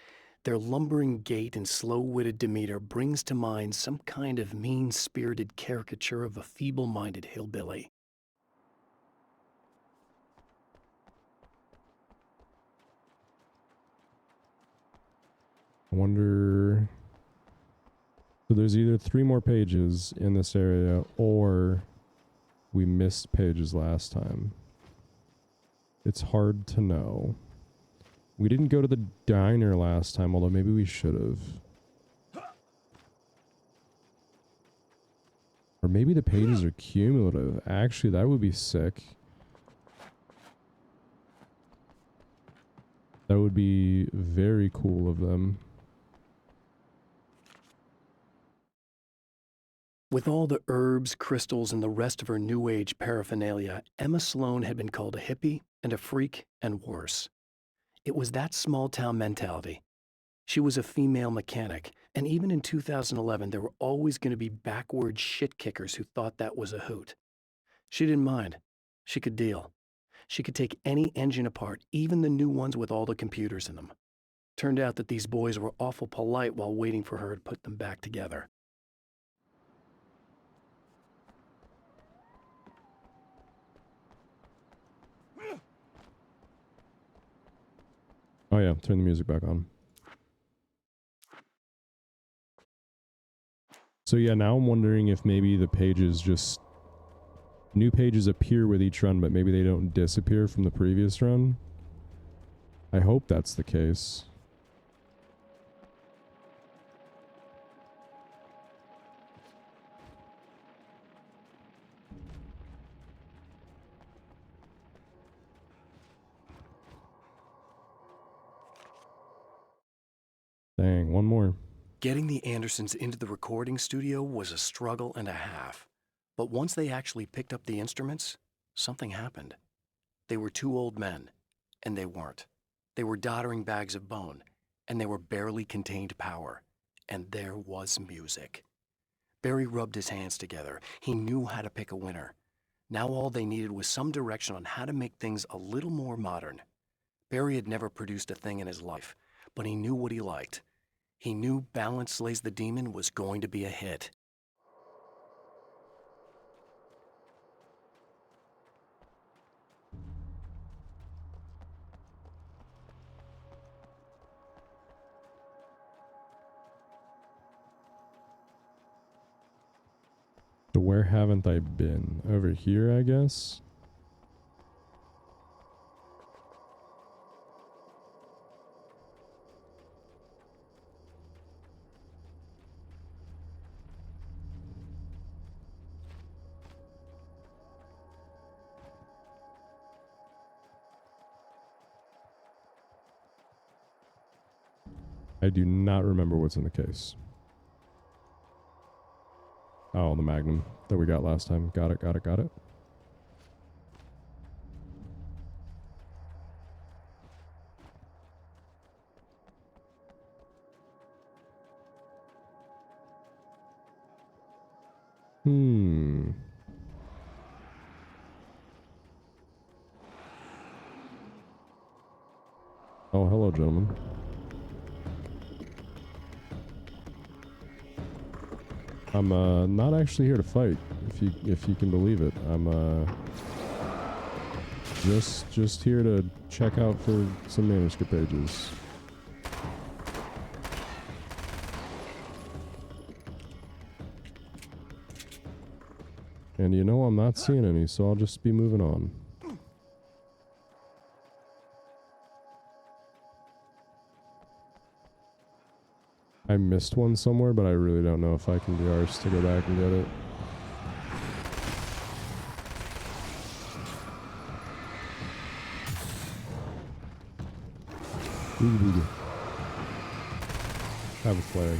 their lumbering gait and slow-witted demeanor brings to mind some kind of mean-spirited caricature of a feeble-minded hillbilly. I wonder... So there's either 3 more pages in this area, or we missed pages last time. It's hard to know. We didn't go to the diner last time, although maybe we should have. Or maybe the pages are cumulative. Actually, that would be sick. That would be very cool of them. With all the herbs, crystals, and the rest of her New Age paraphernalia, Emma Sloan had been called a hippie and a freak and worse. It was that small-town mentality. She was a female mechanic, and even in 2011, there were always going to be backward shit-kickers who thought that was a hoot. She didn't mind. She could deal. She could take any engine apart, even the new ones with all the computers in them. Turned out that these boys were awful polite while waiting for her to put them back together. Oh yeah, turn the music back on. So yeah, now I'm wondering if maybe the pages just... new pages appear with each run, but maybe they don't disappear from the previous run. I hope that's the case. Dang, one more. Getting the Andersons into the recording studio was a struggle and a half. But once they actually picked up the instruments, something happened. They were two old men, and they weren't. They were doddering bags of bone, and they were barely contained power. And there was music. Barry rubbed his hands together. He knew how to pick a winner. Now all they needed was some direction on how to make things a little more modern. Barry had never produced a thing in his life, but he knew what he liked. He knew Balance Slays the Demon was going to be a hit. So where haven't I been? Over here, I guess? I do not remember what's in the case. Oh, the Magnum that we got last time. Got it, got it, got it. Oh, hello, gentlemen. I'm not actually here to fight, if you can believe it. I'm just here to check out for some manuscript pages. And you know I'm not seeing any, so I'll just be moving on. I missed one somewhere, but I really don't know if I can be arsed to go back and get it. Ooh. Have a flag.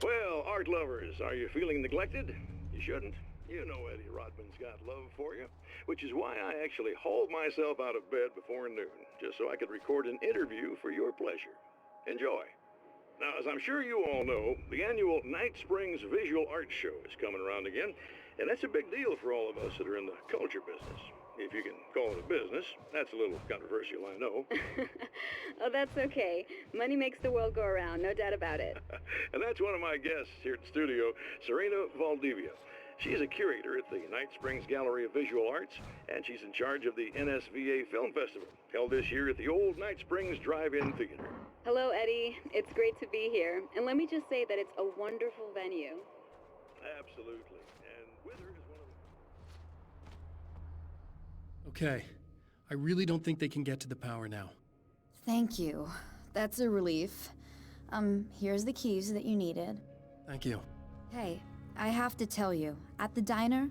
Well, art lovers, are you feeling neglected? You shouldn't. You know Eddie Rodman's got love for you, which is why I actually hauled myself out of bed before noon, just so I could record an interview for your pleasure. Enjoy. Now, as I'm sure you all know, the annual Night Springs Visual Art Show is coming around again, and that's a big deal for all of us that are in the culture business. If you can call it a business. That's a little controversial, I know. Oh, that's okay. Money makes the world go around, no doubt about it. And that's one of my guests here at the studio, Serena Valdivia. She's a curator at the Night Springs Gallery of Visual Arts, and she's in charge of the NSVA Film Festival, held this year at the old Night Springs Drive-In Theater. Hello, Eddie. It's great to be here. And let me just say that it's a wonderful venue. Absolutely. And Withard is one of Okay. I really don't think they can get to the power now. Thank you. That's a relief. Here's the keys that you needed. Thank you. Hey, I have to tell you, at the diner,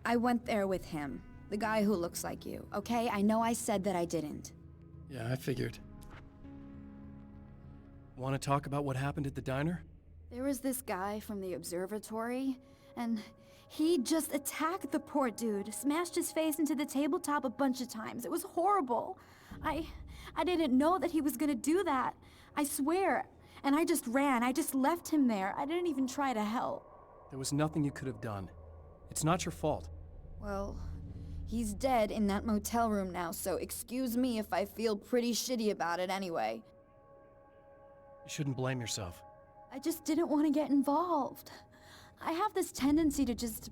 I went there with him. The guy who looks like you, okay? I know I said that I didn't. Yeah, I figured. Want to talk about what happened at the diner? There was this guy from the observatory, and he just attacked the poor dude, smashed his face into the tabletop a bunch of times. It was horrible. I didn't know that he was gonna do that. I swear. And I just ran. I just left him there. I didn't even try to help. There was nothing you could have done. It's not your fault. Well, he's dead in that motel room now, so excuse me if I feel pretty shitty about it anyway. You shouldn't blame yourself. I just didn't want to get involved. I have this tendency to just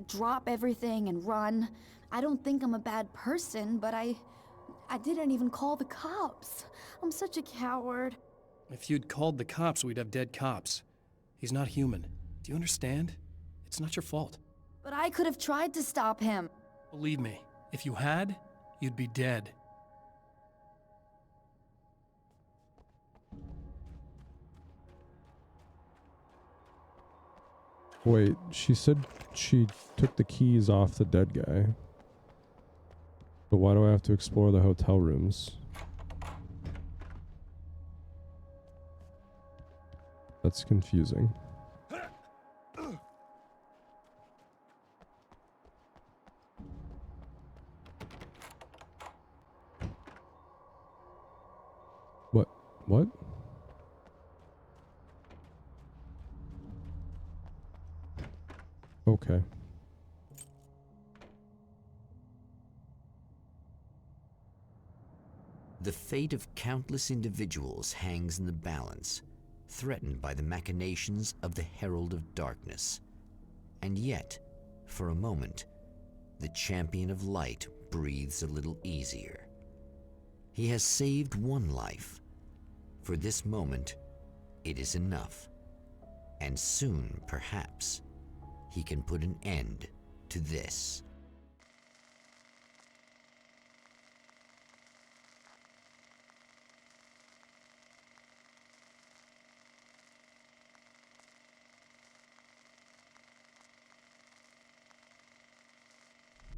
drop everything and run. I don't think I'm a bad person, but I didn't even call the cops. I'm such a coward. If you'd called the cops, we'd have dead cops. He's not human. Do you understand? It's not your fault. But I could have tried to stop him. Believe me, if you had, you'd be dead. Wait, she said she took the keys off the dead guy. But why do I have to explore the hotel rooms? That's confusing. What? Okay. The fate of countless individuals hangs in the balance, threatened by the machinations of the Herald of Darkness. And yet, for a moment, the champion of light breathes a little easier. He has saved one life. For this moment, it is enough. And soon, perhaps, he can put an end to this.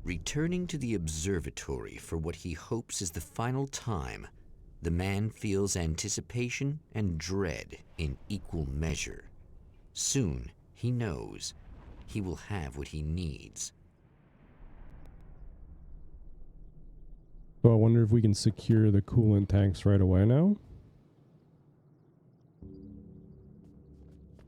Returning to the observatory for what he hopes is the final time, the man feels anticipation and dread in equal measure. Soon, he knows, he will have what he needs. So I wonder if we can secure the coolant tanks right away now?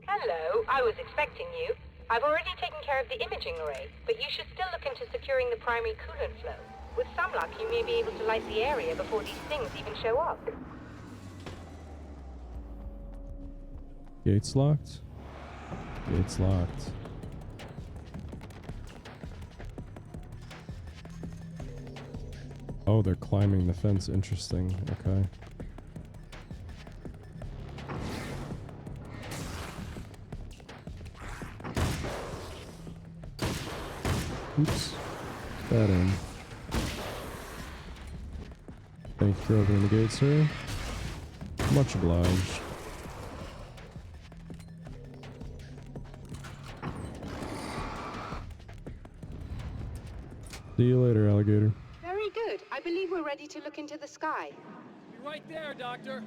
Hello, I was expecting you. I've already taken care of the imaging array, but you should still look into securing the primary coolant flow. With some luck, you may be able to light the area before these things even show up. Gates locked? Gates locked. Oh, they're climbing the fence. Interesting. Okay. Oops. That in. Thank you for opening the gate, sir. Much obliged. See you later, alligator. Very good. I believe we're ready to look into the sky. Be right there, Doctor.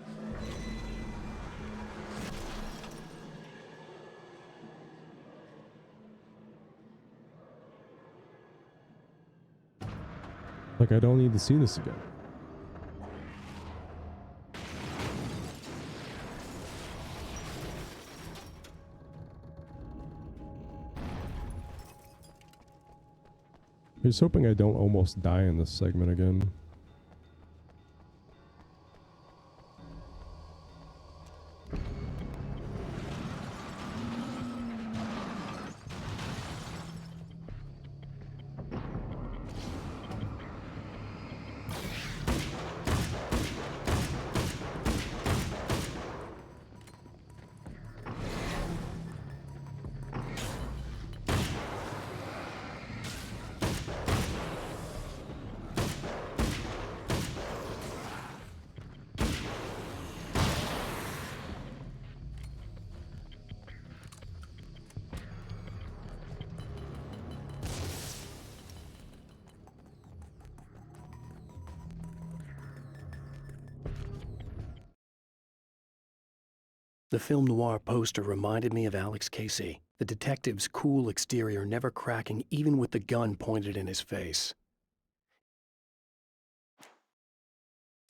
Like, I don't need to see this again. Here's hoping I don't almost die in this segment again. The film noir poster reminded me of Alex Casey, the detective's cool exterior never cracking even with the gun pointed in his face.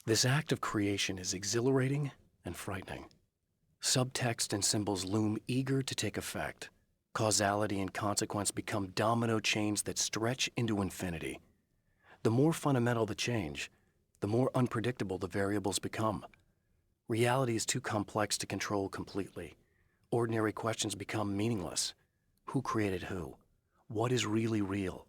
This act of creation is exhilarating and frightening. Subtext and symbols loom eager to take effect. Causality and consequence become domino chains that stretch into infinity. The more fundamental the change, the more unpredictable the variables become. Reality is too complex to control completely. Ordinary questions become meaningless. Who created who? What is really real?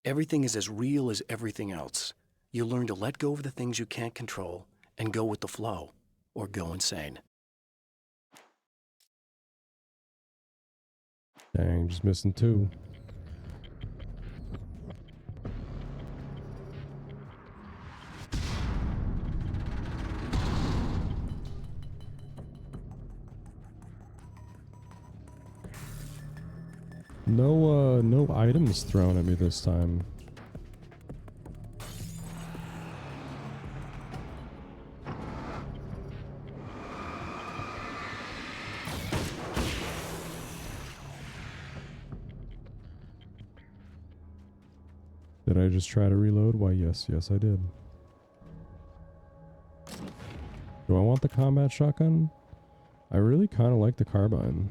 Everything is as real as everything else. You learn to let go of the things you can't control and go with the flow, or go insane. Dang, just missing 2. No items thrown at me this time. Did I just try to reload? Why, yes, I did. Do I want the combat shotgun? I really kind of like the carbine.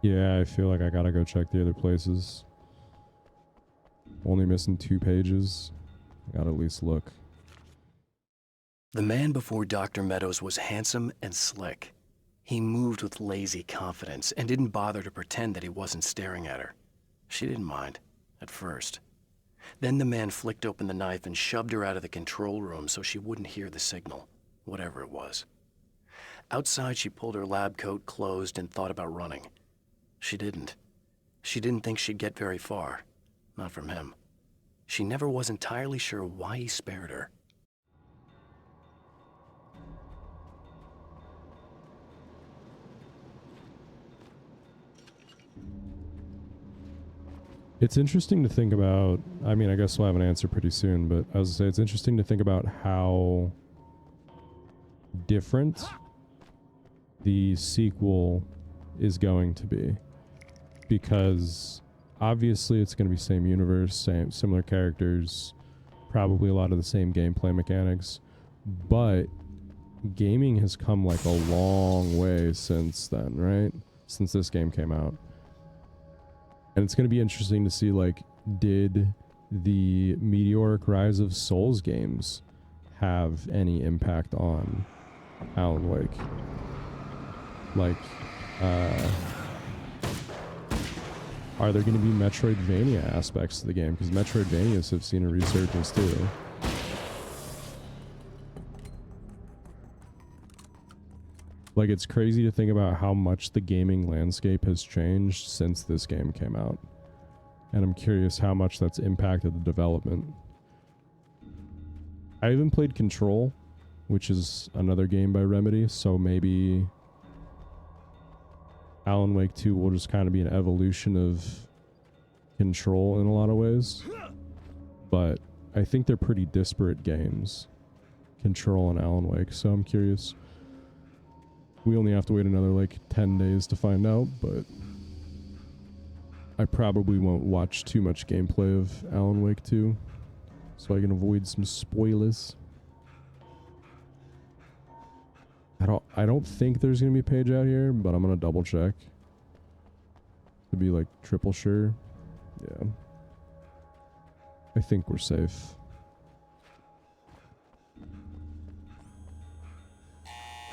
Yeah, I feel like I gotta go check the other places. Only missing 2 pages. I gotta at least look. The man before Dr. Meadows was handsome and slick. He moved with lazy confidence and didn't bother to pretend that he wasn't staring at her. She didn't mind, at first. Then the man flicked open the knife and shoved her out of the control room so she wouldn't hear the signal, whatever it was. Outside, she pulled her lab coat closed and thought about running. She didn't. She didn't think she'd get very far. Not from him. She never was entirely sure why he spared her. It's interesting to think about, I mean, I guess we'll have an answer pretty soon, but I was gonna say it's interesting to think about how different the sequel is going to be. Because obviously it's going to be same universe, similar characters, probably a lot of the same gameplay mechanics, but gaming has come like a long way since then, right? Since this game came out. And it's going to be interesting to see, like, did the meteoric rise of Souls games have any impact on Alan Wake? Like, are there going to be Metroidvania aspects to the game? Because Metroidvanias have seen a resurgence too. Like, it's crazy to think about how much the gaming landscape has changed since this game came out. And I'm curious how much that's impacted the development. I haven't played Control, which is another game by Remedy, so maybe Alan Wake 2 will just kind of be an evolution of Control in a lot of ways. But I think they're pretty disparate games, Control and Alan Wake, so I'm curious. We only have to wait another like 10 days to find out, but I probably won't watch too much gameplay of Alan Wake 2 so I can avoid some spoilers. I don't think there's gonna be a page out here, but I'm gonna double check to be like triple sure. Yeah, I think we're safe.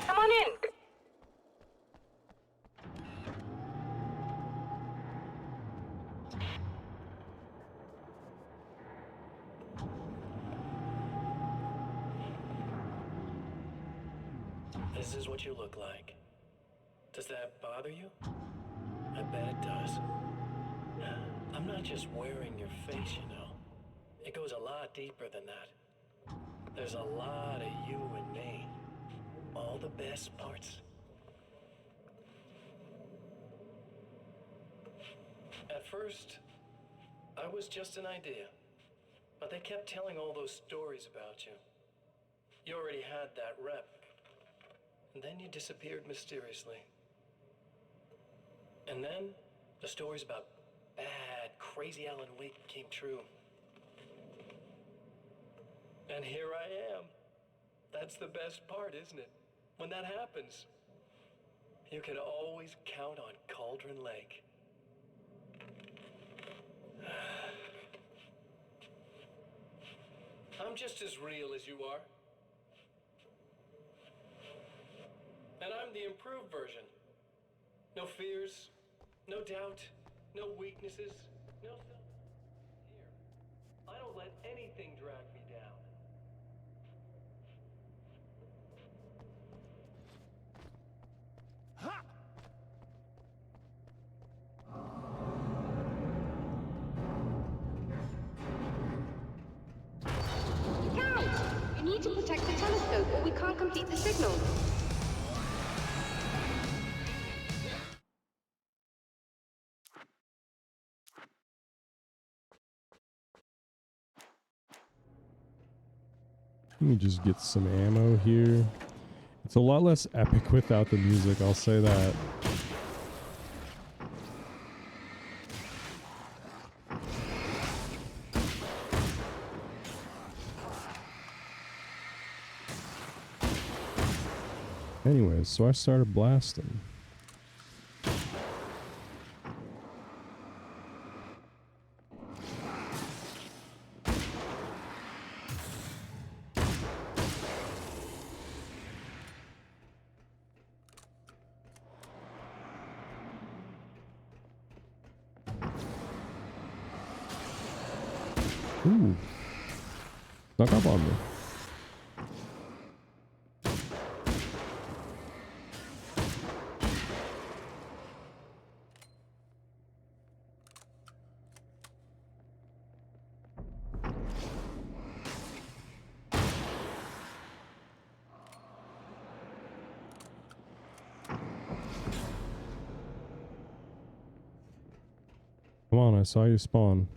Come on in. This is what you look like. Does that bother you? I bet it does. I'm not just wearing your face, you know. It goes a lot deeper than that. There's a lot of you and me. All the best parts. At first, I was just an idea. But they kept telling all those stories about you. You already had that rep. And then you disappeared mysteriously. And then, the stories about bad, crazy Alan Wake came true. And here I am. That's the best part, isn't it? When that happens, you can always count on Cauldron Lake. I'm just as real as you are. And I'm the improved version. No fears, no doubt, no weaknesses, no self. Here, I don't let anything drag me down. Ha! Count! You need to protect the telescope or we can't complete the signal. Let me just get some ammo here. It's a lot less epic without the music, I'll say that. Anyways, so I started blasting. Ooh. Snuck up on me. Come on, I saw you spawn.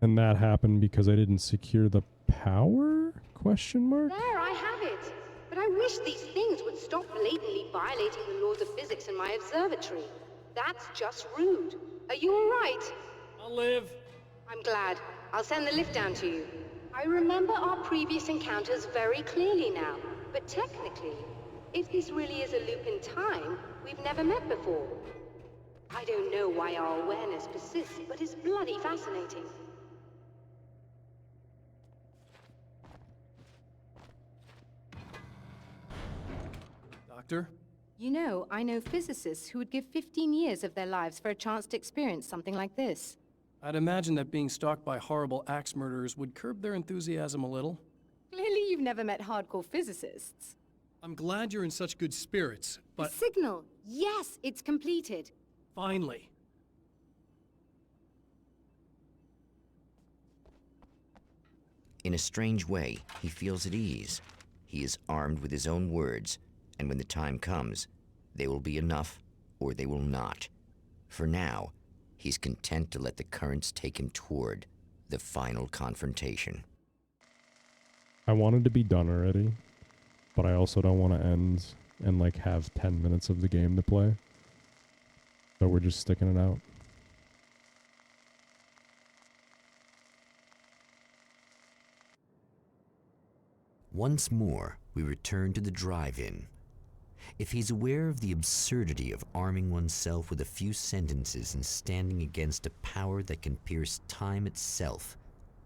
And that happened because I didn't secure the power? Question mark? There, I have it. But I wish these things would stop blatantly violating the laws of physics in my observatory. That's just rude. Are you all right? I'll live. I'm glad. I'll send the lift down to you. I remember our previous encounters very clearly now. But technically, if this really is a loop in time, we've never met before. I don't know why our awareness persists, but it's bloody fascinating. Doctor? You know, I know physicists who would give 15 years of their lives for a chance to experience something like this. I'd imagine that being stalked by horrible axe murderers would curb their enthusiasm a little. Clearly you've never met hardcore physicists. I'm glad you're in such good spirits, but... The signal! Yes, it's completed. Finally. In a strange way, he feels at ease. He is armed with his own words, and when the time comes, they will be enough or they will not. For now, he's content to let the currents take him toward the final confrontation. I wanted to be done already, but I also don't want to end and like have 10 minutes of the game to play. So we're just sticking it out. Once more, we return to the drive-in. If he's aware of the absurdity of arming oneself with a few sentences and standing against a power that can pierce time itself,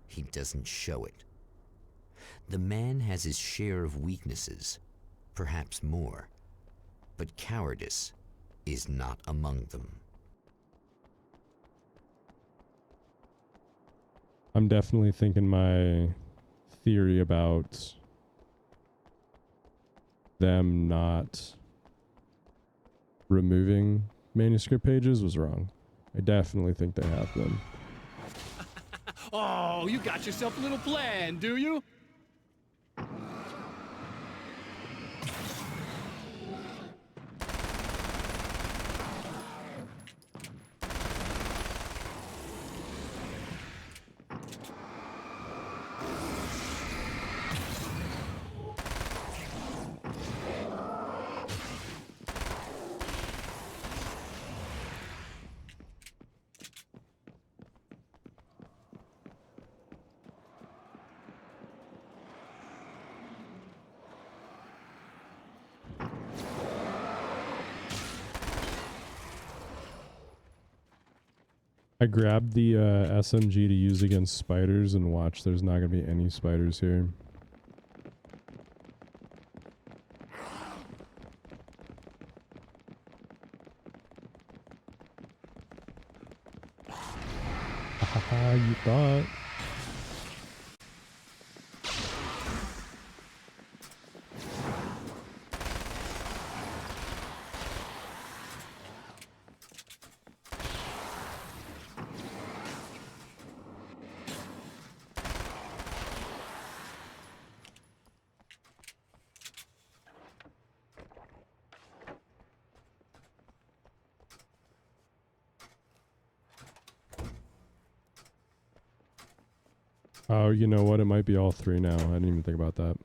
he doesn't show it. The man has his share of weaknesses, perhaps more, but cowardice is not among them. I'm definitely thinking my theory about them not removing manuscript pages was wrong. I definitely think they have them. Oh, you got yourself a little plan, do you? I grabbed the SMG to use against spiders, and watch, there's not going to be any spiders here. Haha, you thought. Oh, you know what? It might be all three now. I didn't even think about that.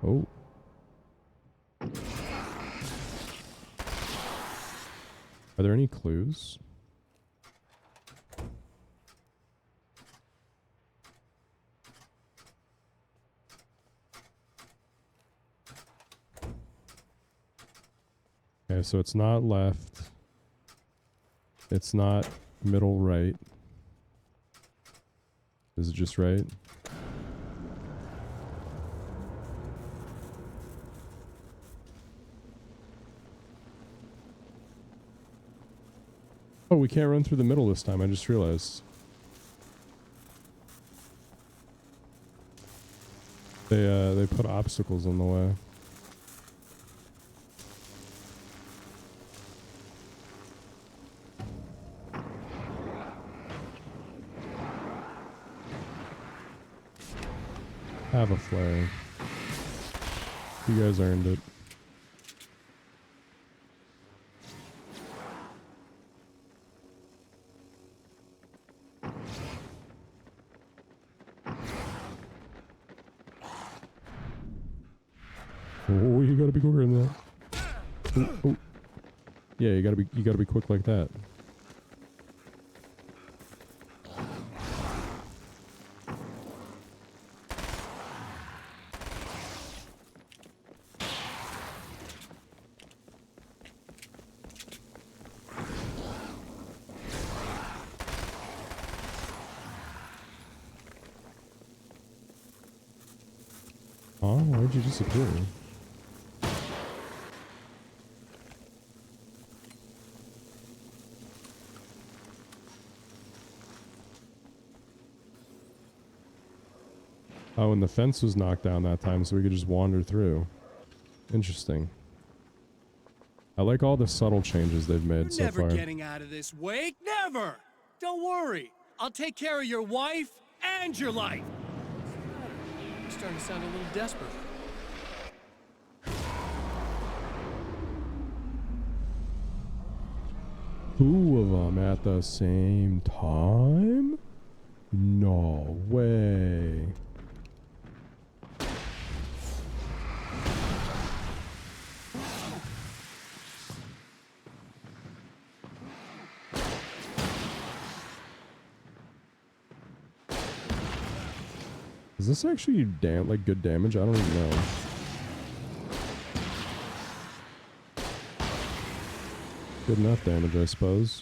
Oh. Are there any clues? Okay, so it's not left. It's not middle right. Is it just right? Oh, we can't run through the middle this time. I just realized. They put obstacles in the way. Have a flare. You guys earned it. Oh, you gotta be quicker than that. Oh, oh. Yeah, you gotta be quick like that. Oh, where'd you disappear? Oh, and the fence was knocked down that time, so we could just wander through. Interesting. I like all the subtle changes they've made so far. Never getting out of this wake, never! Don't worry, I'll take care of your wife and your life! You're starting to sound a little desperate. Two of them at the same time? No way. Is this actually like good damage? I don't even know. Good enough damage, I suppose.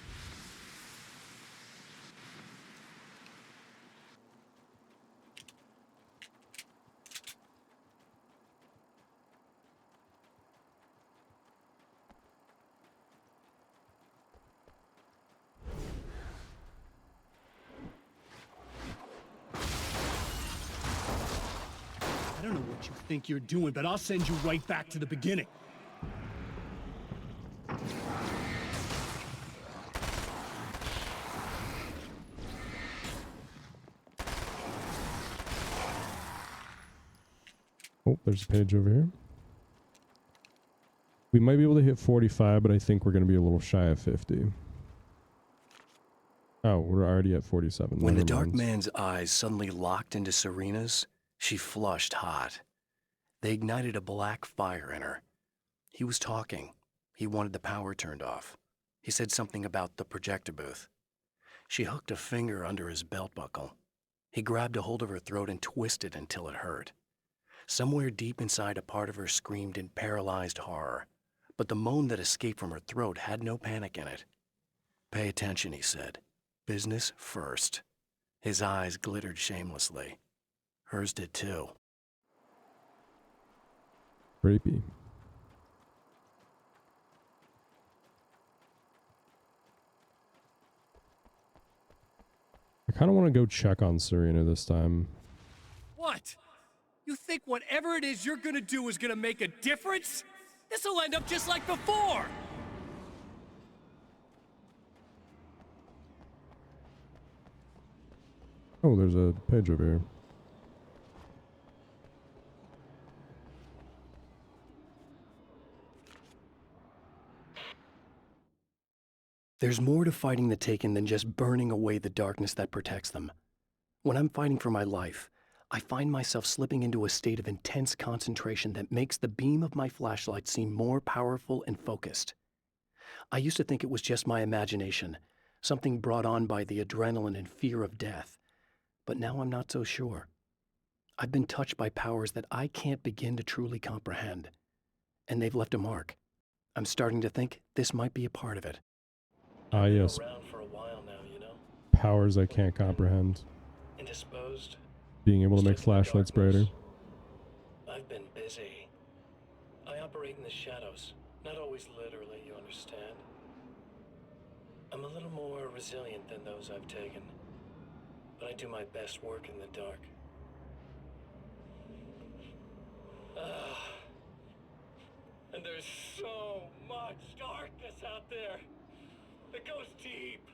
I don't know what you think you're doing, but I'll send you right back to the beginning. Oh, there's a page over here. We might be able to hit 45, but I think we're going to be a little shy of 50. Oh, we're already at 47. When the Never dark mind. man's eyes suddenly locked into Serena's, she flushed hot. They ignited a black fire in her. He was talking. He wanted the power turned off. He said something about the projector booth. She hooked a finger under his belt buckle. He grabbed a hold of her throat and twisted until it hurt. Somewhere deep inside, a part of her screamed in paralyzed horror, but the moan that escaped from her throat had no panic in it. "Pay attention," he said. "Business first." His eyes glittered shamelessly. Hers did too. Creepy. I kind of want to go check on Serena this time. What? You think whatever it is you're gonna do is gonna make a difference? This'll end up just like before! Oh, there's a page over here. There's more to fighting the Taken than just burning away the darkness that protects them. When I'm fighting for my life, I find myself slipping into a state of intense concentration that makes the beam of my flashlight seem more powerful and focused. I used to think it was just my imagination, something brought on by the adrenaline and fear of death, but now I'm not so sure. I've been touched by powers that I can't begin to truly comprehend, and they've left a mark. I'm starting to think this might be a part of it. Ah, yes. Around for a while now, you know? Powers I can't comprehend. Indisposed. Being able to make flashlights brighter. I've been busy. I operate in the shadows, not always literally, you understand? I'm a little more resilient than those I've taken, but I do my best work in the dark. And there's so much darkness out there. It goes deep.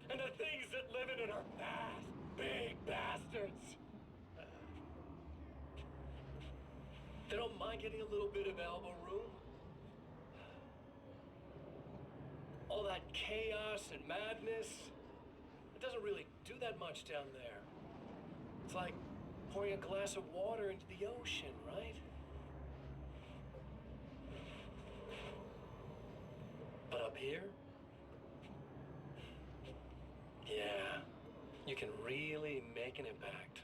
And the things that live in it are fast, big bastards. They don't mind getting a little bit of elbow room. All that chaos and madness, it doesn't really do that much down there. It's like pouring a glass of water into the ocean, right? But up here, yeah, you can really make an impact.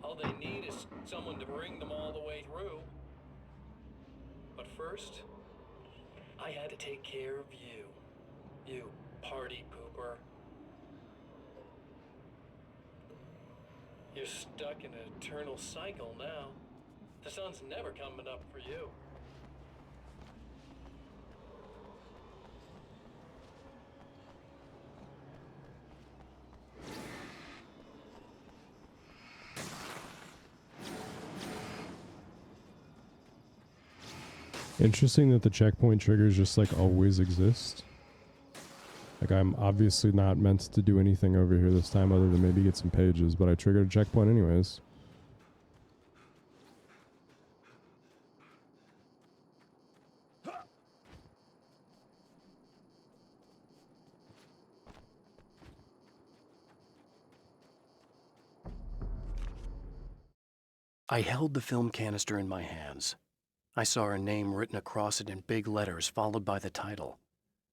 All they need is someone to bring them all the way through. But first, I had to take care of you. You party pooper. You're stuck in an eternal cycle now. The sun's never coming up for you. Interesting that the checkpoint triggers just like always exist. Like I'm obviously not meant to do anything over here this time other than maybe get some pages, but I triggered a checkpoint anyways. I held the film canister in my hands. I saw her name written across it in big letters, followed by the title.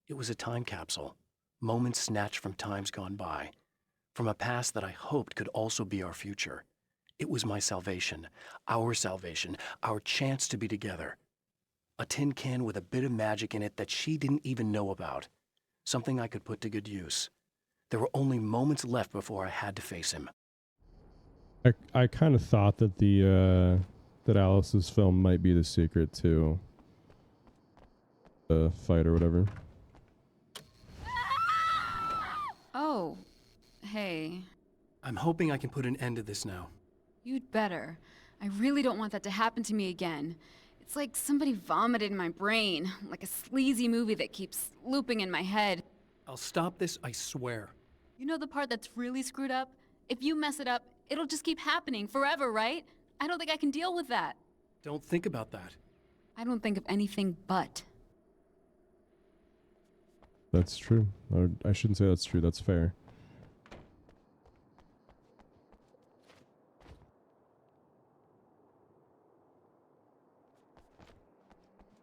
It was a time capsule, moments snatched from times gone by, from a past that I hoped could also be our future. It was my salvation, our chance to be together. A tin can with a bit of magic in it that she didn't even know about. Something I could put to good use. There were only moments left before I had to face him. I kind of thought that that Alice's film might be the secret to the fight or whatever. Oh, hey. I'm hoping I can put an end to this now. You'd better. I really don't want that to happen to me again. It's like somebody vomited in my brain, like a sleazy movie that keeps looping in my head. I'll stop this, I swear. You know the part that's really screwed up? If you mess it up, it'll just keep happening forever, right? I don't think I can deal with that. Don't think about that. I don't think of anything but. That's true. Or I shouldn't say that's true, that's fair.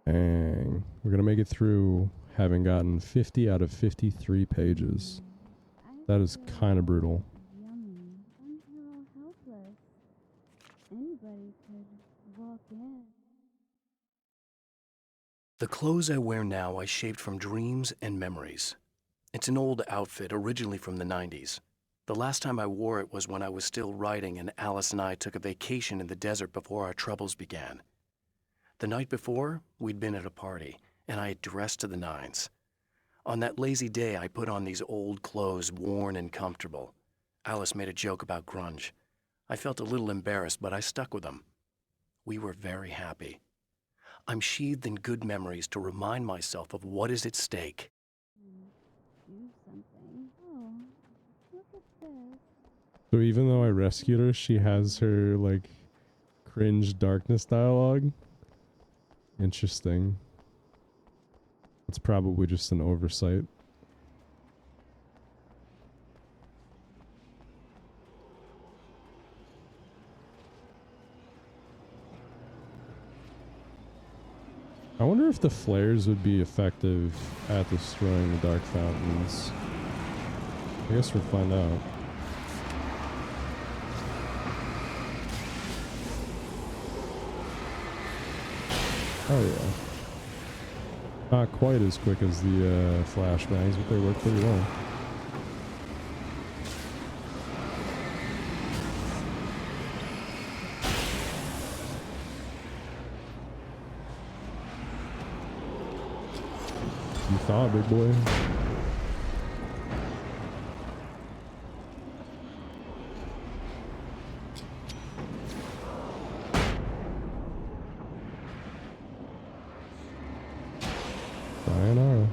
Dang. We're gonna make it through having gotten 50 out of 53 pages. That is kind of brutal. The clothes I wear now I shaped from dreams and memories. It's an old outfit, originally from the 90s. The last time I wore it was when I was still writing and Alice and I took a vacation in the desert before our troubles began. The night before, we'd been at a party, and I had dressed to the nines. On that lazy day, I put on these old clothes, worn and comfortable. Alice made a joke about grunge. I felt a little embarrassed, but I stuck with them. We were very happy. I'm sheathed in good memories to remind myself of what is at stake. So even though I rescued her, she has her, like, cringe darkness dialogue? Interesting. It's probably just an oversight. I wonder if the flares would be effective at destroying the dark fountains. I guess we'll find out. Oh yeah. Not quite as quick as the flashbangs, but they work pretty well. You thought, big boy. Sayonara.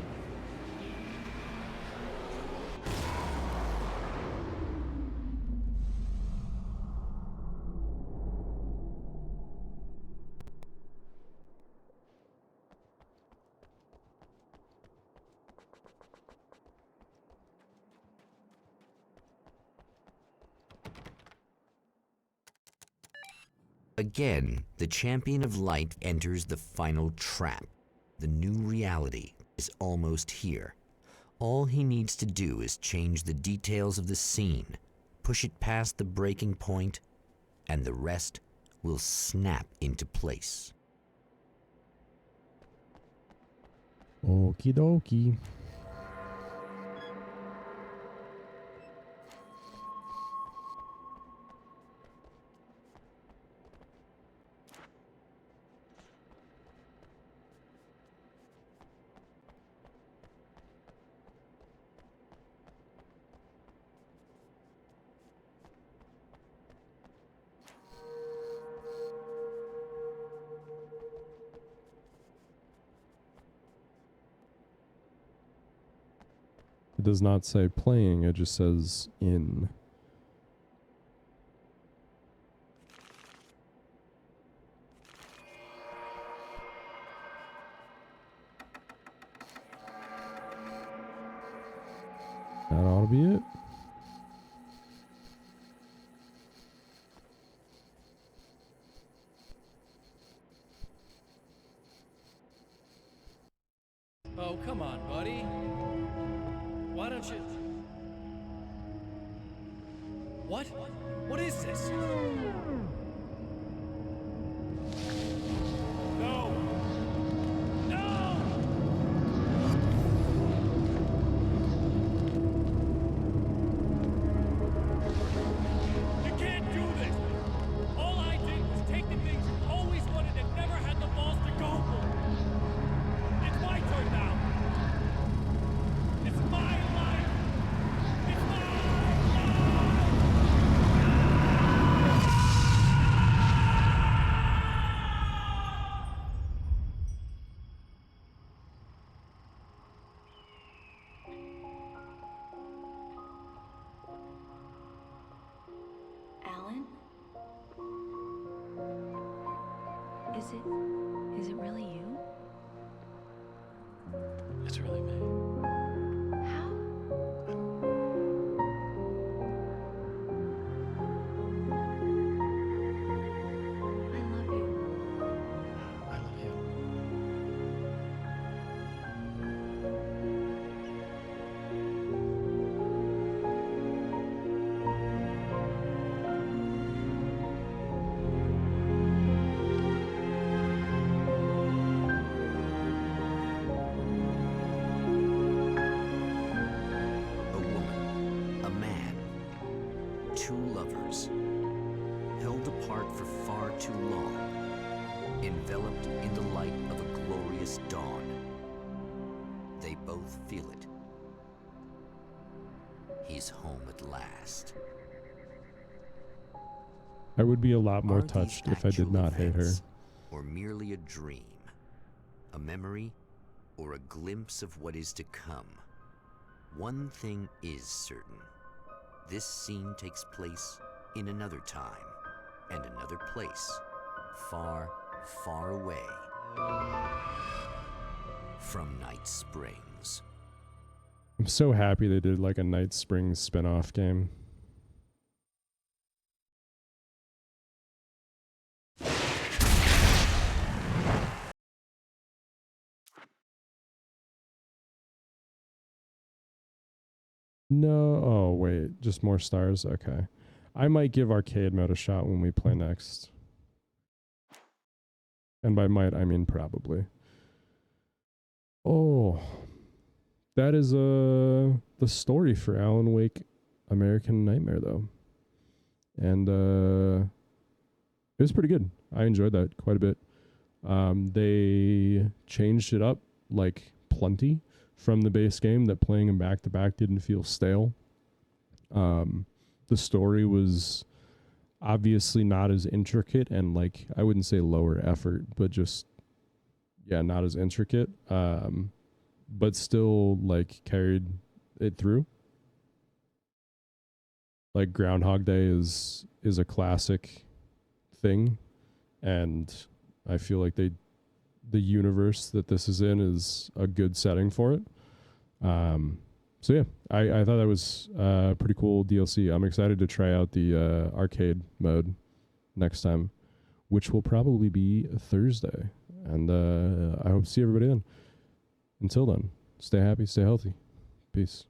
Again, the champion of light enters the final trap. The new reality is almost here. All he needs to do is change the details of the scene, push it past the breaking point, and the rest will snap into place. Okie dokie. It does not say playing, it just says in. That ought to be it. Oh, come on, buddy. Why don't you... What? What is this? No! Is it really you? It's really me. How? I love you. I love you. A woman, a man, two lovers, held apart for far too long, enveloped in the light of a glorious dawn. They both feel it. He's home at last. I would be a lot more Are these touched if I did actual not hate her. events, or merely a dream, a memory, or a glimpse of what is to come? One thing is certain. This scene takes place in another time and another place, far, far away from Night Springs. I'm so happy they did like a Night Springs spin-off game. No, oh wait, just more stars? Okay. I might give arcade mode a shot when we play next. And by might, I mean probably. Oh, that is the story for Alan Wake American Nightmare though. And it was pretty good. I enjoyed that quite a bit. They changed it up like plenty from the base game, that playing them back to back didn't feel stale. The story was obviously not as intricate and, like, I wouldn't say lower effort, but just, yeah, not as intricate. But still, like, carried it through. Like, Groundhog Day is a classic thing, and I feel like the universe that this is in is a good setting for it. So yeah, I thought that was pretty cool DLC. I'm excited to try out the arcade mode next time, which will probably be Thursday. And I hope to see everybody then. Until then, stay happy, stay healthy. Peace.